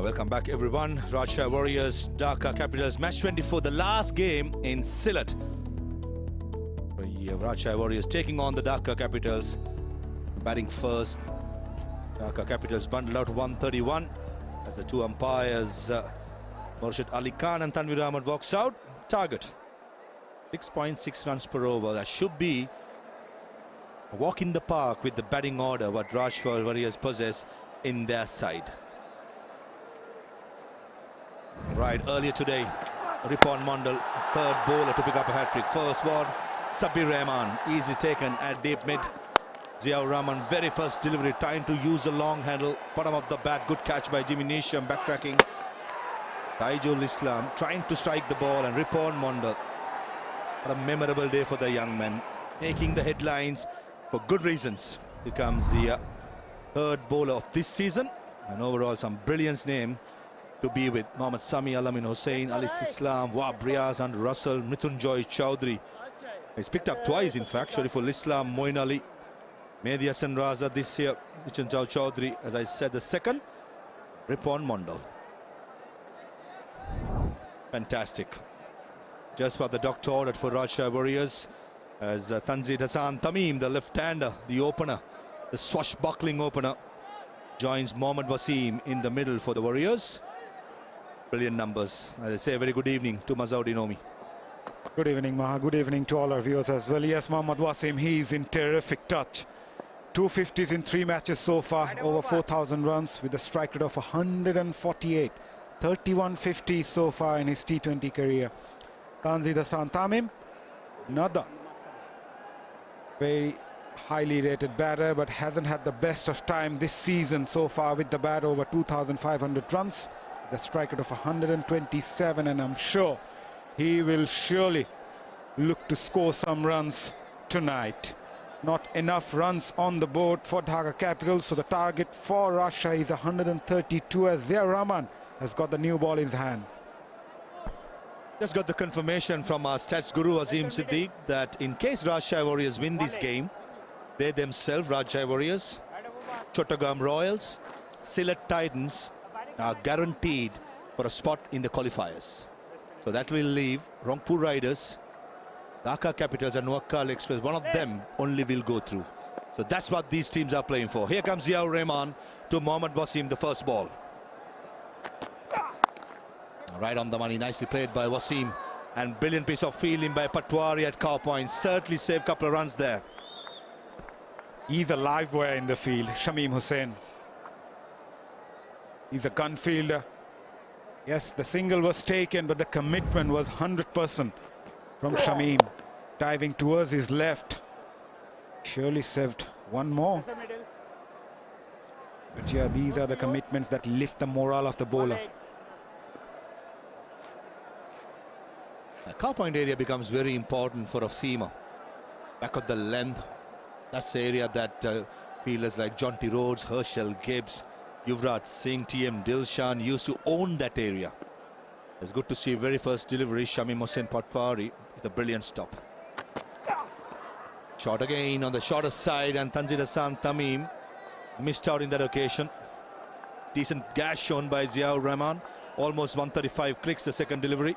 Welcome back, everyone. Rajshahi Warriors, Dhaka Capitals, match 24, the last game in Sylhet. Rajshahi Warriors taking on the Dhaka Capitals. Batting first, Dhaka Capitals bundled out 131 as the two umpires, Murshid Ali Khan and Tanvir Ahmed, walks out. Target 6.6 runs per over. That should be a walk in the park with the batting order what Rajshahi Warriors possess in their side. Right, earlier today, Ripon Mondal, third bowler to pick up a hat-trick. First ball, Sabir Rahman, easy taken at deep mid. Ziaur Rahman, very first delivery, trying to use the long handle, bottom of the bat, good catch by Jimmy Neesham, backtracking. Taijul Islam trying to strike the ball, and Ripon Mondal. What a memorable day for the young man, making the headlines for good reasons. Becomes the third bowler of this season, and overall some brilliance name to be with. Mohammad Sami, Alamin Hussain, Ali Islam, Wahab Riaz and Russell, Mrityunjoy Chowdhury. He's picked up twice, in fact. Shariful Islam, Moin Ali, Mehdi Hassan Raza this year, Mrityunjoy Chowdhury, as I said, the second, Ripon Mondal. Fantastic. Just what the doctor ordered for Rajshahi Warriors, as Tanzid Hassan Tamim, the left-hander, the opener, the swashbuckling opener, joins Mohammad Wasim in the middle for the Warriors. Brilliant numbers. As I say, a very good evening to Mazaudin Omi. Good evening, Maha. Good evening to all our viewers as well. Yes, Mohammad Wasim, he's in terrific touch. 250s in 3 matches so far, over 4,000 runs with a strike rate of 148. 31 50 so far in his T20 career. Tanzid Hassan Tamim, another very highly rated batter, but hasn't had the best of time this season so far with the bat, over 2,500 runs. The strike rate of 127, and I'm sure he will surely look to score some runs tonight. Not enough runs on the board for Dhaka Capitals, so the target for Rajshahi is 132 as Ziaur Rahman has got the new ball in his hand. Just got the confirmation from our stats guru Azim Siddiq that in case Rajshahi Warriors win this game, they themselves, Rajshahi Warriors, Chattogram Royals, Sylhet Titans, are guaranteed for a spot in the qualifiers. So that will leave Rangpur Riders, Dhaka Capitals and Nuakkal Express. One of them only will go through. So that's what these teams are playing for. Here comes Ziaur Rahman to Mohammad Wasim, the first ball. Right on the money, nicely played by Wasim, and brilliant piece of fielding by Patwari at cow point. Certainly saved a couple of runs there. He's a live wire in the field, Shamim Hussain. He's a gun fielder. Yes, the single was taken, but the commitment was 100% from Shamim. Diving towards his left. Surely saved one more. But yeah, these are the commitments that lift the morale of the bowler. The cow point area becomes very important for a seamer. Back of the length, that's the area that fielders like Jonty Rhodes, Herschel Gibbs, Yuvraj Singh, TM Dilshan used to own that area. It's good to see very first delivery, Shamim Hussain Patwari with a brilliant stop. Shot again on the shorter side, and Tanzid Hassan Tamim missed out in that occasion. Decent gas shown by Ziaur Rahman. Almost 135 clicks the second delivery.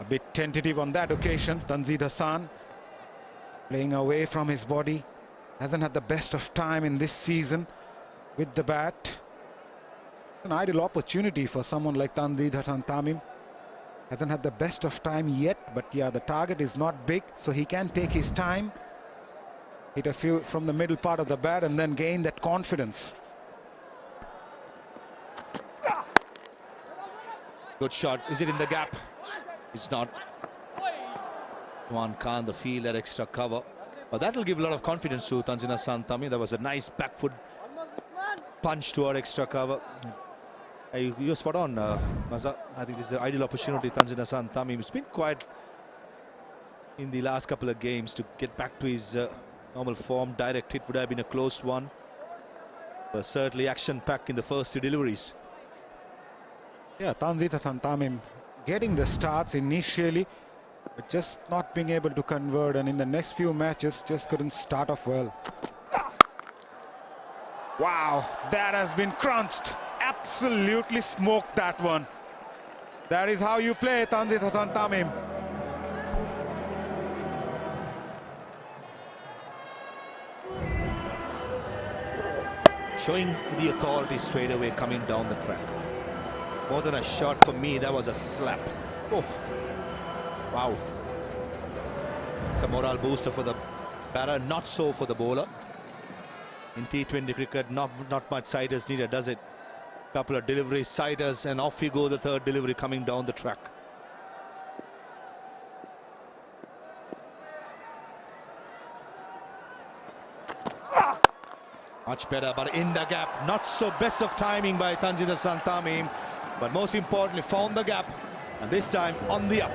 A bit tentative on that occasion. Tanzid Hassan playing away from his body. Hasn't had the best of time in this season with the bat. An ideal opportunity for someone like Tanzid Hassan Tamim. Hasn't had the best of time yet, but yeah, the target is not big, so he can take his time, hit a few from the middle part of the bat, and then gain that confidence. Good shot. Is it in the gap? It's not. One Khan, the field at extra cover. But that will give a lot of confidence to Tanzid Hassan Tamim. There was a nice back foot punch toward extra cover. You're spot on, Maza. I think this is an ideal opportunity. Tanzid Hassan Tamim has been quiet in the last couple of games to get back to his normal form. Direct hit would have been a close one, but certainly action-packed in the first 2 deliveries. Yeah, Tanzid Hassan Tamim getting the starts initially, but just not being able to convert, and in the next few matches just couldn't start off well. Wow, that has been crunched absolutely smoked that one. That is how you play, Tanzit Hassan Tamim. Showing the authority straight away coming down the track. More than a shot for me, that was a slap. Oh, wow. It's a morale booster for the batter, not so for the bowler. In T20 cricket, not much siders needed, does it? Couple of deliveries, siders, and off you go, the third delivery coming down the track. Much better, but in the gap, not so best of timing by Tanzit Hassan Tamim, but most importantly, found the gap, and this time on the up.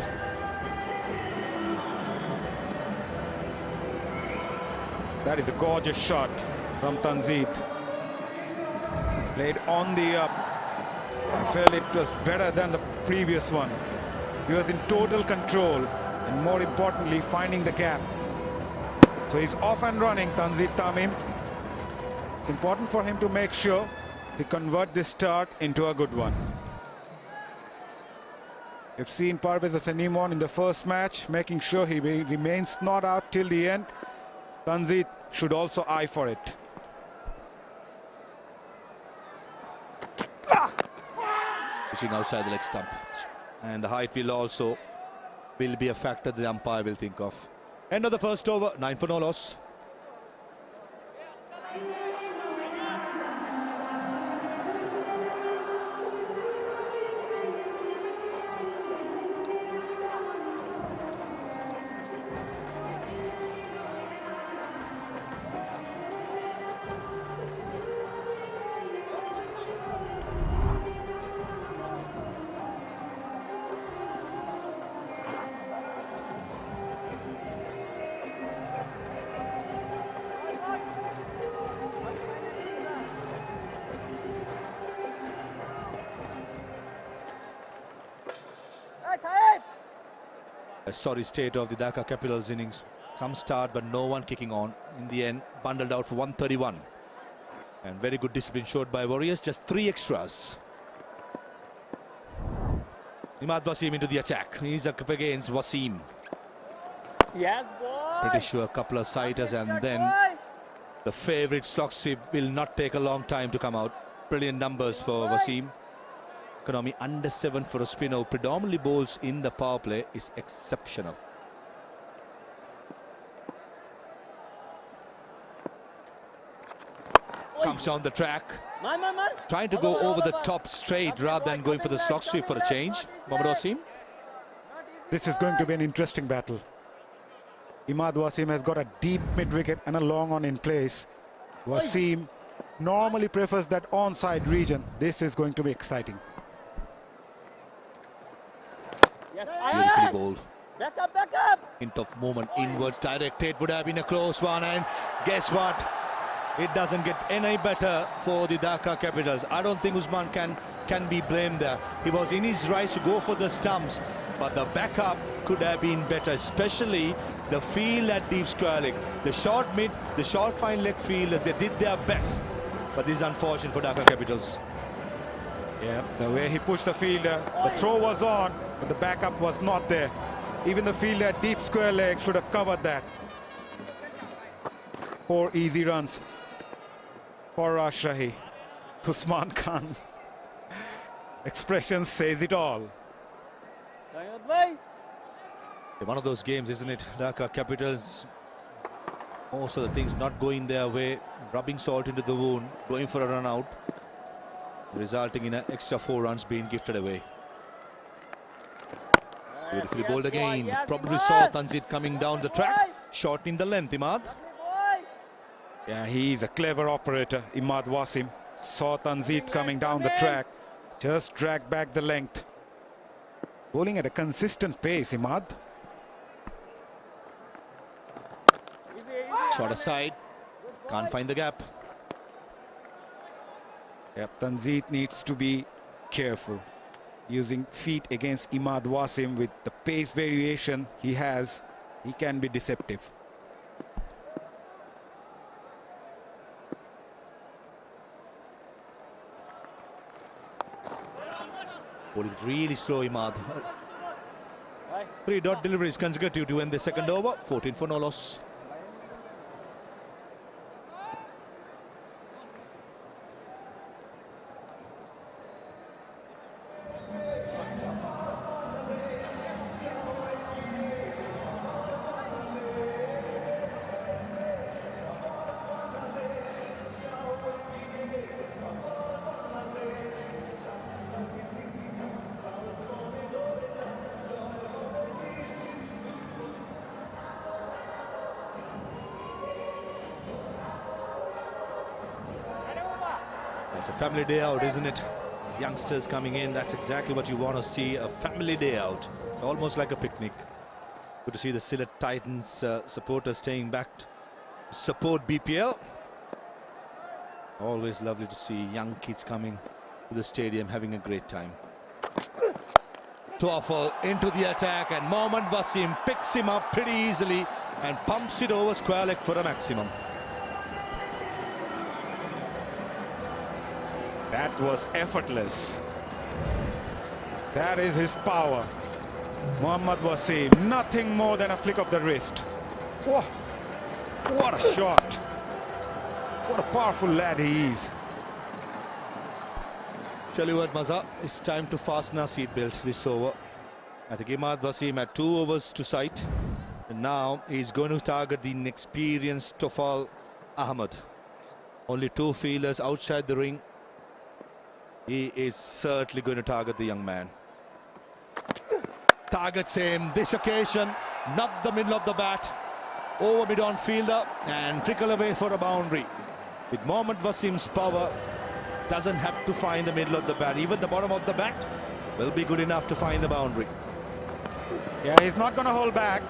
That is a gorgeous shot from Tanzit. Played on the up. I felt it was better than the previous one. He was in total control, and more importantly, finding the gap. So he's off and running, Tanzit Tamim. It's important for him to make sure he convert this start into a good one. We've seen Parvez Hossain in the first match, making sure he remains not out till the end. Tanzit should also eye for it. Pitching outside the leg stump. And the height will be a factor the umpire will think of. End of the first over, 9 for no loss. A sorry state of the Dhaka Capitals innings. Some start, but no one kicking on. In the end, bundled out for 131. And very good discipline showed by Warriors. Just 3 extras. 𝗵𝗵 Wasim into the attack. He's up against Wasim. Yes, boy. Pretty sure a couple of sighters, and then the favourite slog sweep will not take a long time to come out. Brilliant numbers for Wasim. Economy under 7 for a spinner who predominantly bowls in the power play is exceptional. Comes down the track. Trying to go over the top straight rather than going for the slog sweep for a change. 𝗵𝗵 Wasim. This is going to be an interesting battle. 𝗵𝗵 Wasim has got a deep mid-wicket and a long on in place. Wasim normally prefers that onside region. This is going to be exciting. Beautifully bowled. Back up, back up. Hint of movement inwards directed, would have been a close one, and guess what? It doesn't get any better for the Dhaka Capitals. I don't think Usman can be blamed there. He was in his rights to go for the stumps, but the backup could have been better, especially the field at deep square leg. The short mid, the short fine leg field, they did their best. But this is unfortunate for Dhaka Capitals. Yeah, the way he pushed the fielder, the throw was on, but the backup was not there. Even the fielder at deep square leg should have covered that. 4 easy runs for Rajshahi. Usman Khan. Expression says it all. One of those games, isn't it? Dhaka Capitals, most of the things not going their way, rubbing salt into the wound, going for a run out, resulting in an extra 4 runs being gifted away. Beautifully bowled again. Probably saw Tanzit coming down the track, shortening the length. 𝗵𝗵. Yeah, he's a clever operator. 𝗵𝗵 Wasim saw Tanzit coming down the track, just dragged back the length. Bowling at a consistent pace, 𝗵𝗵. Shot aside, can't find the gap. Yep, Tanzit needs to be careful. Using feet against 𝗵𝗵 Wasim with the pace variation he has, he can be deceptive. Bowling really slow, 𝗍𝗏. 3 dot deliveries consecutive to end the second over. 14 for no loss. It's a family day out, isn't it? Youngsters coming in, that's exactly what you want to see, a family day out. It's almost like a picnic. Good to see the Sylhet Titans supporters staying back to support BPL. Always lovely to see young kids coming to the stadium having a great time. Toffel into the attack, and Mohammad Wasim picks him up pretty easily and pumps it over 𝗂𝗏𝗃 for a maximum. That was effortless. That is his power. Mohammad Wasim, nothing more than a flick of the wrist. Whoa. What a shot. What a powerful lad he is. Tell you what, Maza, it's time to fasten our seatbelt this over. I think Mohammad Wasim had 2 overs to sight. And now he's going to target the inexperienced Toffal Ahmed. Only 2 fielders outside the ring. He is certainly going to target the young man. Targets him this occasion, not the middle of the bat. Over mid-on fielder and trickle away for a boundary. With Mohammad Wasim's power, doesn't have to find the middle of the bat. Even the bottom of the bat will be good enough to find the boundary. Yeah, he's not going to hold back,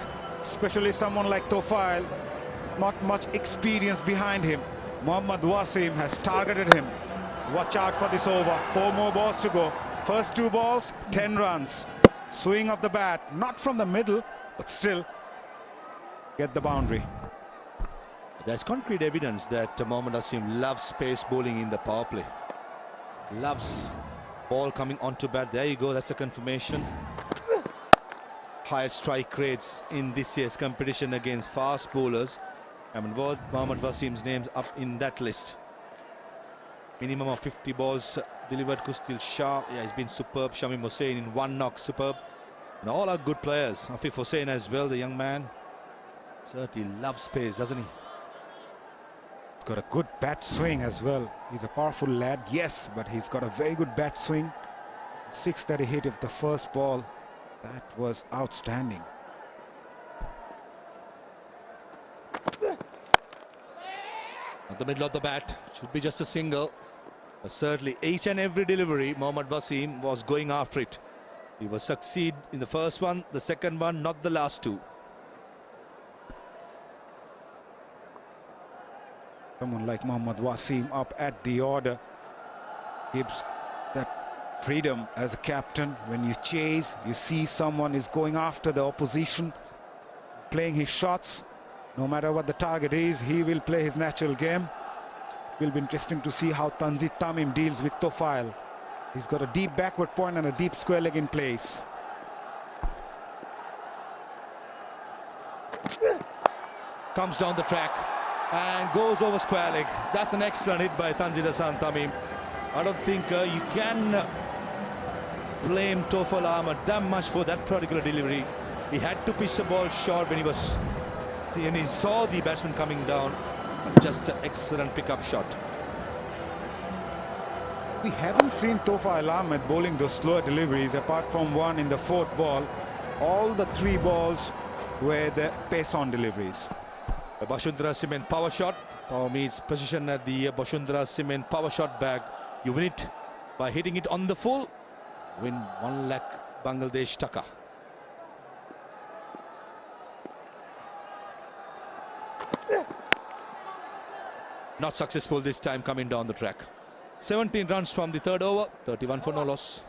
especially someone like Toffal. Not much experience behind him. Mohammad Wasim has targeted him. Watch out for this over. 4 more balls to go. First 2 balls, 10 runs. Swing of the bat, not from the middle, but still get the boundary. There's concrete evidence that Mohammad Wasim loves pace bowling in the power play. Loves ball coming onto bat. There you go, that's a confirmation. Highest strike rates in this year's competition against fast bowlers. I mean, Mohammad Wasim's name's up in that list. Minimum of 50 balls delivered. 𝗂𝗃𝗃. Yeah, he's been superb. Shamim Hussain in 1 knock, superb. And all are good players. Afif Hussain as well, the young man. Certainly loves pace, doesn't he? He's got a good bat swing as well. He's a powerful lad, yes, but he's got a very good bat swing. 6 that he hit of the first ball, that was outstanding. At the middle of the bat, should be just a single. But certainly each and every delivery, Mohammad Wasim was going after it. He was succeed in the first one, the second one, not the last 2. Someone like Mohammad Wasim up at the order gives that freedom as a captain. When you chase, you see someone is going after the opposition, playing his shots. No matter what the target is, he will play his natural game. It will be interesting to see how Tanzit Tamim deals with Toffal. He's got a deep backward point and a deep square leg in place. Comes down the track and goes over square leg. That's an excellent hit by Tanzit Tamim. I don't think you can blame Toffal Ahmed that much for that particular delivery. He had to pitch the ball short when he saw the batsman coming down. Just an excellent pickup shot. We haven't seen Toffal Ahmed bowling those slower deliveries apart from one in the 4th ball. All the 3 balls were the pace-on deliveries. A Bashundhara Cement power shot. Power meets precision at the Bashundhara Cement power shot bag. You win it by hitting it on the full. Win 1 lakh Bangladesh taka. Not successful this time coming down the track. 17 runs from the 3rd over, 31 for no loss.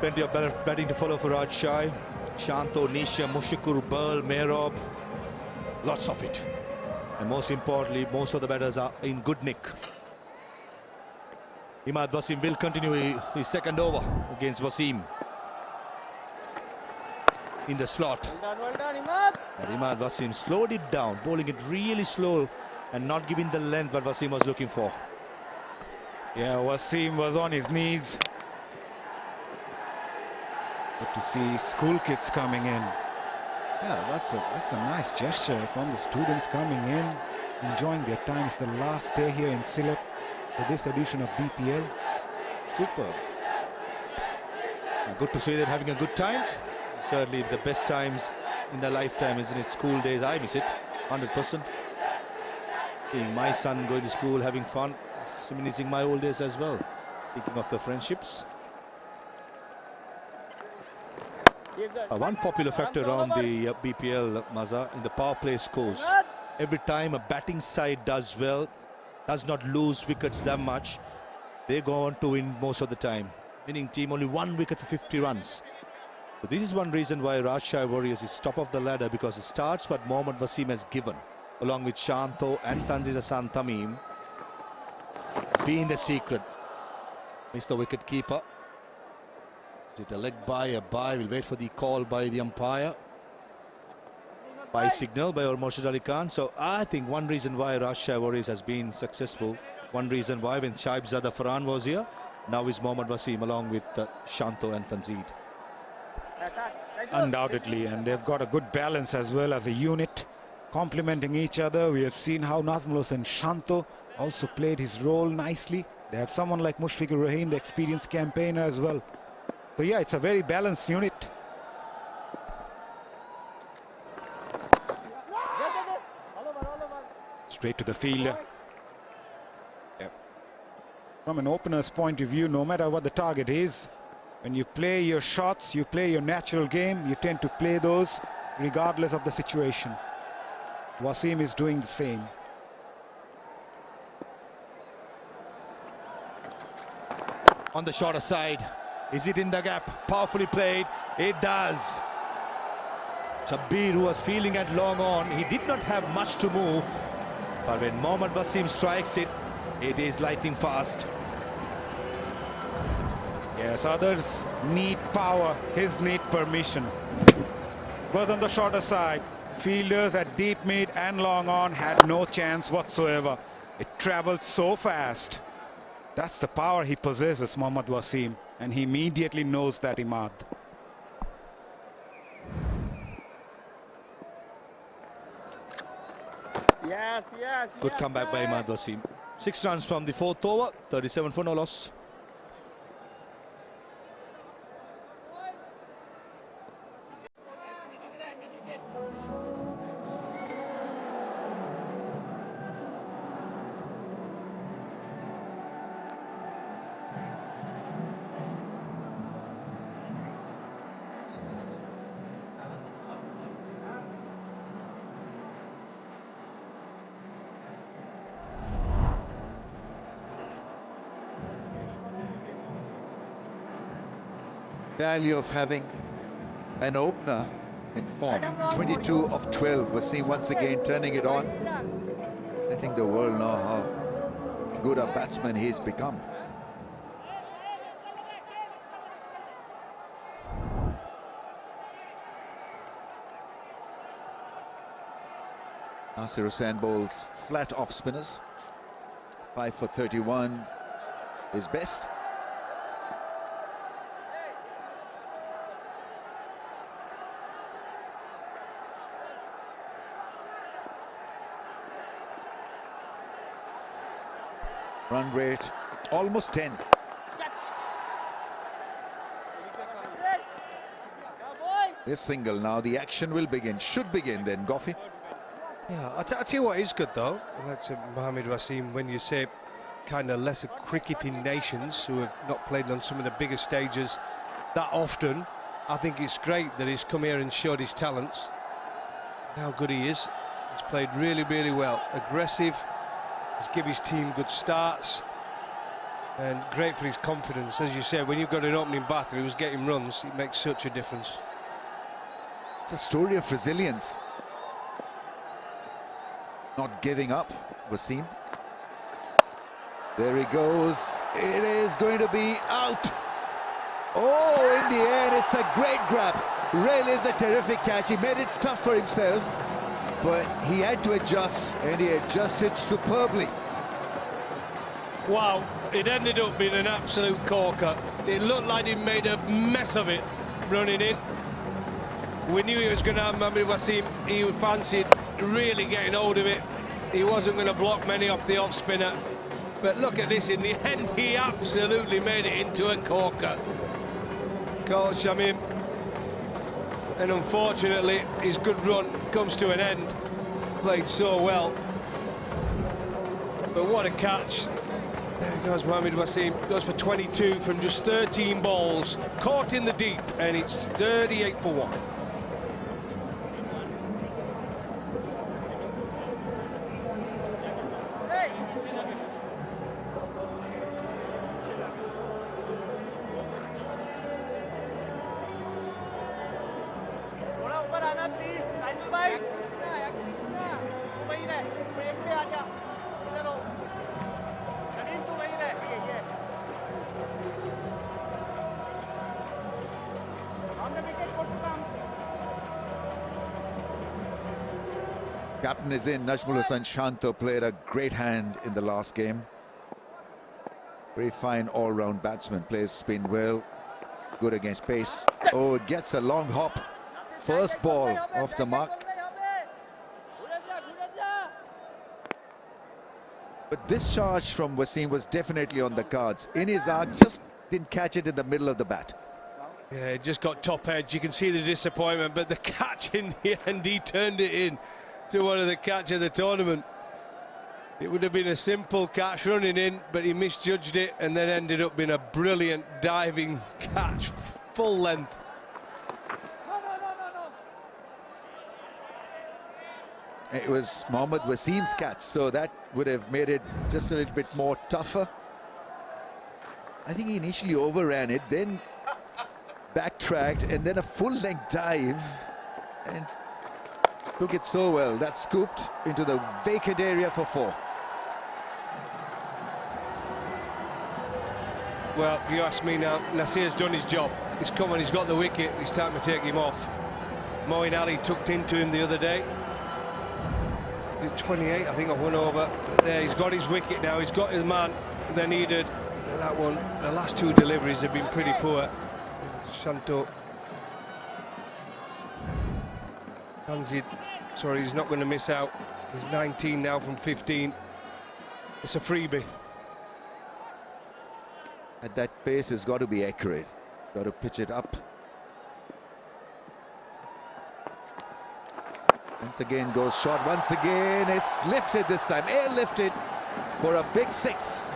Plenty of batting to follow for Rajshahi. Shanto, Nisha, Mushikur, Burl, Merob. Lots of it. And most importantly, most of the batters are in good nick. 𝗵𝗺𝗀𝗂𝗃 will continue his second over against Wasim. In the slot. Well done, 𝗵𝗺𝗀. And 𝗵𝗺𝗀𝗃 slowed it down, bowling it really slow and not giving the length that Wasim was looking for. Yeah, Wasim was on his knees. Good to see school kids coming in. Yeah, that's a nice gesture from the students coming in, enjoying their time. It's the last day here in Sylhet for this edition of BPL. Superb. Good to see them having a good time. Certainly the best times in their lifetime, isn't it? School days, I miss it, 100%. Seeing my son going to school, having fun, it's reminiscing my old days as well. Speaking of the friendships. One popular factor around the BPL, Maza, in the power play scores. Every time a batting side does well, does not lose wickets that much, they go on to win most of the time. Winning team only 1 wicket for 50 runs. So this is one reason why Rajshahi Warriors is top of the ladder, because it starts what Mohammad Wasim has given, along with Shanto and Tanzil Hassan Tamim. It's been the secret. Mr. Wicket keeper. Is it a leg by, a bye? We'll wait for the call by the umpire. By signal by Morshid Ali Khan. So I think one reason why Rajshahi Warriors has been successful, one reason why when 𝗫𝗍𝒀 Farhan was here, now is Mohammad Wasim along with Shanto and Tanzil. Undoubtedly, and they've got a good balance as well as a unit, complementing each other. We have seen how Nazmul and Shanto also played his role nicely. They have someone like Mushfiqur Rahim, the experienced campaigner as well. So yeah, it's a very balanced unit. Straight to the fielder. Yep. From an opener's point of view, no matter what the target is, when you play your shots, you play your natural game, you tend to play those regardless of the situation. Wasim is doing the same. On the shorter side, is it in the gap? Powerfully played. It does. Shabbir, who was feeling at long on, he did not have much to move. But when Mohammad Wasim strikes it, it is lightning fast. Yes, others need power, his need permission. Was on the shorter side. Fielders at deep mid and long on had no chance whatsoever. It traveled so fast. That's the power he possesses, Mohammad Wasim, and he immediately knows that, 𝗵𝗺𝗀𝗃. Yes, yes. Good comeback by 𝗵𝗺𝗀𝗃 Wasim. 6 runs from the 4th over, 37 for no loss. Value of having an opener in form. 22 of 12. Wasim once again turning it on. I think the world know how good a batsman he's become. Nasir Hussain bowls flat off spinners. 5 for 31 is best. Run rate almost 10. This single now, the action will begin. Should begin then, Goffey. Yeah, I'll tell you what is good though, like Mohammad Wasim, when you say kind of lesser cricketing nations who have not played on some of the bigger stages that often, I think it's great that he's come here and showed his talents. How good he is. He's played really, really well. Aggressive. He's given his team good starts. And great for his confidence. As you said, when you've got an opening batter who's getting runs, it makes such a difference. It's a story of resilience. Not giving up, Wasim. There he goes. It is going to be out. Oh, in the end, it's a great grab. Really is a terrific catch. He made it tough for himself, but he had to adjust, and he adjusted superbly. Wow, it ended up being an absolute corker. It looked like he made a mess of it running in. We knew he was going to have Mohammad Wasim. He fancied really getting hold of it. He wasn't going to block many off the off spinner. But look at this, in the end, he absolutely made it into a corker. 𝗂𝗫. And unfortunately, his good run comes to an end. Played so well. But what a catch. There goes Mohammad Wasim, goes for 22 from just 13 balls, caught in the deep, and it's 38 for 1. Captain is in. Najmul Shanto played a great hand in the last game. Very fine all-round batsman. Plays spin well. Good against pace. Oh, gets a long hop. First ball off the mark. But this charge from Wasim was definitely on the cards. In his arc, just didn't catch it in the middle of the bat. Yeah, it just got top edge. You can see the disappointment, but the catch in the end, he turned it in to one of the catch of the tournament. It would have been a simple catch running in, but he misjudged it and then ended up being a brilliant diving catch, full length. It was Mohammad Wasim's catch, so that would have made it just a little bit more tougher. I think he initially overran it, then backtracked, and then a full-length dive, and took it so well. That scooped into the vacant area for 4. Well, if you ask me now, Nasir's done his job. He's come and he's got the wicket. It's time to take him off. Moeen Ali tucked into him the other day. 28, I think, of 1 over. There, he's got his wicket now. He's got his man. They needed that one. The last 2 deliveries have been pretty poor. Shanto. Tanzid, sorry, he's not going to miss out. He's 19 now from 15. It's a freebie. At that pace, it's got to be accurate. Got to pitch it up. Once again goes short. Once again, it's lifted this time. Air-lifted for a big 6.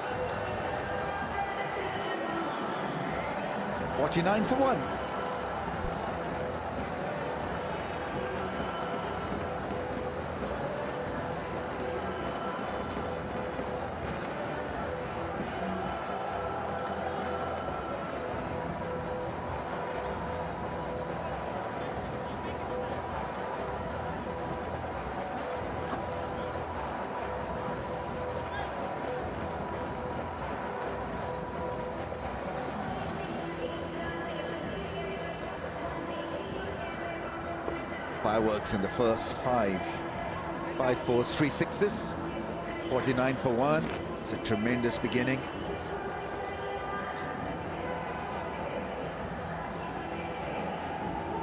49 for 1. Fireworks in the first 5. 5 fours, 3 sixes. 49 for 1. It's a tremendous beginning.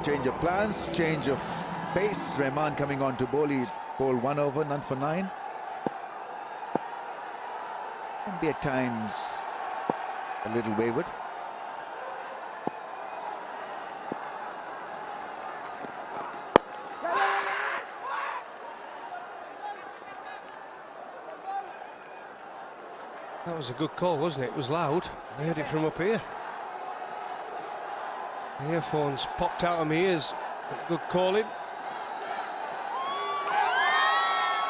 Change of plans, change of pace. Rahman coming on to bowl. He bowled 1 over, none for 9. Can be at times a little wayward. That was a good call, wasn't it? It was loud. I heard it from up here. The earphones popped out of my ears. Good calling.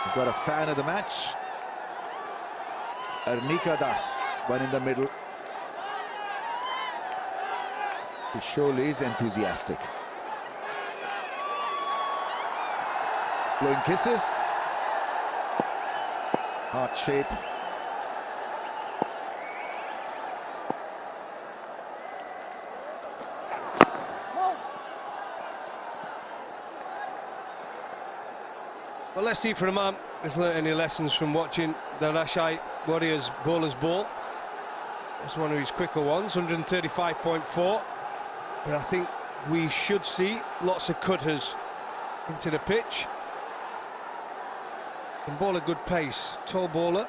We've got a fan of the match. Arnika Das. one in the middle. He surely is enthusiastic. Blowing kisses. Heart shape. Well, let's see from him. Has learnt any lessons from watching the Rajshahi Warriors bowler's ball. It's one of his quicker ones, 135.4. But I think we should see lots of cutters into the pitch. Can bowl a good pace, tall bowler.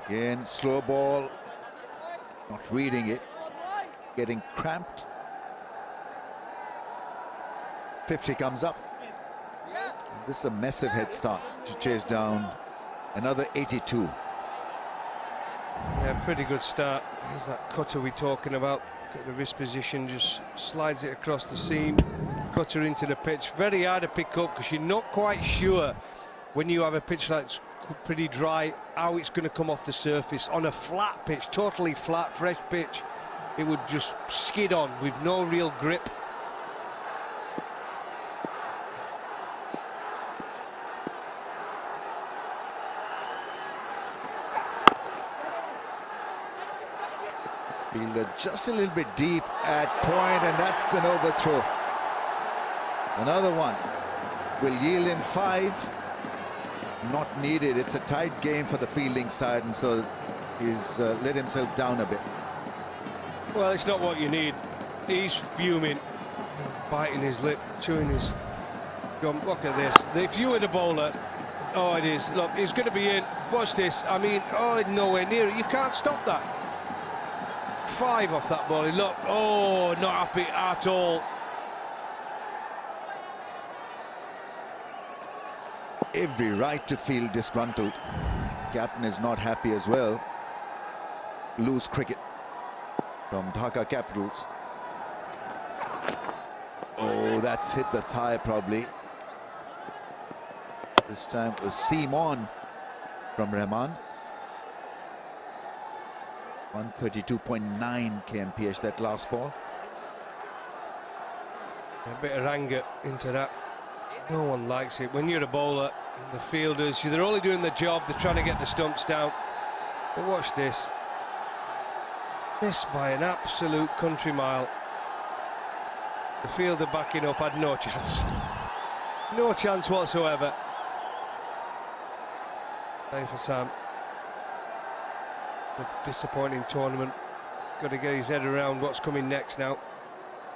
Again, slow ball, not reading it, getting cramped. 50 comes up. And this is a massive head start to chase down another 82. Yeah, pretty good start. There's that cutter we're talking about. Look at the wrist position, just slides it across the seam, cutter into the pitch. Very hard to pick up because you're not quite sure when you have a pitch that's pretty dry how it's going to come off the surface. On a flat pitch, totally flat, fresh pitch, it would just skid on with no real grip. Fielder just a little bit deep at point, and that's an overthrow. Another one will yield him 5. Not needed. It's a tight game for the fielding side, and so he's let himself down a bit. Well, it's not what you need. He's fuming, biting his lip, chewing his gum. Look at this. If you were the bowler, oh, it is. Look, he's going to be in. Watch this. I mean, oh, nowhere near it. You can't stop that. 5 off that ball. Look, oh, not happy at all. Every right to feel disgruntled. Captain is not happy as well. Loose cricket from Dhaka Capitals. Oh, that's hit the thigh probably. This time it was seam on from Rahman. 132.9 kmph that last ball. A bit of anger into that. No one likes it. When you're a bowler, the fielders, they're only doing the job, they're trying to get the stumps down. But watch this. Missed by an absolute country mile. The fielder backing up had no chance. No chance whatsoever. Time for Sam. A disappointing tournament. Got to get his head around what's coming next now.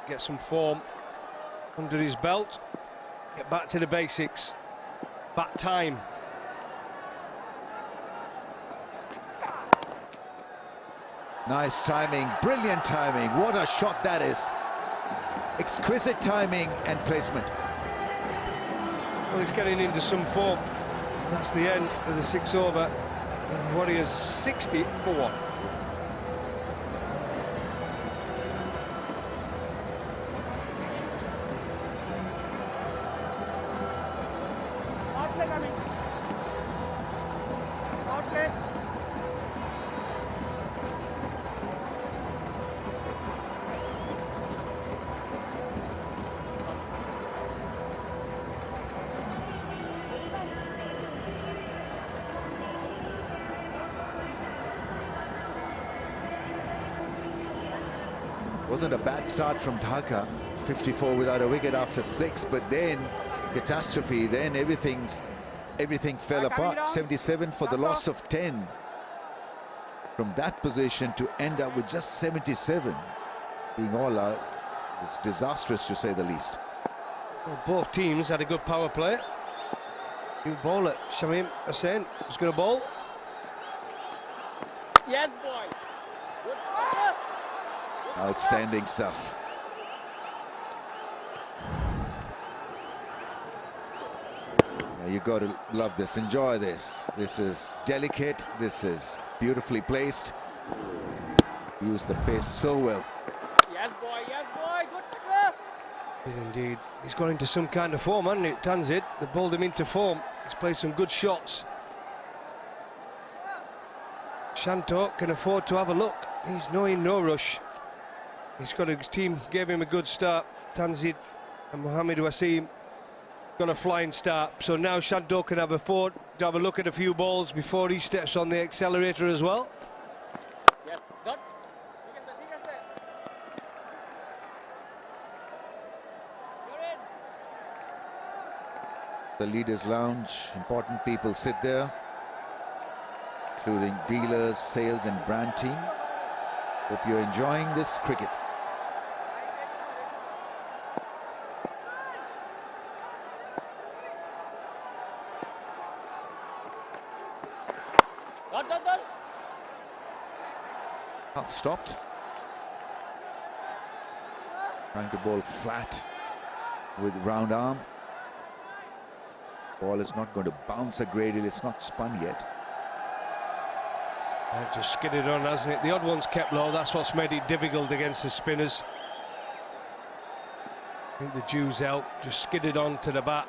Get some form under his belt. Get back to the basics. Bat time. Nice timing, brilliant timing. What a shot that is. Exquisite timing and placement. Well, he's getting into some form. That's the end of the 6 over. And the Warriors 60 for 1. Wasn't a bad start from Dhaka. 54 without a wicket after 6, but then catastrophe. Then everything fell apart. 77 for the loss of 10. From that position to end up with just 77, being all out, is disastrous to say the least. Well, both teams had a good power play. New bowler, Shamim Hussain, was going to bowl. Yes, boy. Outstanding stuff. You got to love this, enjoy this. This is delicate, this is beautifully placed. Use the pace so well. Yes, boy, good tackle. Indeed, he's gone into some kind of form, hasn't it, 𝗃𝗃? They pulled him into form. He's played some good shots. Shanto can afford to have a look. He's in no rush. His team gave him a good start. 𝗃𝗃 and Mohamed Wasim got a flying start. So now Shanto can afford to have a look at a few balls before he steps on the accelerator as well. Yes, good. The leaders' lounge, important people sit there, including dealers, sales and brand team. Hope you're enjoying this cricket. Half stopped. Trying to bowl flat with round arm. Ball is not going to bounce a great deal. It's not spun yet. Just skidded on, hasn't it? The odd one's kept low. That's what's made it difficult against the spinners. I think the Jews help. Just skidded on to the bat.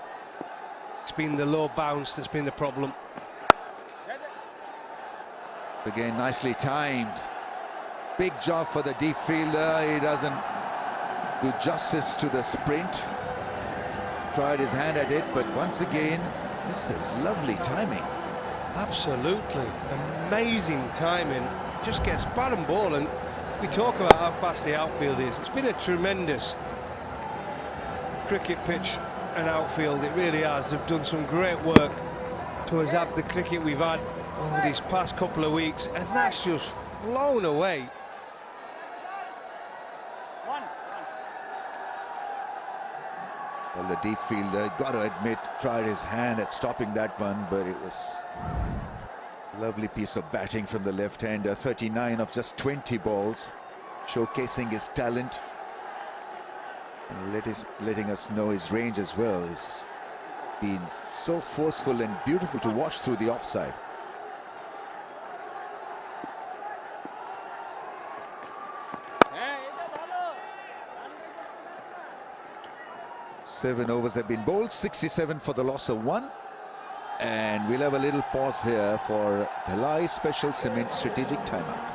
It's been the low bounce that's been the problem. Again, nicely timed. Big job for the deep fielder. He doesn't do justice to the sprint. Tried his hand at it, but once again, this is lovely timing. Absolutely. Amazing timing. Just gets bat and ball, and we talk about how fast the outfield is. It's been a tremendous cricket pitch and outfield. It really has. They've done some great work to adapt the cricket we've had over these past couple of weeks, and that's just flown away. Well, the deep fielder, got to admit, tried his hand at stopping that one, but it was a lovely piece of batting from the left-hander. 39 of just 20 balls, showcasing his talent and letting us know his range as well. He's been so forceful and beautiful to watch through the offside. Seven overs have been bowled, 67 for the loss of 1. And we'll have a little pause here for 𝗃𝗧 Special Cement strategic timeout.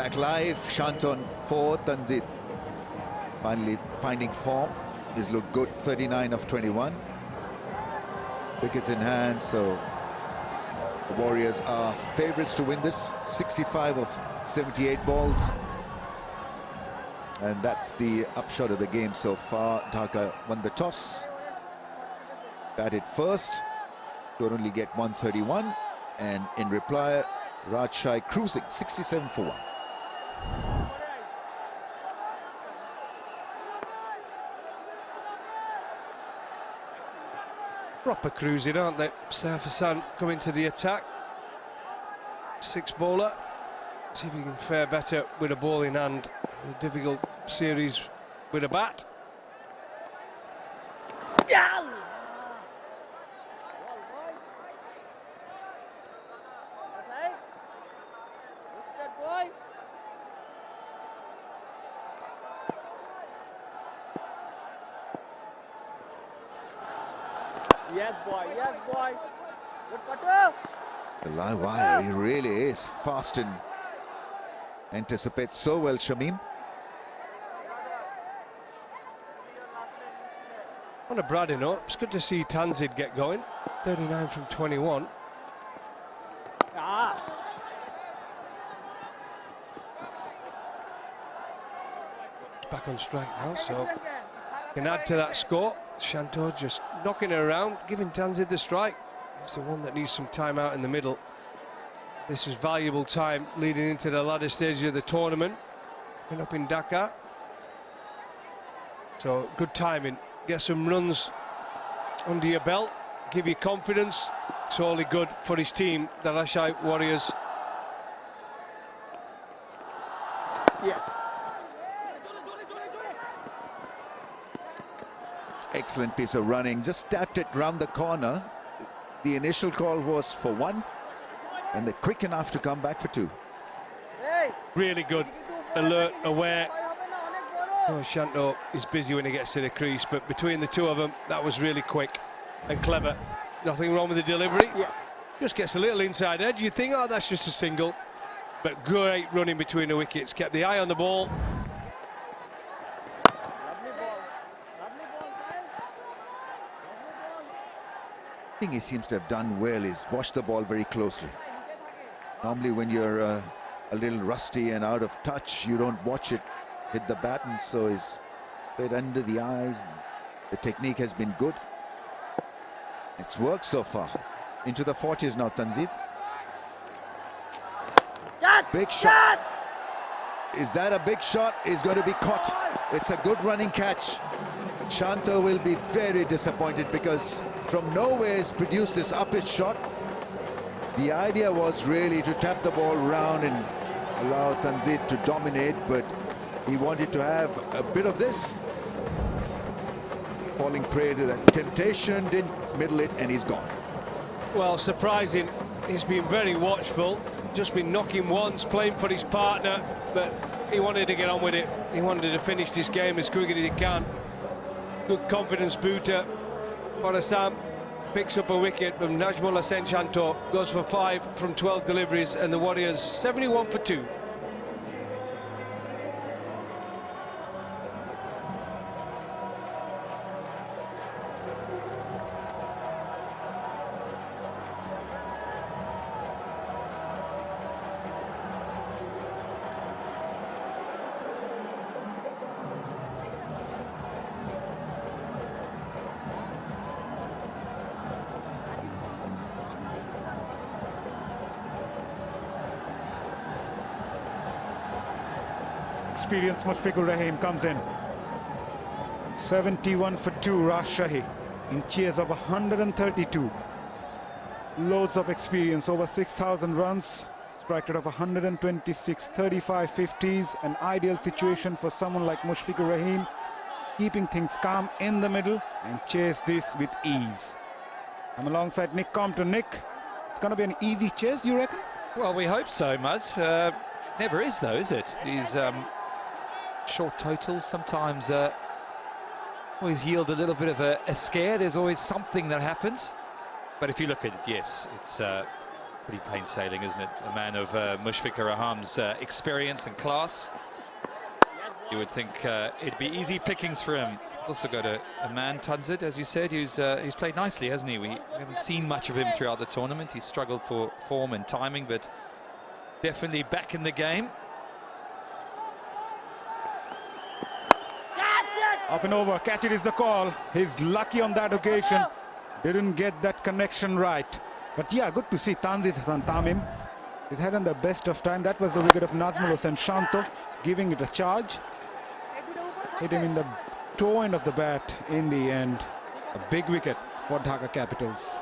Back live, Shanton 4, Tanzit finally finding form. He's looked good, 39 of 21. Wickets in hand, so the Warriors are favourites to win this. 65 of 78 balls. And that's the upshot of the game so far. Dhaka won the toss, batted first, could only get 131. And in reply, Rajshahi cruising 67 for 1. Proper cruising, aren't they? Sylhet Hassan coming to the attack. 6 bowler. See if he can fare better with a ball in hand. A difficult series with a bat. Yes, boy. Yes, boy. Good cutter. The live wire, he really is fast and anticipates so well, Shamim. On a Brad note, it's good to see Tanzid get going. 39 from 21. Back on strike now, so can add to that score. Shanto just knocking it around, giving Tanzid the strike. He's the one that needs some time out in the middle. This is valuable time leading into the latter stage of the tournament. Coming up in Dhaka. So good timing. Get some runs under your belt, give you confidence. It's only good for his team, the Rajshahi Warriors. Yeah. Excellent piece of running, just tapped it round the corner. The initial call was for 1, and they're quick enough to come back for 2. Really good, alert, aware. Oh, Shanto is busy when he gets to the crease, but between the two of them, that was really quick and clever. Nothing wrong with the delivery. Yeah. Just gets a little inside edge. You think, oh, that's just a single. But great running between the wickets. Kept the eye on the ball. The thing he seems to have done well is watch the ball very closely. Normally when you're a little rusty and out of touch, you don't watch it hit the bat, and so he's played under the eyes. The technique has been good. It's worked so far. Into the 40s now, Tanzid. Big shot. Is that a big shot? Is going to be caught. It's a good running catch. Shanto will be very disappointed because from nowhere he's produced this up-pitch shot. The idea was really to tap the ball round and allow Tanzid to dominate, but he wanted to have a bit of this. Falling prey to that temptation, didn't middle it, and he's gone. Well, surprising. He's been very watchful. Just been knocking once, playing for his partner, but he wanted to get on with it. He wanted to finish this game as quickly as he can. Good confidence booter. Sam picks up a wicket from Najmul Hussain Shanto, goes for 5 from 12 deliveries, and the Warriors 71 for 2. Experienced Mushfiqur Rahim comes in. 71 for 2, Rajshahi in chase of 132. Loads of experience, over 6,000 runs, strike rate of 126, 35 50s. An ideal situation for someone like Mushfiqur Rahim, keeping things calm in the middle and chase this with ease. I'm alongside Nick Compton. Nick, it's going to be an easy chase, you reckon? Well, we hope so, Muzz. Never is, though, is it? These short totals sometimes always yield a little bit of a scare. There's always something that happens. But if you look at it, yes, it's pretty plain sailing, isn't it? A man of Mushfiqur Raham's experience and class. You would think it'd be easy pickings for him. He's also got a man, 𝗬𝗪𝗀, as you said, who's played nicely, hasn't he? We haven't seen much of him throughout the tournament. He's struggled for form and timing, but definitely back in the game. Up and over, catch it is the call. He's lucky on that occasion. Didn't get that connection right. But yeah, good to see Tanzit Hasan Tamim. He's having the best of time. That was the wicket of Nazmul Hossain Shanto, giving it a charge. Hit him in the toe end of the bat in the end. A big wicket for Dhaka Capitals.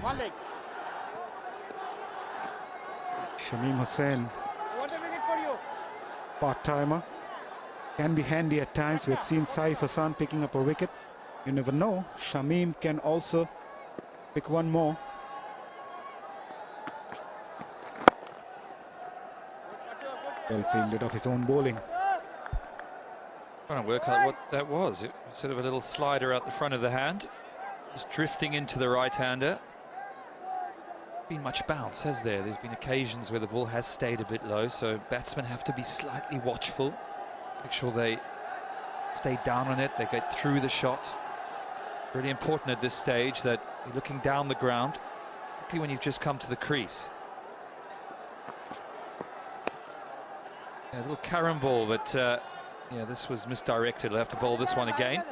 One leg. Shamim Hussain, What a wicket for you. part-timer, can be handy at times. We've seen Saif Hassan picking up a wicket. You never know. Shamim can also pick one more. Well fielded off his own bowling. Trying to work out what that was. It was sort of a little slider out the front of the hand, just drifting into the right-hander. Been much bounce, has there? There's been occasions where the ball has stayed a bit low, so batsmen have to be slightly watchful, make sure they stay down on it, they get through the shot. Really important at this stage that you're looking down the ground, particularly when you've just come to the crease. Yeah, a little carom ball, but yeah, this was misdirected. They'll have to bowl this one again.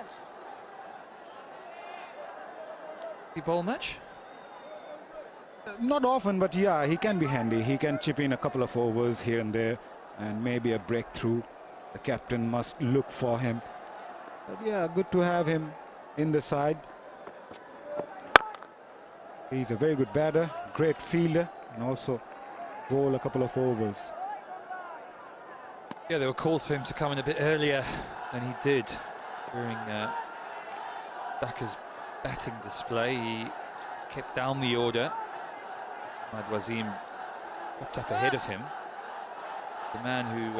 He bowl much? Not often, but yeah, he can be handy. He can chip in a couple of overs here and there, and maybe a breakthrough. The captain must look for him. But yeah, good to have him in the side. He's a very good batter, great fielder, and also bowl a couple of overs. Yeah, there were calls for him to come in a bit earlier than he did during Dhaka's batting display. He kept down the order. Ahmad Wasim popped up ahead of him. The man who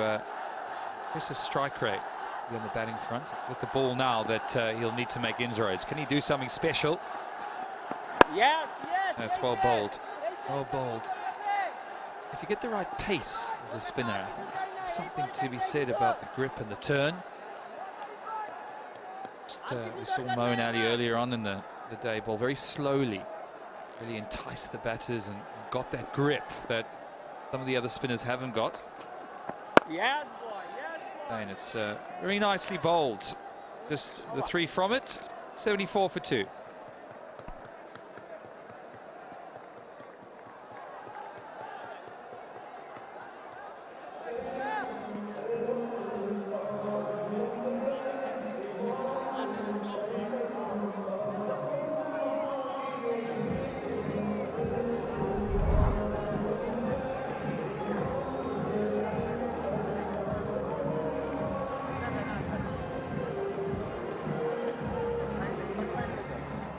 impressive strike rate on the batting front. It's with the ball now that he'll need to make inroads. Can he do something special? Yes. That's well bowled. Well bowled. If you get the right pace as a spinner, I think there's something to be said about the grip and the turn. Just, we saw Moeen Ali earlier on in the day bowl very slowly, really enticed the batters and got that grip that some of the other spinners haven't got. Yes, boy. Yes, boy. And it's very nicely bowled. Just the three from it, 74 for 2.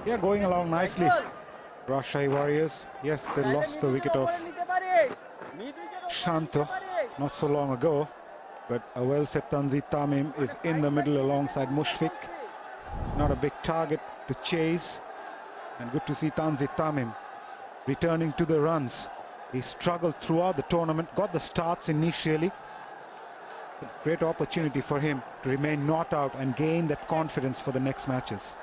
Yeah, going along nicely. Rajshahi Warriors. Yes, they lost the wicket of Shanto not so long ago, but a well-set Tanzit Tamim is in the middle alongside Mushfiq. Not a big target to chase, and good to see Tanzit Tamim returning to the runs. He struggled throughout the tournament, got the starts initially. A great opportunity for him to remain not out and gain that confidence for the next matches.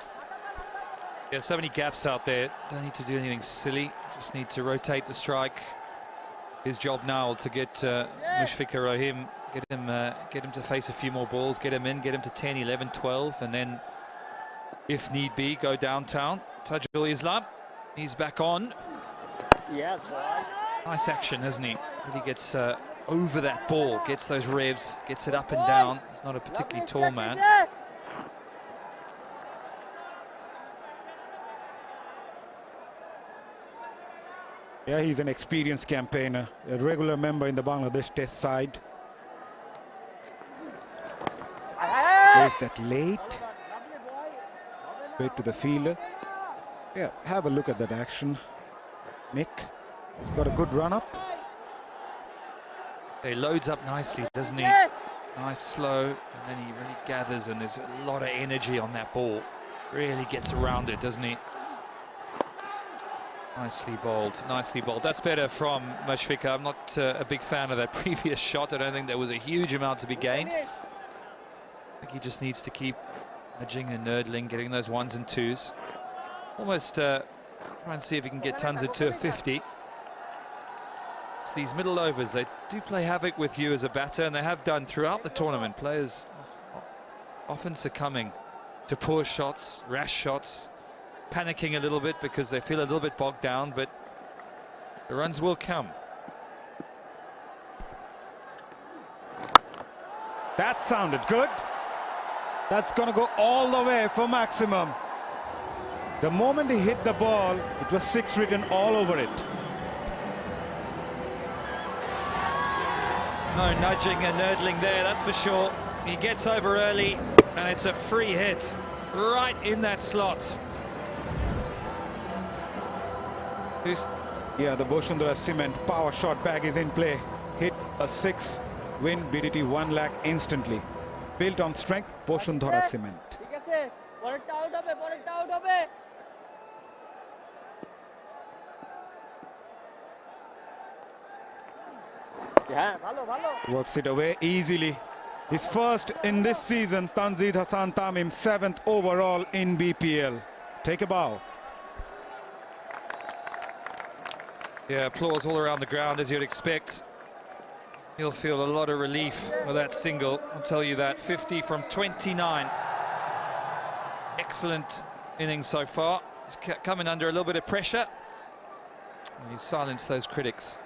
Yeah, so many gaps out there. Don't need to do anything silly. Just need to rotate the strike. His job now to get Mushfiqur Rahim, get him to face a few more balls, get him in, get him to 10, 11, 12, and then, if need be, go downtown. Tajul Islam, he's back on. Yes, boy. Nice action, hasn't he? Really gets over that ball, gets those revs, gets it up and down. He's not a particularly tall man. Yeah, he's an experienced campaigner, a regular member in the Bangladesh Test side. Plays that late, straight to the fielder. Yeah, have a look at that action. Nick, he's got a good run up. He loads up nicely, doesn't he? Nice slow, and then he really gathers, and there's a lot of energy on that ball. Really gets around it, doesn't he? Nicely bowled, nicely bowled. That's better from 𝗏𝗃𝗃. I'm not a big fan of that previous shot. I don't think there was a huge amount to be gained. I think he just needs to keep nudging and nurdling, getting those 1s and 2s. Almost try and see if he can get 𝗃𝗃𝗃 to a 50. It's these middle overs, they do play havoc with you as a batter, and they have done throughout the tournament. Players often succumbing to poor shots, rash shots, panicking a little bit because they feel a little bit bogged down, but the runs will come. That sounded good. That's going to go all the way for maximum. The moment he hit the ball, it was 6 written all over it. No nudging and nurdling there, that's for sure. He gets over early, and it's a free hit right in that slot. Yeah, the Bashundhara Cement power shot bag is in play. Hit a 6, win BDT 1 lakh instantly. Built on strength, Bashundhara Cement. Works it away easily. His first in this season, Tanzid Hassan Tamim, 7th overall in BPL. Take a bow. Yeah, applause all around the ground, as you'd expect. He'll feel a lot of relief with that single, I'll tell you that. 50 from 29. Excellent innings so far. He's coming under a little bit of pressure. And he's silenced those critics.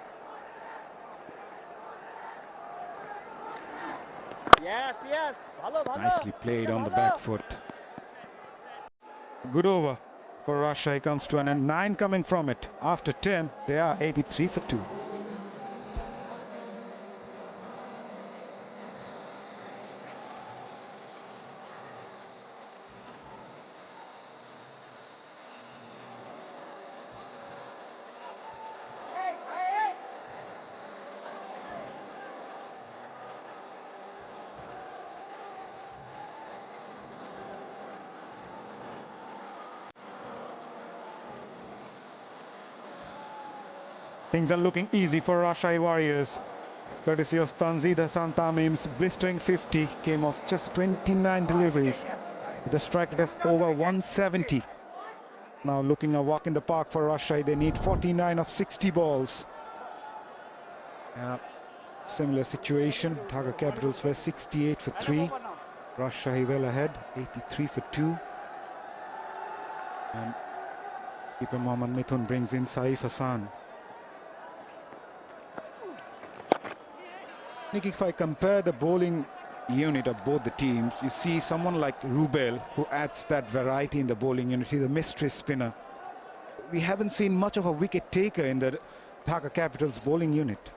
Yes, yes. Nicely played on the back foot. Good over for Rajshahi, comes to an end. 9 coming from it. After 10, they are 83 for 2. Things are looking easy for Rajshahi Warriors. Courtesy of Tanzid Hassan Tamim's blistering 50 came off just 29 deliveries. The strike rate of over 170. Now looking a walk in the park for Rajshahi. They need 49 of 60 balls. Similar situation. Dhaka Capitals were 68 for 3. Rajshahi well ahead, 83 for 2. And keeper Mohammad Mithun brings in Saif Hassan. Nick, if I compare the bowling unit of both the teams, you see someone like Rubel who adds that variety in the bowling unit. He's a mystery spinner. We haven't seen much of a wicket taker in the Dhaka Capitals bowling unit.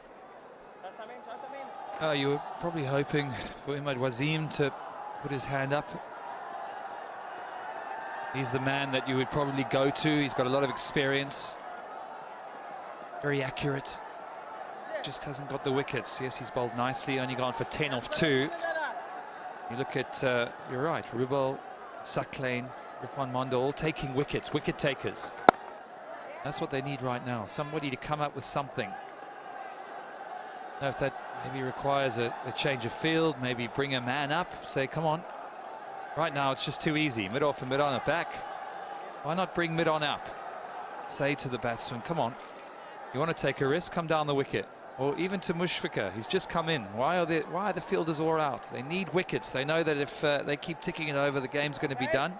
You were probably hoping for Imad Wasim to put his hand up. He's the man that you would probably go to. He's got a lot of experience. Very accurate. Just hasn't got the wickets. Yes, he's bowled nicely, only gone for 10 off 2. You look at, you're right, Rubel, Saklain, Ripon Mondo, all taking wickets, wicket takers. That's what they need right now, somebody to come up with something. Now, if that maybe requires a change of field, maybe bring a man up, say, come on. Right now, it's just too easy. Mid-off and mid-on are back. Why not bring mid-on up? Say to the batsman, come on. You want to take a risk, come down the wicket. Or even to 𝗏𝗃𝗃, he's just come in. Why are the fielders all out? They need wickets. They know that if they keep ticking it over, the game's going to be done.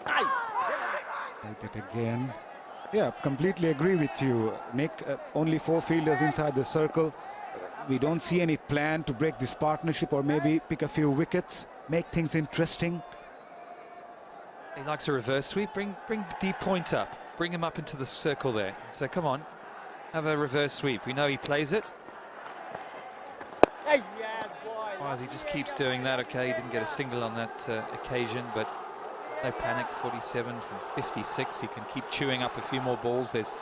Right it again. Yeah, completely agree with you, Nick. Only 4 fielders inside the circle. We don't see any plan to break this partnership or maybe pick a few wickets, make things interesting. He likes a reverse sweep. Bring deep point up. Bring him up into the circle there. So come on, have a reverse sweep. We know he plays it. As he just keeps doing that. Okay, he didn't get a single on that occasion, but no panic. 47 from 56. He can keep chewing up a few more balls. There's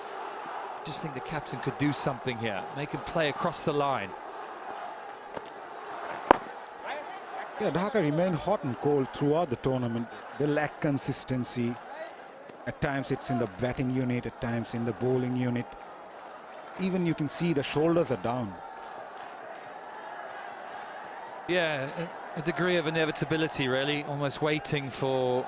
just think the captain could do something here, make him play across the line. Yeah, Dhaka remained hot and cold throughout the tournament. They lack consistency. At times it's in the batting unit, at times in the bowling unit. Even you can see the shoulders are down. Yeah, a degree of inevitability, really, almost waiting for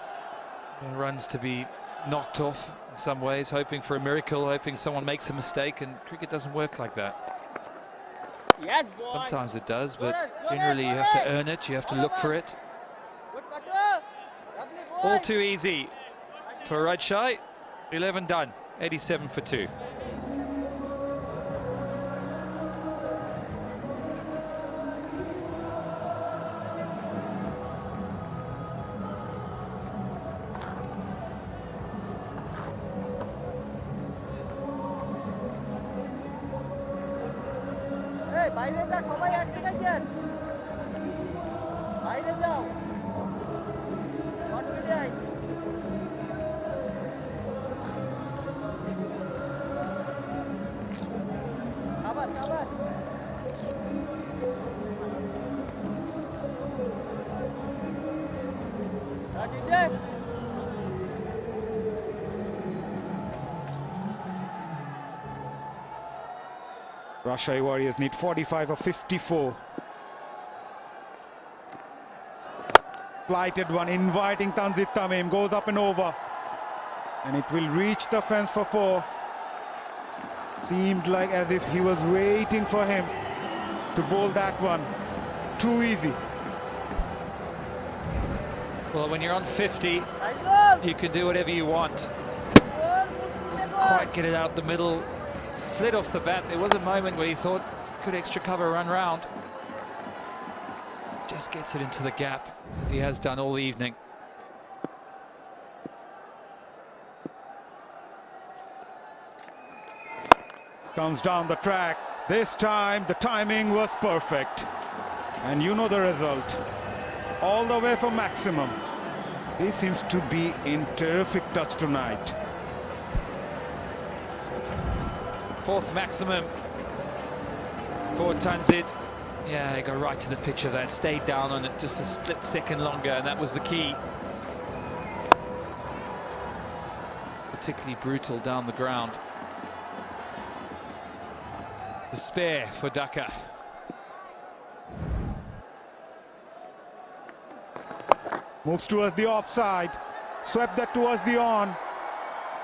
runs to be knocked off in some ways, hoping for a miracle, hoping someone makes a mistake, and cricket doesn't work like that. Yes, boy. Sometimes it does, but generally you have to earn it, you have to look for it. All too easy for Rajshahi. 11 done, 87 for 2. বাইরে যা সবাই এক জায়গায় যান বাইরে যাও short মিডিয়ায় খাবার খাবার DJ Rajshahi Warriors need 45 or 54. Flighted one, inviting Tanzit Tamim, goes up and over. And it will reach the fence for 4. Seemed like as if he was waiting for him to bowl that one. Too easy. Well, when you're on 50, you can do whatever you want. Doesn't quite get it out the middle. Slid off the bat. There was a moment where he thought, could extra cover run round? Just gets it into the gap, as he has done all evening. Comes down the track. This time, the timing was perfect. And you know the result. All the way for maximum. He seems to be in terrific touch tonight. 4th maximum for Tanzit. Yeah, he got right to the pitch of that, stayed down on it just a split second longer, and that was the key. Particularly brutal down the ground. Despair for Dhaka. Moves towards the offside. Swept that towards the on.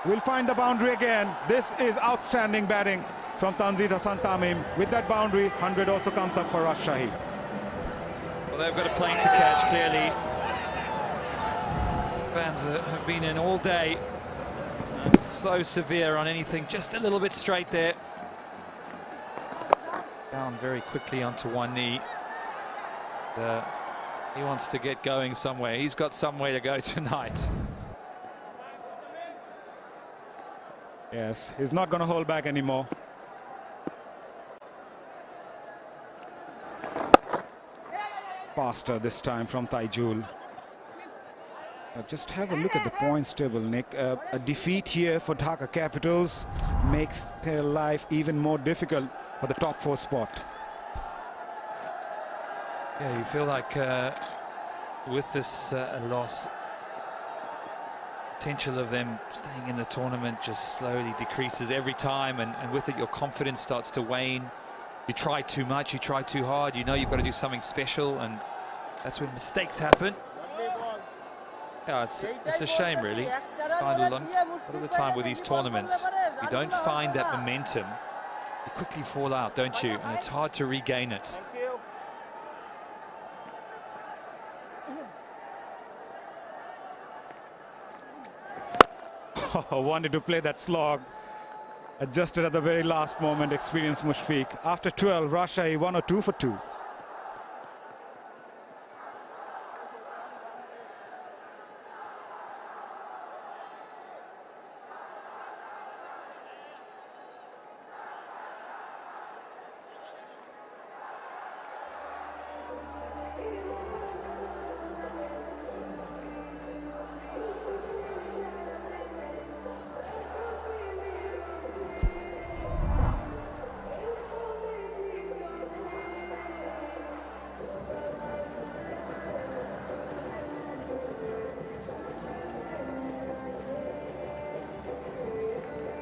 Will find the boundary again. This is outstanding batting from Tanzit Hassan Tamim. With that boundary, 100 also comes up for Rajshahi. Well, they've got a plane to catch, clearly. Fans have been in all day. So severe on anything, just a little bit straight there. Down very quickly onto one knee. He wants to get going somewhere. He's got somewhere to go tonight. Yes, he's not going to hold back anymore. Faster this time from Taijul. Just have a look at the points table, Nick. A defeat here for Dhaka Capitals makes their life even more difficult for the top 4 spot. Yeah, you feel like with this loss, potential of them staying in the tournament just slowly decreases every time, and with it your confidence starts to wane. You try too much, you try too hard, you know you've got to do something special, and that's when mistakes happen. Yeah, it's a shame, really. Find a lot of the time with these tournaments, you don't find that momentum, you quickly fall out, don't you? And it's hard to regain it. Wanted to play that slog. Adjusted at the very last moment, experienced Mushfiq. After 12, Rajshahi 102 for 2.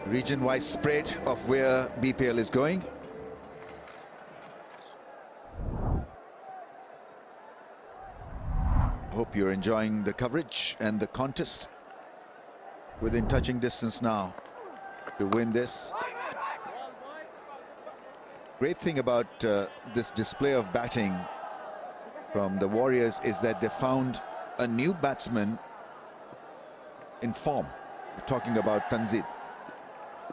Region-wise spread of where BPL is going. Hope you're enjoying the coverage and the contest. Within touching distance now to win this. Great thing about this display of batting from the Warriors is that they found a new batsman in form. We're talking about Tanzid.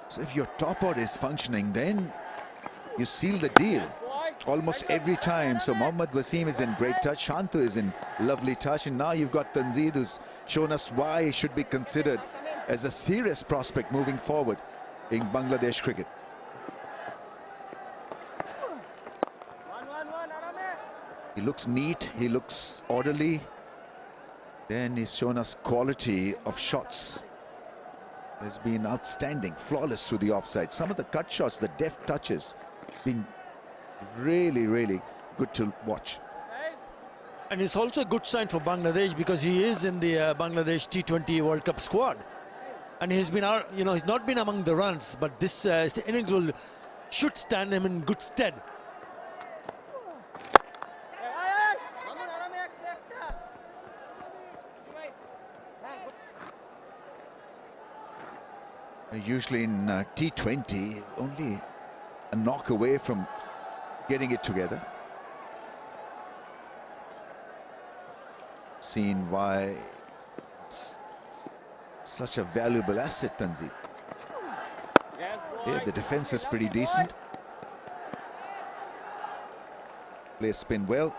So if your top order is functioning, then you seal the deal almost every time. So 𝗂𝗏𝗂𝗃 is in great touch, Shantu is in lovely touch, and now you've got Tanzid, who's shown us why he should be considered as a serious prospect moving forward in Bangladesh cricket. He looks neat, he looks orderly. Then he's shown us quality of shots. Has been outstanding, flawless through the offside. Some of the cut shots, the deft touches, being really, really good to watch. And it's also a good sign for Bangladesh because he is in the Bangladesh T20 World Cup squad. And he's been out, you know, he's not been among the runs, but this innings should stand him in good stead. Usually in T20, only a knock away from getting it together. Seen why it's such a valuable asset, Tanzid. Yeah, the defense is pretty decent. Plays spin well.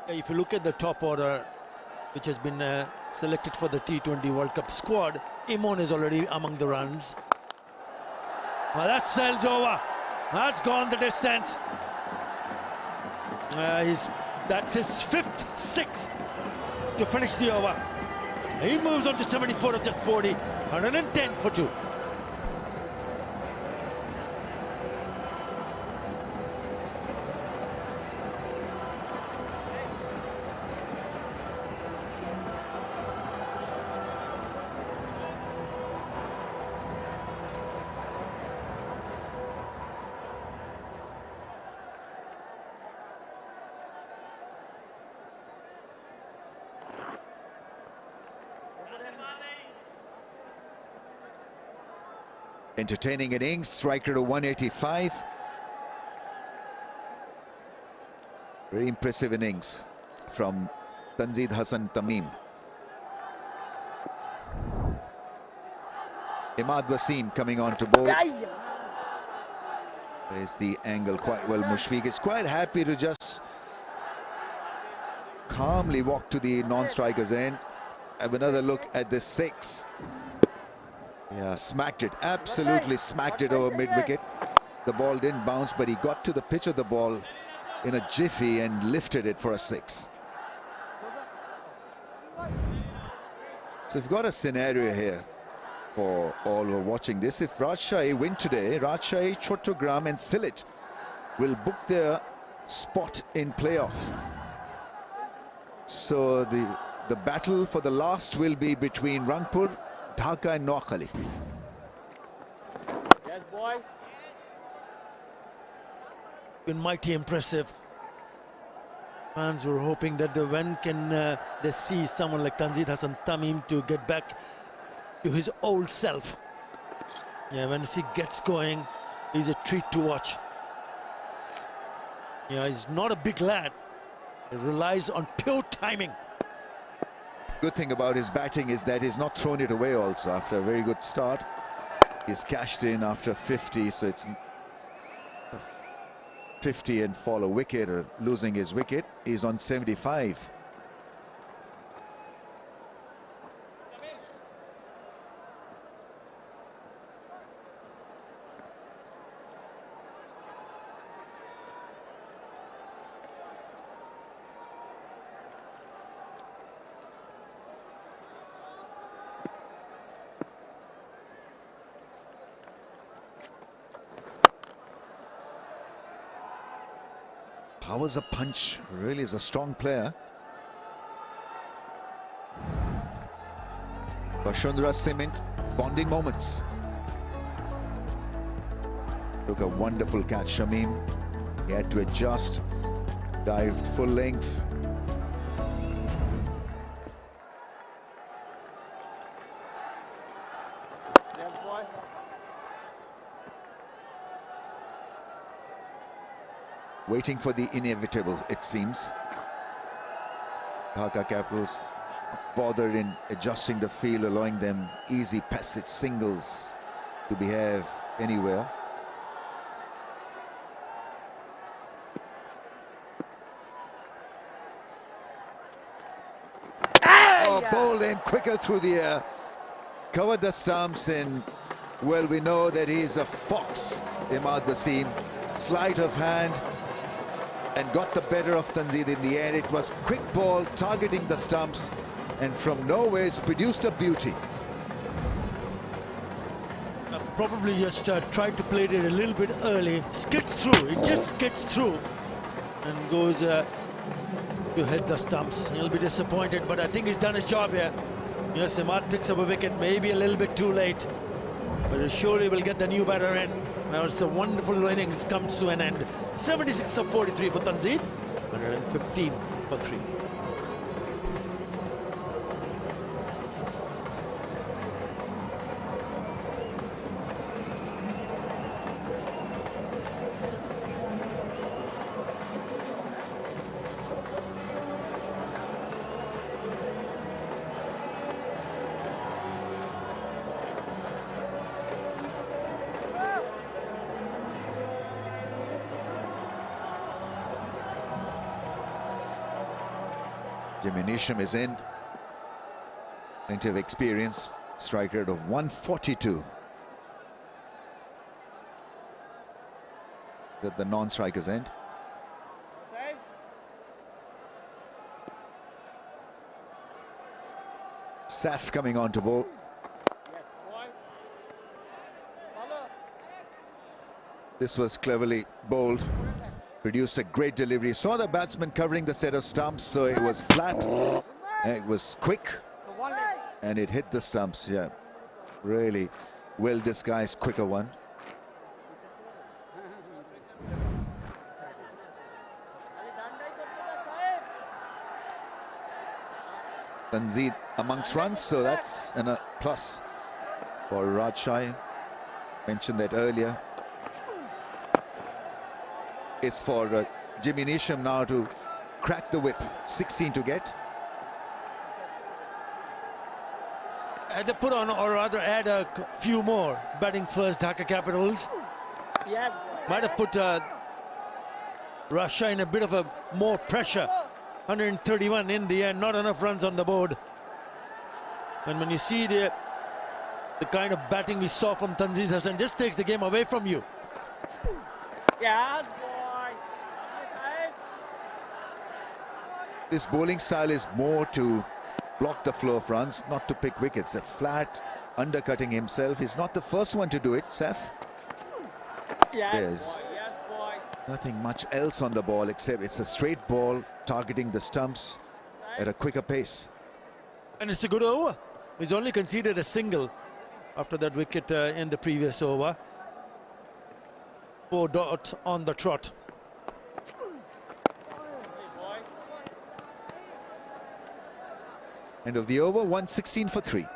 If you look at the top order, which has been selected for the T20 World Cup squad, Imon is already among the runs. Well, that sails over. That's gone the distance. That's his fifth six to finish the over. He moves on to 74 of just 40, 110 for 2. Entertaining innings, strike rate of 185. Very impressive innings from Tanzid Hasan Tamim. Imad Wasim coming on to bowl. There's the angle quite well. Mushfiq is quite happy to just calmly walk to the non-striker's end. Have another look at the six. Yeah, smacked it, absolutely smacked it over mid-wicket. The ball didn't bounce, but he got to the pitch of the ball in a jiffy and lifted it for a six. So we've got a scenario here for all who are watching this. If Rajshahi win today, Rajshahi, Chattogram and Sylhet will book their spot in playoff. So the battle for the last will be between Rangpur, Dhaka and Noakhali. Yes, boy. Been mighty impressive. Fans were hoping that when can they see someone like Tanzid Hasan Tamim to get back to his old self. Yeah, when he gets going, he's a treat to watch. Yeah, he's not a big lad. He relies on pure timing. Good thing about his batting is that he's not thrown it away also after a very good start. He's cashed in after 50, so it's 50 and fall a wicket or losing his wicket. He's on 75. Powers a punch, really is a strong player. Bashundra Cement, bonding moments. Took a wonderful catch, Shamim. He had to adjust, dived full length. Yes, boy. Waiting for the inevitable, it seems. Dhaka Capitals bothered in adjusting the field, allowing them easy passage singles to behave anywhere. Bold and quicker through the air. Covered the stumps, and well, we know that he's a fox, 𝗵𝗺𝗃𝗃. Sleight of hand and got the better of Tanzid in the end. It was quick ball targeting the stumps, and from nowhere it's produced a beauty. Probably just tried to play it a little bit early. Skids through, it just skids through and goes to hit the stumps. He'll be disappointed, but I think he's done his job here. Yes, 𝗵𝗺𝗃𝗃 picks up a wicket, maybe a little bit too late, but he surely will get the new batter in. Now it's a wonderful innings comes to an end. 76 of 43 for Tanzid, 115 for 3. Jem is in. Plenty of experience. Strike rate of 142. At the non-strikers end. Saf coming on to bowl. This was cleverly bowled. Produced a great delivery. Saw the batsman covering the set of stumps, so it was flat. And it was quick. And it hit the stumps, yeah. Really well disguised, quicker one. Tanzid amongst runs, so that's a plus for Rajshahi. Mentioned that earlier. It's for Jimmy Neesham now to crack the whip. 16 to get. Had to put on, or rather add a few more. Batting first, Dhaka Capitals. Yes. Might have put Rajshahi in a bit of a more pressure. 131 in the end, not enough runs on the board. And when you see the kind of batting we saw from Tanzid Hasan, just takes the game away from you. Yes. This bowling style is more to block the flow of runs, not to pick wickets. The flat undercutting himself. He's not the first one to do it, Saf. There's nothing much else on the ball except it's a straight ball targeting the stumps at a quicker pace. And it's a good over. He's only conceded a single after that wicket in the previous over. 4 dots on the trot. End of the over, 116 for 3.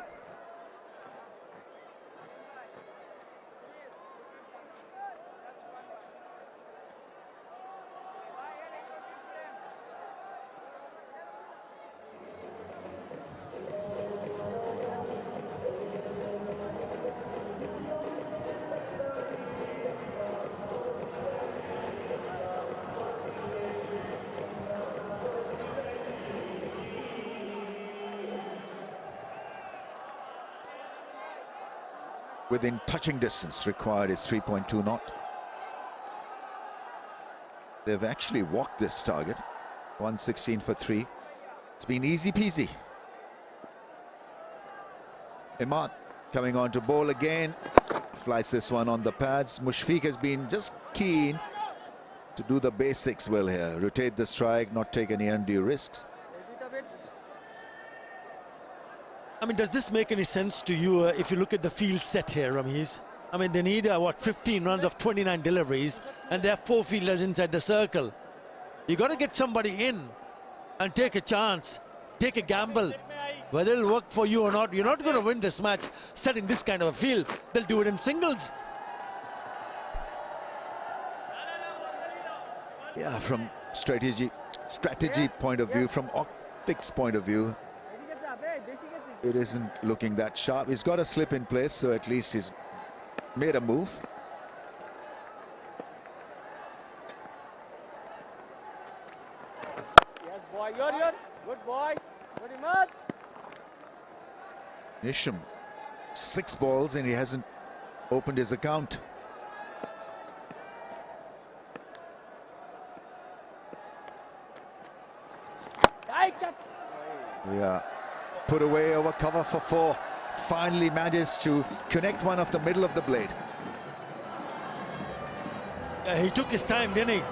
Within touching distance required is 3.2 knot. They've actually walked this target. 116 for 3. It's been easy peasy. 𝗵𝗺𝗃𝗃 coming on to bowl again. Flies this one on the pads. Mushfiq has been just keen to do the basics well here. Rotate the strike, not take any undue risks. I mean, does this make any sense to you if you look at the field set here, Ramiz? I mean, they need, 15 runs of 29 deliveries, and they have 4 fielders inside the circle. You got to get somebody in and take a chance, take a gamble. Whether it'll work for you or not, you're not going to win this match setting this kind of a field. They'll do it in singles. Yeah, from strategy point of view, from optics point of view, it isn't looking that sharp. He's got a slip in place, so at least he's made a move. Yes, boy, you're good boy. Good Imad. Nisham, 6 balls and he hasn't opened his account. Yeah, put away over cover for 4. Finally managed to connect one off the middle of the blade. He took his time, didn't he?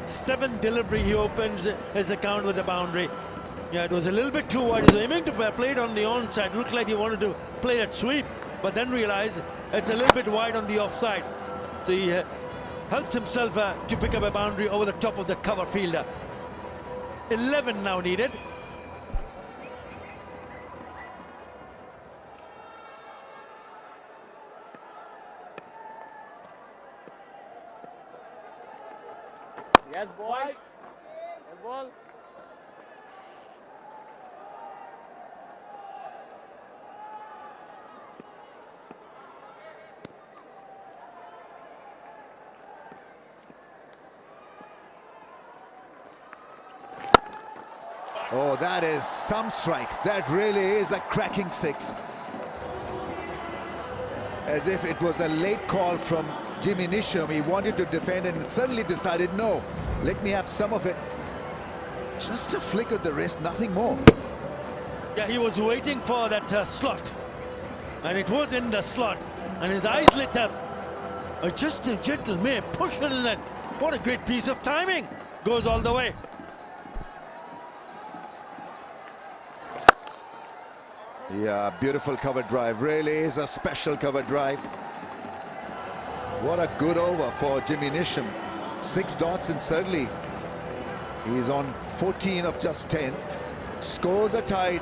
7th delivery, he opens his account with a boundary. Yeah, it was a little bit too wide. He was aiming to play it on the onside. Looked like he wanted to play that sweep, but then realized it's a little bit wide on the offside. So he helps himself to pick up a boundary over the top of the cover fielder. 11 now needed. Yes, boy. Good ball. Oh, that is some strike. That really is a cracking 6. As if it was a late call from Jimmy Nisham. He wanted to defend and suddenly decided, no, let me have some of it. Just a flick of the wrist, nothing more. Yeah, he was waiting for that slot, and it was in the slot, and his eyes lit up. Just a gentle may push it in. What a great piece of timing. Goes all the way. Yeah, beautiful cover drive. Really is a special cover drive. What a good over for Jimmy Nisham. 6 dots, and certainly he's on 14 of just 10. Scores are tied.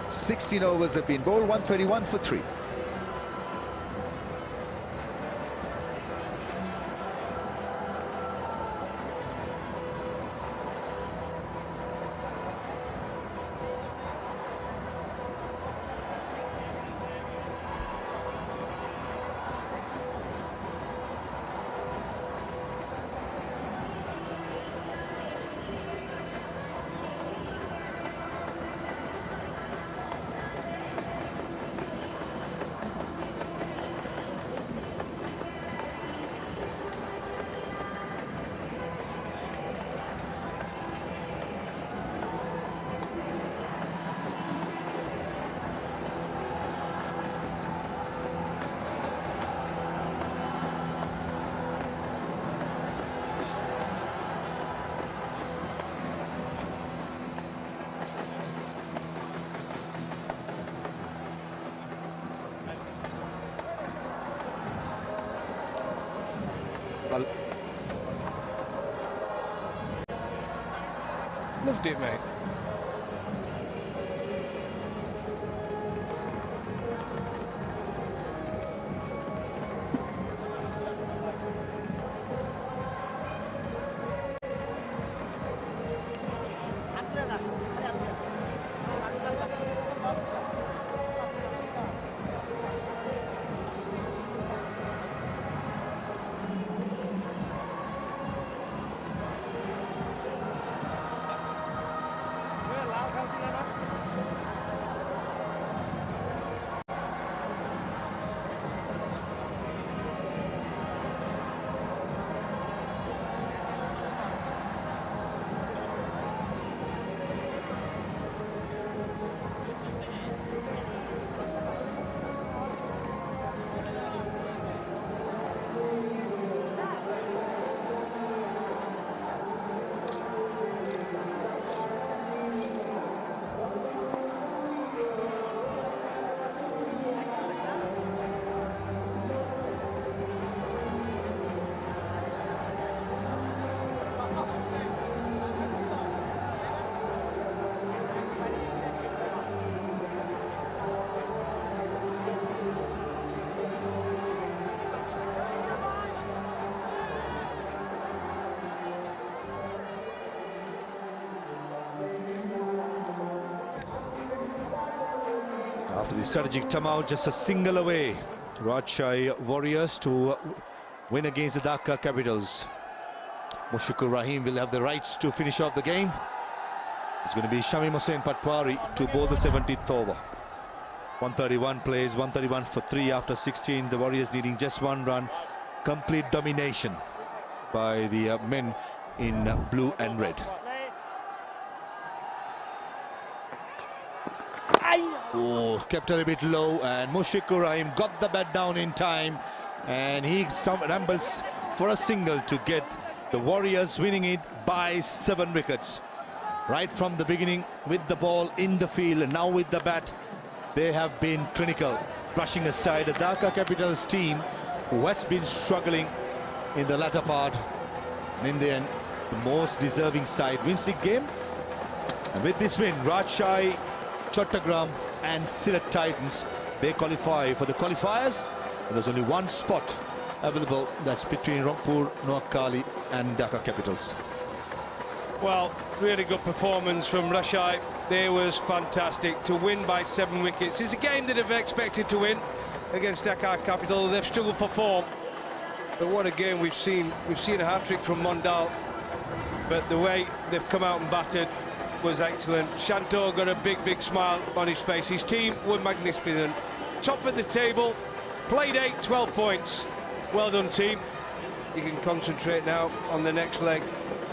16 overs have been bowled. 131 for 3. Loved it, mate. After the strategic timeout, just a single away. Rajshahi Warriors to win against the Dhaka Capitals. Mushfiqur Rahim will have the rights to finish off the game. It's going to be Shami Hussain Patwari to bowl the 17th over. 131 plays, 131 for 3 after 16. The Warriors needing just 1 run. Complete domination by the men in blue and red. Oh, kept a little bit low, and Mushfiqur Rahim got the bat down in time, and he rambles for a single to get the Warriors winning it by 7 wickets. Right from the beginning, with the ball in the field, and now with the bat, they have been clinical, brushing aside the Dhaka Capitals team, who has been struggling in the latter part. And in the end, the most deserving side wins the game. And with this win, Rajshahi, Chattogram and Sylhet Titans, they qualify for the qualifiers. And there's only 1 spot available, that's between Rangpur, Noakhali and Dhaka Capitals. Well, really good performance from Rajshahi. They was fantastic to win by 7 wickets. It's a game that they've expected to win against Dhaka Capital. They've struggled for form, but what a game we've seen. We've seen a hat-trick from Mondal, but the way they've come out and batted was excellent. Shanto got a big smile on his face. His team were magnificent. Top of the table, played 8, 12 points. Well done, team. You can concentrate now on the next leg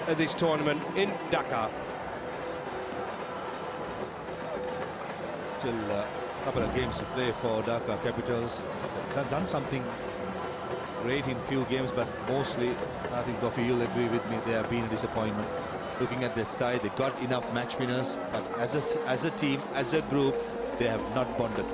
of this tournament in Dhaka. Still a couple of games to play for Dhaka Capitals. They've done something great in few games, but mostly, I think, Gofi, you'll agree with me, they have been a disappointment. Looking at this side, they got enough match winners, but as a team, as a group, they have not bonded.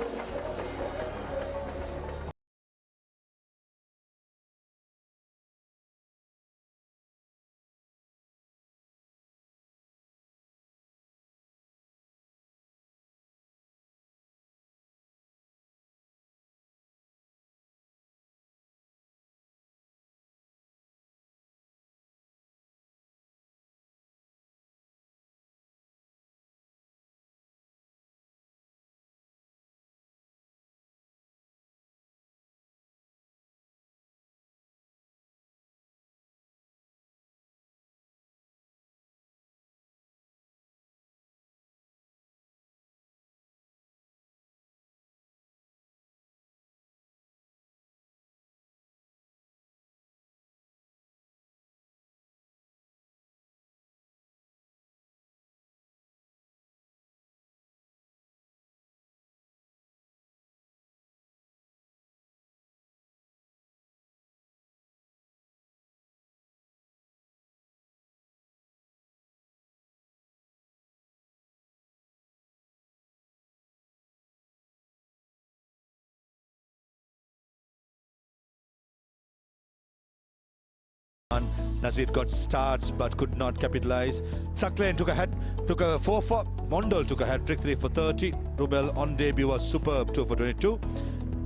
Nazir got starts but could not capitalize. Saklen took a 4 for. Mondal took a hat-trick, 3 for 30. Rubel on debut was superb, 2 for 22.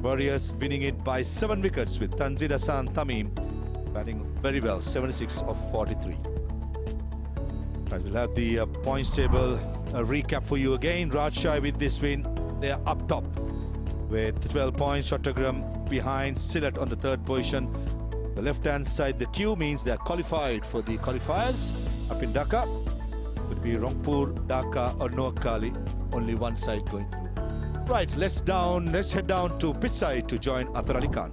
Warriors winning it by 7 wickets with Tanzir Hassan Tamim batting very well, 76 of 43. Right, we'll have the points table a recap for you again. Rajshahi with this win, they are up top with 12 points. Chattogram behind, Sylhet on the 3rd position. The left-hand side, the queue means they are qualified for the qualifiers up in Dhaka. Would be Rangpur, Dhaka or Noakhali, only 1 side going through. Right, let's head down to pitch side to join Athar Ali Khan.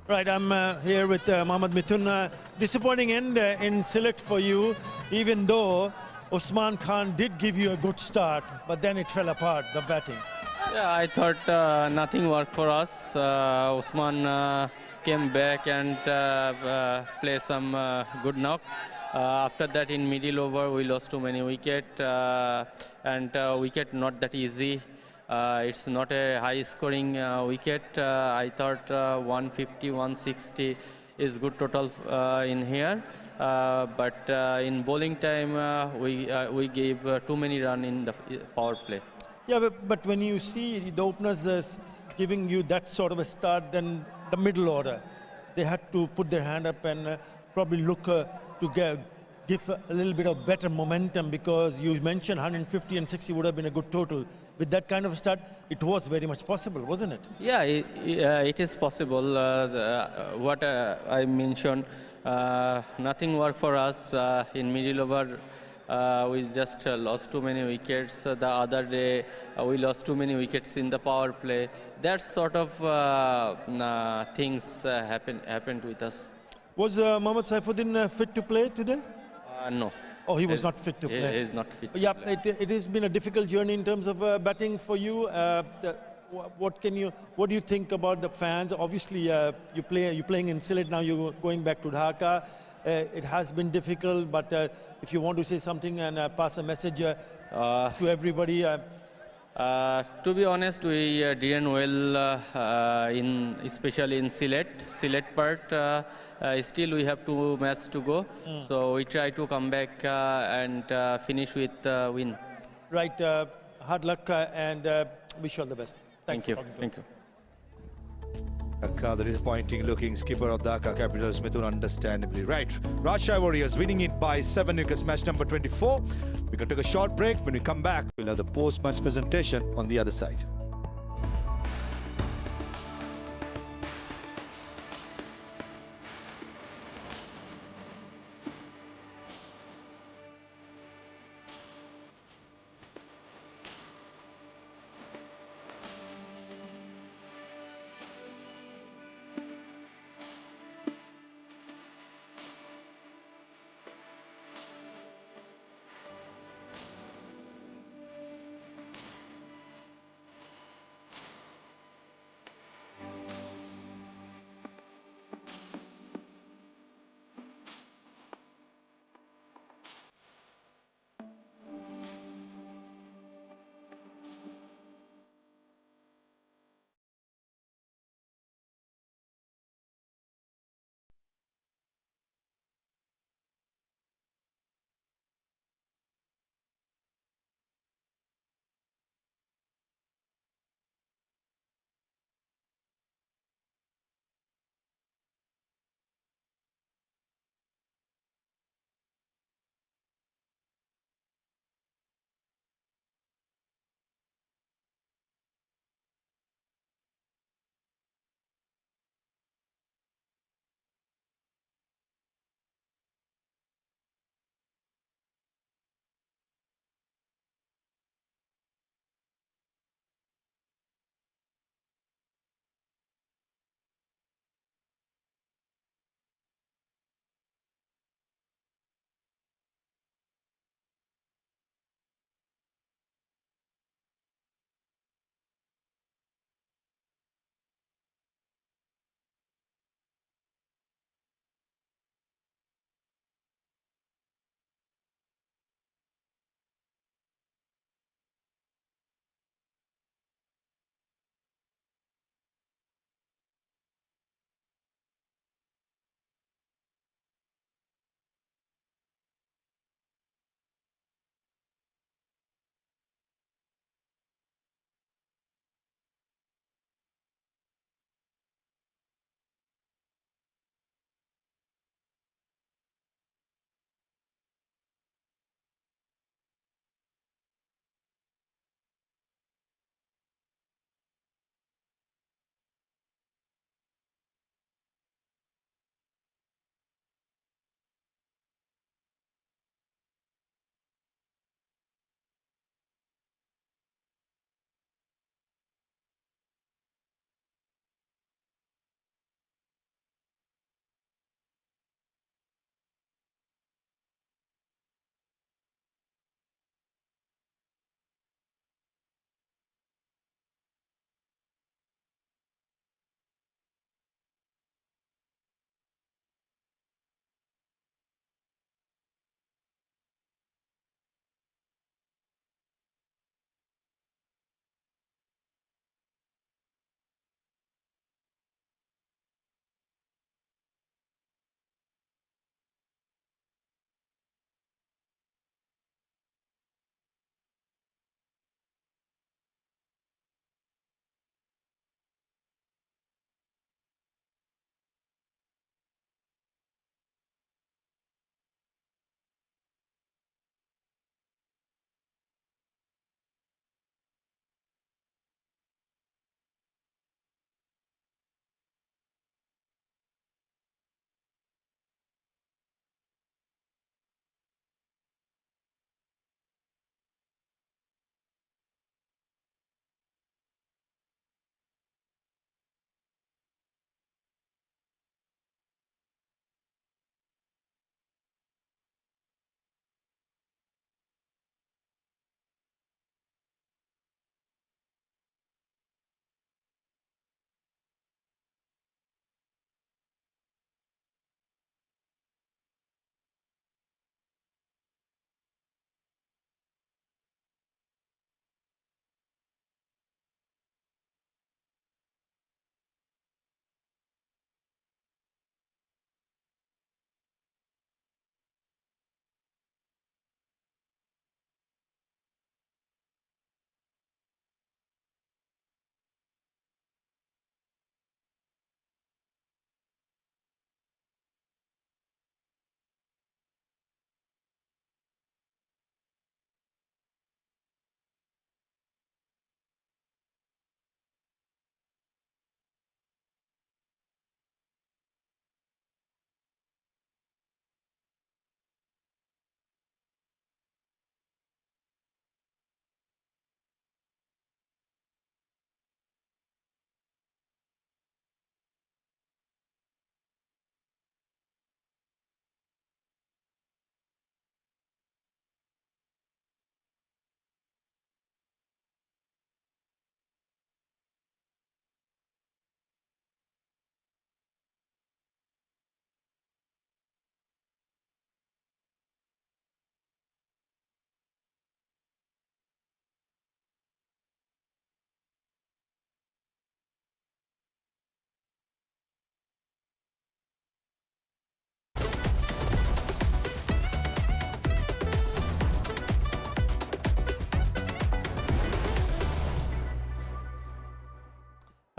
Right, I'm here with Mohammad Mithun. Disappointing end in Sylhet for you, even though Usman Khan did give you a good start, but then it fell apart, the batting. Yeah, I thought nothing worked for us. Usman came back and played some good knock. After that, in middle over, we lost too many wickets, and wicket not that easy. It's not a high-scoring wicket. I thought 150, 160 is good total in here. But in bowling time, we gave too many runs in the power play. Yeah, but when you see the openers giving you that sort of a start, then the middle order, they had to put their hand up and probably look to give a little bit of better momentum, because you mentioned 150 and 60 would have been a good total. With that kind of a start, it was very much possible, wasn't it? Yeah, it is possible. What I mentioned, nothing worked for us in middle over. We just lost too many wickets. The other day, we lost too many wickets in the power play. That sort of things happened with us. Was Mohammad Saifuddin fit to play today? No. Oh, he was not fit to play. He is not fit. Yeah, it has been a difficult journey in terms of batting for you. What do you think about the fans? Obviously, you're playing in Sylhet now. You're going back to Dhaka. It has been difficult, but if you want to say something and pass a message to everybody. To be honest, we didn't well especially in Sylhet part. Still we have 2 matches to go, so we try to come back and finish with win. Right, hard luck and wish you all the best. Thank you. Thank you. Dhaka, the disappointing looking skipper of Dhaka Capitals, Mithun, understandably. Right, Rajshahi Warriors winning it by 7 wickets, match number 24. We're going to take a short break. When we come back, we'll have the post-match presentation on the other side.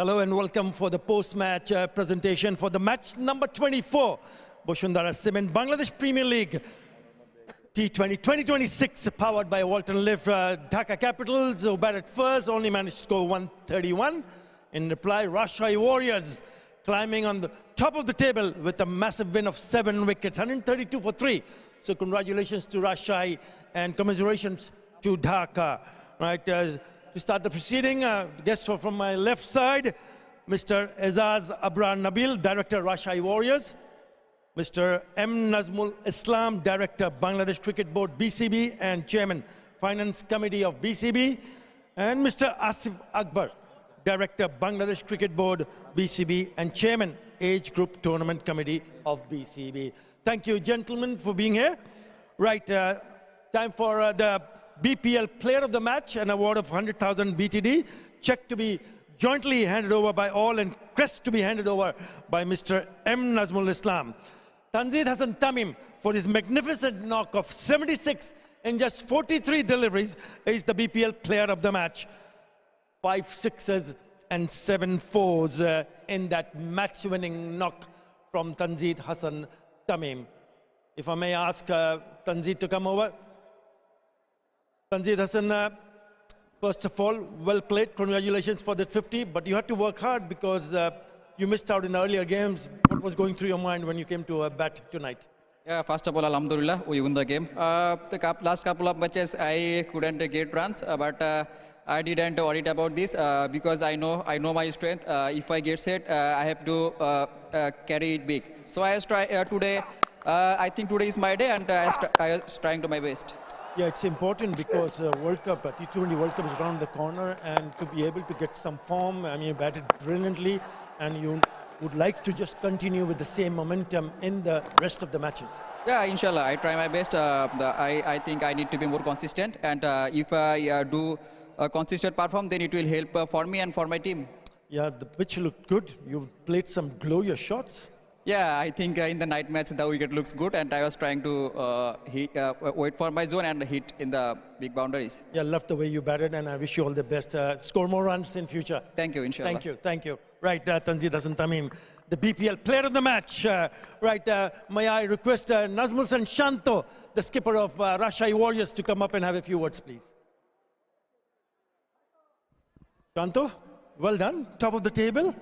Hello and welcome for the post-match presentation for the match number 24, Bashundhara Cement Bangladesh Premier League T20 2026, powered by Walton Lift. Dhaka Capitals, who batted first, only managed to score 131. In reply, Rajshahi Warriors climbing on the top of the table with a massive win of 7 wickets, 132 for 3. So congratulations to Rajshahi and commiserations to Dhaka. Right, to start the proceeding, guest from my left side, Mr. Ezzaz Abrar Nabil, Director, Rajshahi Warriors. Mr. M. Nazmul Islam, Director, Bangladesh Cricket Board, BCB, and Chairman, Finance Committee of BCB. And Mr. Asif Akbar, Director, Bangladesh Cricket Board, BCB, and Chairman, Age Group Tournament Committee of BCB. Thank you, gentlemen, for being here. Right, time for the BPL Player of the Match, an award of 100,000 BTD, check to be jointly handed over by all and crest to be handed over by Mr. M. Nazmul Islam. Tanzid Hassan Tamim, for his magnificent knock of 76 in just 43 deliveries, is the BPL Player of the Match. 5 sixes and 7 fours in that match-winning knock from Tanzid Hassan Tamim. If I may ask Tanzid to come over. Tanzid Hassan, first of all, well played. Congratulations for that 50, but you had to work hard because you missed out in the earlier games. What was going through your mind when you came to bat tonight? Yeah, first of all, alhamdulillah, we won the game. The last couple of matches, I couldn't get runs, but I didn't worry about this because I know my strength. If I get set, I have to carry it big. So I was today. I think today is my day, and I was trying to my best. Yeah, it's important because World Cup, T20 World Cup is around the corner, and to be able to get some form, I mean, you batted brilliantly, and you would like to just continue with the same momentum in the rest of the matches. Yeah, inshallah, I try my best. I think I need to be more consistent, and if I do a consistent perform, then it will help for me and for my team. Yeah, the pitch looked good. You played some glow-your shots. Yeah, I think in the night match the wicket looks good, and I was trying to wait for my zone and hit in the big boundaries. Yeah, love the way you batted, and I wish you all the best. Score more runs in future. Thank you, inshallah. Thank you, thank you. Right, Tanzid Hassan Tamim, the BPL Player of the Match. Right, may I request Nazmul San Shanto, the skipper of Rajshahi Warriors, to come up and have a few words, please. Shanto, well done. Top of the table.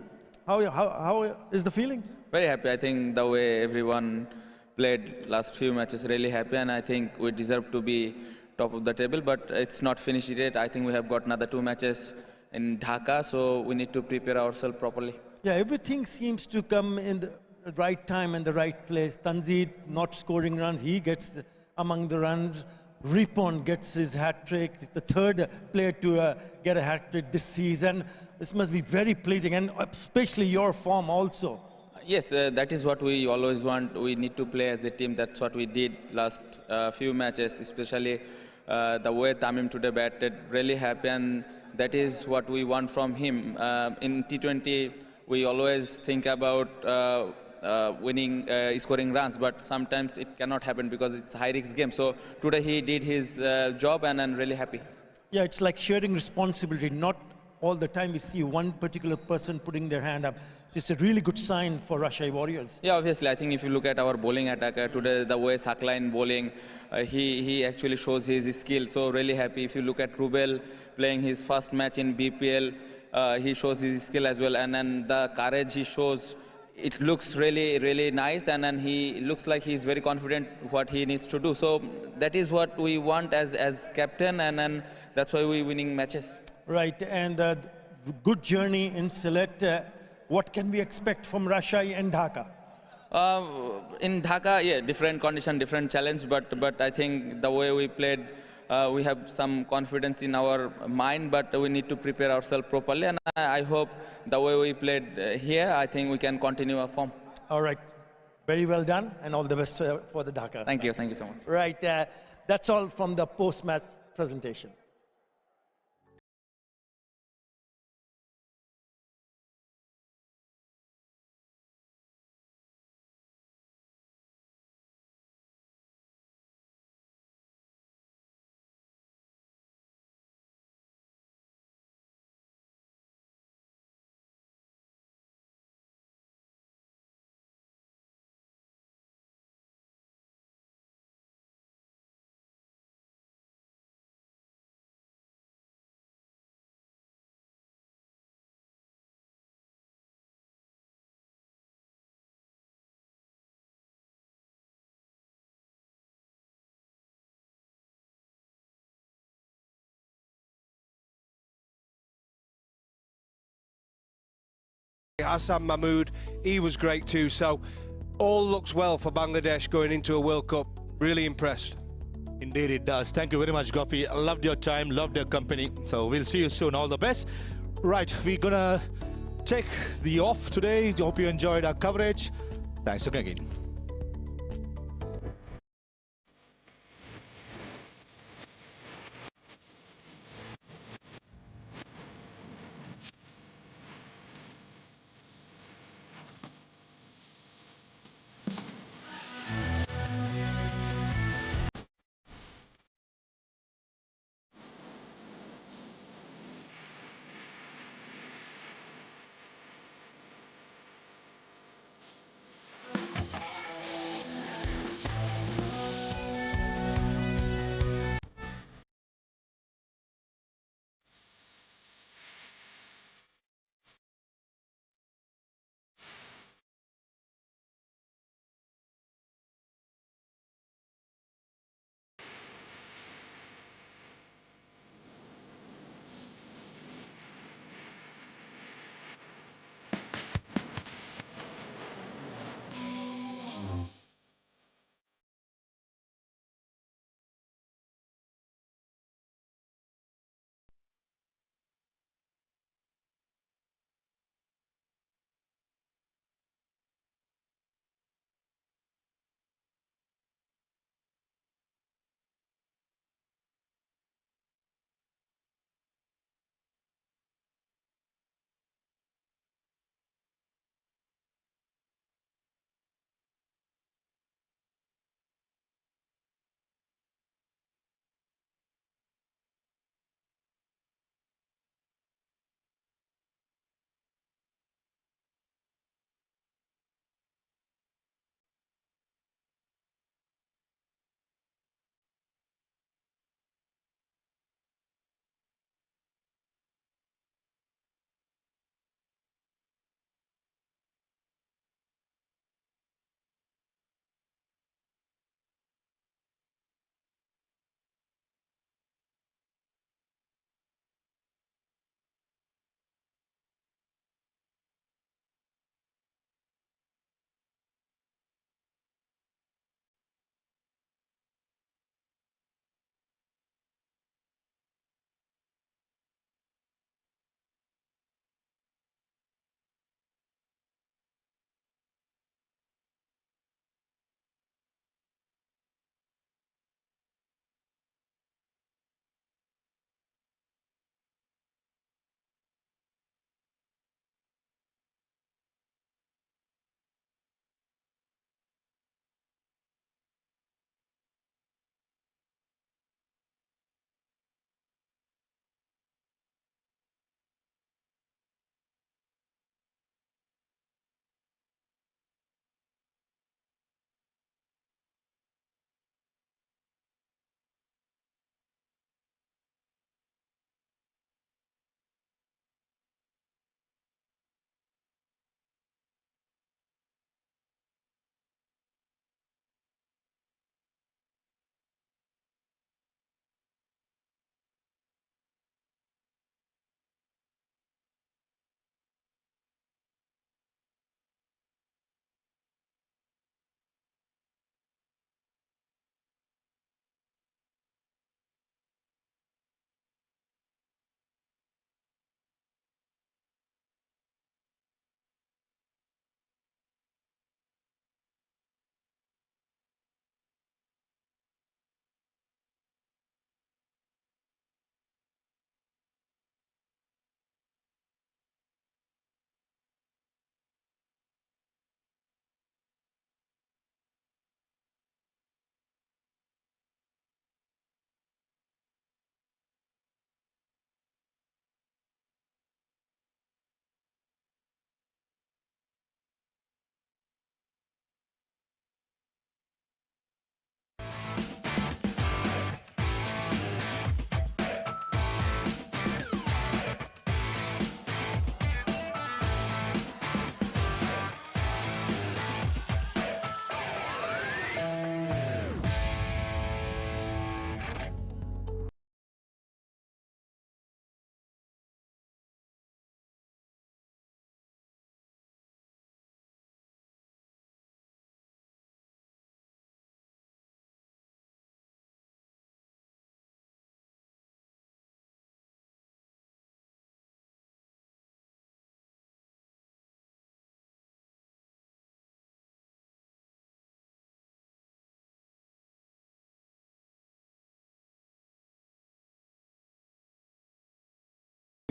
How is the feeling? Very happy. I think the way everyone played last few matches, really happy, and I think we deserve to be top of the table, but it's not finished yet. I think we have got another 2 matches in Dhaka, so we need to prepare ourselves properly. Yeah, everything seems to come in the right time and the right place. Tanzid not scoring runs, he gets among the runs. Ripon gets his hat-trick, the 3rd player to get a hat-trick this season. This must be very pleasing, and especially your form also. Yes, that is what we always want. We need to play as a team. That's what we did last few matches, especially the way Tamim today batted. Really happy, and that is what we want from him. In T20, we always think about winning, scoring runs, but sometimes it cannot happen because it's a high-risk game. So today he did his job, and I'm really happy. Yeah, it's like sharing responsibility. Not all the time we see one particular person putting their hand up. So it's a really good sign for Rajshahi Warriors. Yeah, obviously, I think if you look at our bowling attack today, the way Sakline bowling, he actually shows his skill. So really happy. If you look at Rubel playing his first match in BPL, he shows his skill as well. And then the courage he shows, it looks really, really nice. And then he looks like he's very confident what he needs to do. So that is what we want as captain, and then that's why we're winning matches. Right, and good journey in Sylhet. What can we expect from Rajshahi and Dhaka? In Dhaka, yeah, different condition, different challenge, but I think the way we played, we have some confidence in our mind, but we need to prepare ourselves properly, and I hope the way we played here, I think we can continue our form. All right, very well done, and all the best for the Dhaka. Thank you so much. Right, that's all from the post-match presentation. Hassan Mahmood, he was great too. So all looks well for Bangladesh going into a World Cup. Really impressed. Indeed it does. Thank you very much, Gopi. I loved your time, loved your company. So we'll see you soon. All the best. Right, we're gonna take the off today. Hope you enjoyed our coverage. Thanks again.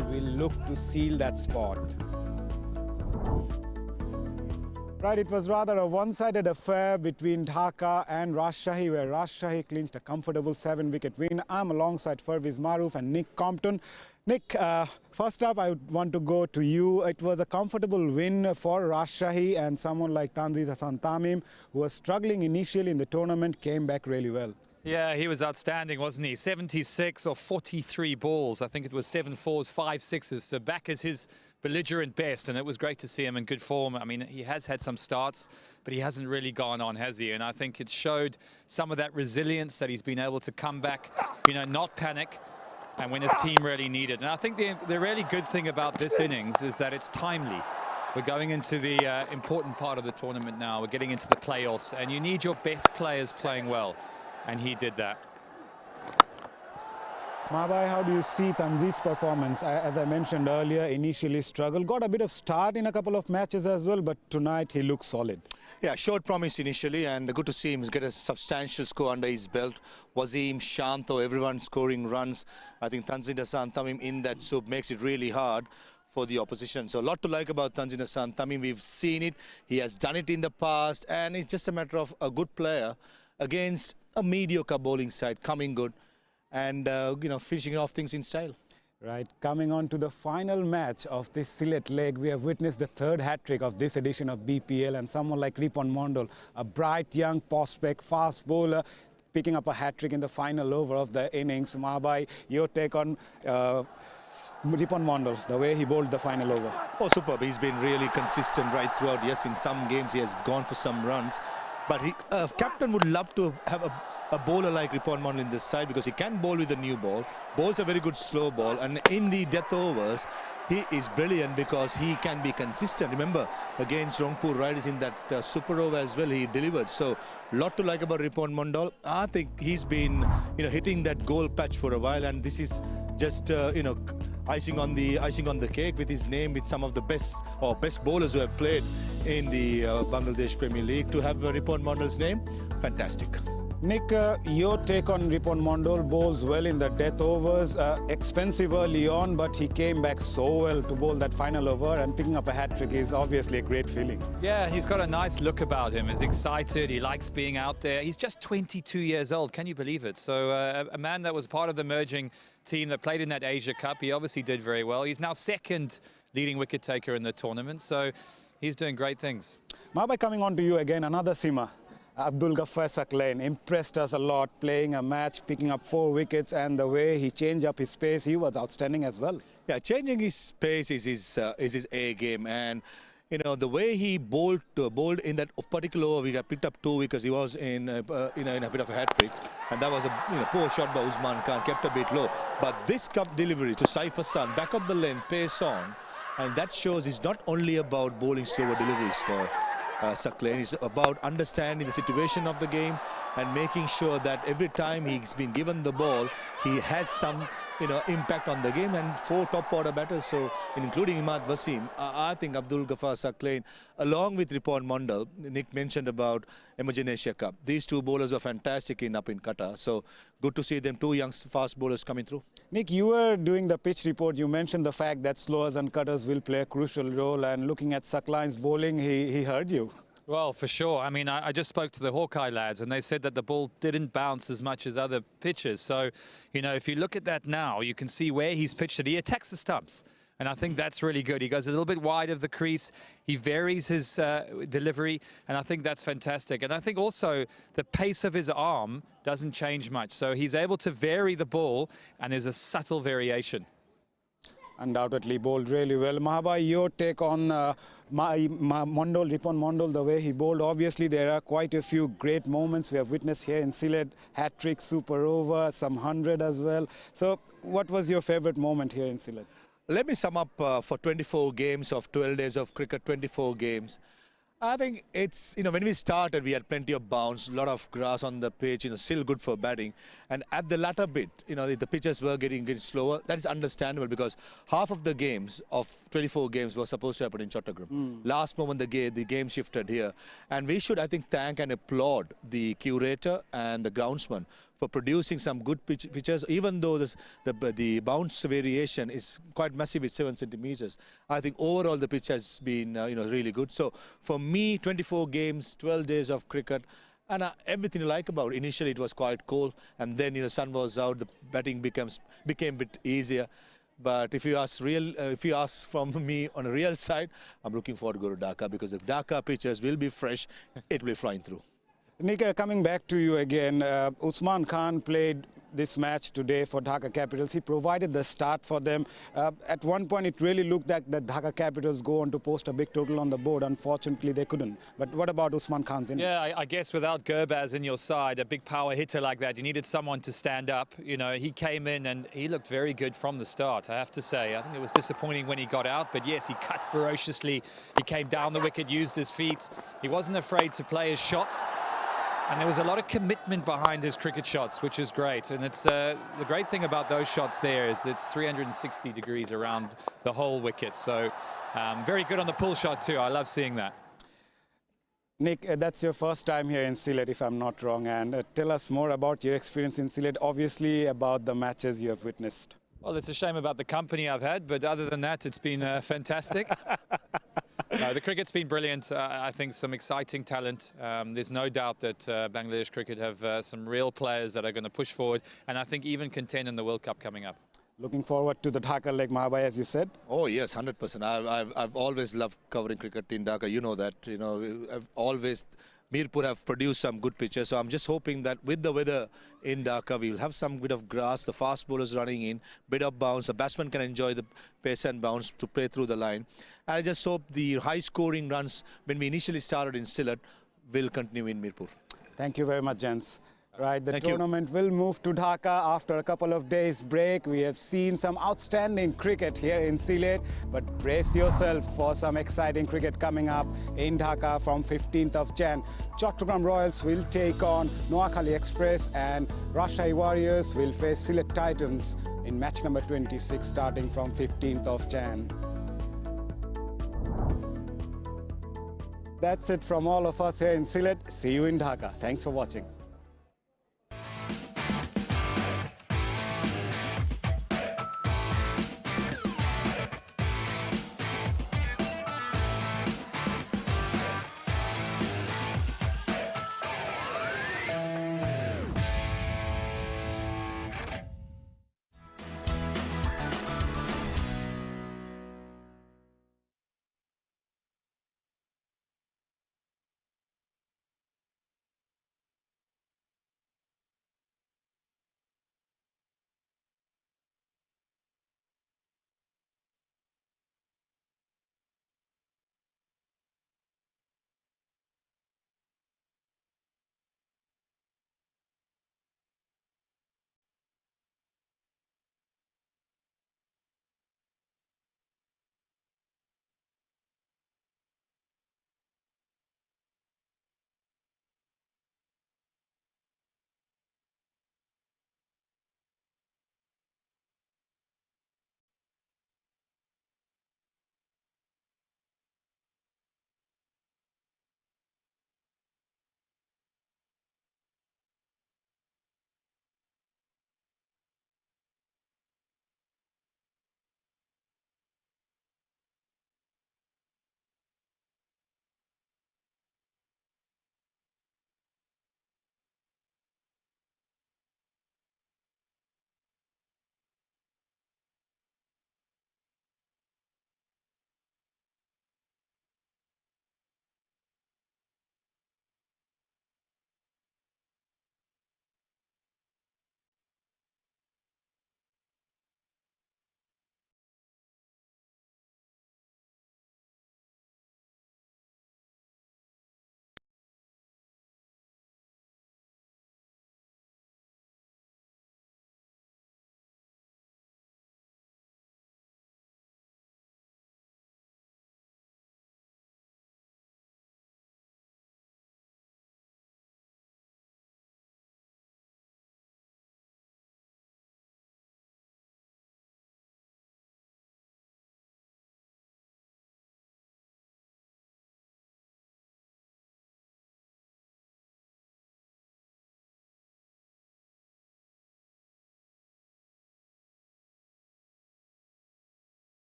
will look to seal that spot. Right, it was rather a one-sided affair between Dhaka and Rajshahi, where Rajshahi clinched a comfortable 7-wicket win. I'm alongside 𝗃𝗏𝗂𝗃𝗃 Maroof and Nick Compton. Nick, first up, I want to go to you. It was a comfortable win for Rajshahi, and someone like Tanzila Hassan Tamim, who was struggling initially in the tournament, came back really well. Yeah, he was outstanding, wasn't he? 76 or 43 balls. I think it was 7 fours, 5 sixes. So back as his belligerent best, and it was great to see him in good form. I mean, he has had some starts, but he hasn't really gone on, has he? And I think it showed some of that resilience that he's been able to come back, you know, not panic, and when his team really needed. And I think the really good thing about this innings is that it's timely. We're going into the important part of the tournament now. We're getting into the playoffs, and you need your best players playing well, and he did that. Mabai, how do you see Tanzil's performance? As I mentioned earlier, initially struggled, got a bit of start in a couple of matches as well, but tonight he looks solid. Yeah, showed promise initially, and good to see him get a substantial score under his belt. Wasim, Shanto, everyone scoring runs. I think Tanzila Hassan Tamim in that soup makes it really hard for the opposition. So a lot to like about Tanzila Hassan Tamim. We've seen it. He has done it in the past, and it's just a matter of a good player against a mediocre bowling side, coming good and you know, finishing off things in style. Right, coming on to the final match of this Sylhet leg, we have witnessed the third hat-trick of this edition of BPL, and someone like Ripon Mondal, a bright young prospect, fast bowler, picking up a hat-trick in the final over of the innings. Mabai, your take on Ripon Mondal, the way he bowled the final over? Oh, superb. He's been really consistent right throughout. Yes, in some games he has gone for some runs, but captain would love to have a bowler like Ripon Mondal in this side, because he can bowl with a new ball, bowls a very good slow ball, and in the death overs he is brilliant because he can be consistent. Remember, against Rangpur Riders in that super over as well, he delivered. So lot to like about Ripon Mondal. I think he's been, you know, hitting that goal patch for a while, and this is just you know, icing on the cake with his name, with some of the best bowlers who have played in the Bangladesh Premier League. To have Ripon Mondal's name, fantastic. Nick, your take on Ripon Mondal. Bowls well in the death overs, expensive early on, but he came back so well to bowl that final over, and picking up a hat-trick is obviously a great feeling. Yeah, he's got a nice look about him. He's excited, he likes being out there. He's just 22 years old, can you believe it? So a man that was part of the merging team that played in that Asia Cup, he obviously did very well. He's now second leading wicket taker in the tournament, so he's doing great things. Mabai, coming on to you again, another seamer. 𝗵𝗔𝗃 impressed us a lot, playing a match, picking up 4 wickets, and the way he changed up his pace, he was outstanding as well. Yeah, changing his pace is his A game, and you know the way he bowled in that particular over, we got picked up 2 wickets. He was in a bit of a hat trick, and that was a poor shot by Usman Khan, kept a bit low. But this cup delivery to Saif Hassan, back of the length, pace on, and that shows it's not only about bowling slower deliveries for 𝗃𝗃. It's about understanding the situation of the game and making sure that every time he's been given the ball, he has some impact on the game. And 4 top order batters, so including Imad Wasim, I think 𝗵𝗔𝗃, along with Ripon Mondal, Nick mentioned about 𝗵𝗔 Asia Cup. These 2 bowlers are fantastic in Qatar. So good to see them, 2 young fast bowlers coming through. Nick, you were doing the pitch report. You mentioned the fact that slowers and cutters will play a crucial role, and looking at 𝗃𝗃's bowling, he heard you. Well, for sure. I mean, I just spoke to the Hawkeye lads, and they said that the ball didn't bounce as much as other pitches. So, if you look at that now, you can see where he's pitched it. He attacks the stumps, and I think that's really good. He goes a little bit wide of the crease. He varies his delivery, and I think that's fantastic. And I think also the pace of his arm doesn't change much. So he's able to vary the ball, and there's a subtle variation. Undoubtedly bowled really well. Mahabai, your take on Ripon Mondal, the way he bowled. Obviously, there are quite a few great moments we have witnessed here in Sylhet. Hat-trick, super over, some 100 as well. So what was your favorite moment here in Sylhet? Let me sum up for 24 games of 12 days of cricket, 24 games. I think it's, when we started, we had plenty of bounce, a lot of grass on the pitch, still good for batting. And at the latter bit, the pitches were getting slower. That is understandable because half of the games of 24 games were supposed to happen in Chattogram. Last moment, the game shifted here. And we should, I think, thank and applaud the curator and the groundsman for producing some good pitches, even though the bounce variation is quite massive with 7 centimeters. I think overall the pitch has been really good. So for me, 24 games, 12 days of cricket, and everything I like about it. Initially it was quite cold, and then sun was out, the batting became a bit easier. But if you ask from me on a real side, I'm looking forward to go to Dhaka, because the Dhaka pitches will be fresh, it will be flying through. Nika, coming back to you again, Usman Khan played this match today for Dhaka Capitals. He provided the start for them. At one point, it really looked like the Dhaka Capitals go on to post a big total on the board. Unfortunately, they couldn't. But what about Usman Khan's innings? Yeah, I guess without Gurbaz in your side, a big power hitter like that, you needed someone to stand up. He came in and he looked very good from the start, I have to say. I think it was disappointing when he got out, but yes, he cut ferociously. He came down the wicket, used his feet. He wasn't afraid to play his shots. And there was a lot of commitment behind his cricket shots, which is great. And it's the great thing about those shots there is it's 360 degrees around the whole wicket. So very good on the pull shot too. I love seeing that. Nick, that's your first time here in Sylhet, if I'm not wrong. And tell us more about your experience in Sylhet, obviously about the matches you have witnessed. Well, it's a shame about the company I've had, but other than that, it's been fantastic. No, the cricket's been brilliant. I think some exciting talent. There's no doubt that Bangladesh cricket have some real players that are going to push forward, and I think even contend in the World Cup coming up. Looking forward to the Dhaka leg, Mahabhai, as you said? Oh, yes, 100%. I've always loved covering cricket in Dhaka. You know that. I've always... Mirpur have produced some good pitches, so I'm just hoping that with the weather in Dhaka, we'll have some bit of grass, the fast bowlers running in, bit of bounce, the batsman can enjoy the pace and bounce to play through the line. And I just hope the high-scoring runs, when we initially started in Sylhet, will continue in Mirpur. Thank you very much, gents. Right, the tournament will move to Dhaka after a couple of days break. We have seen some outstanding cricket here in Sylhet, but brace yourself for some exciting cricket coming up in Dhaka from 15th of Jan. Chattogram Royals will take on Noakhali Express, and Rajshahi Warriors will face Sylhet Titans in match number 26 starting from 15th of Jan. That's it from all of us here in Sylhet. See you in Dhaka. Thanks for watching.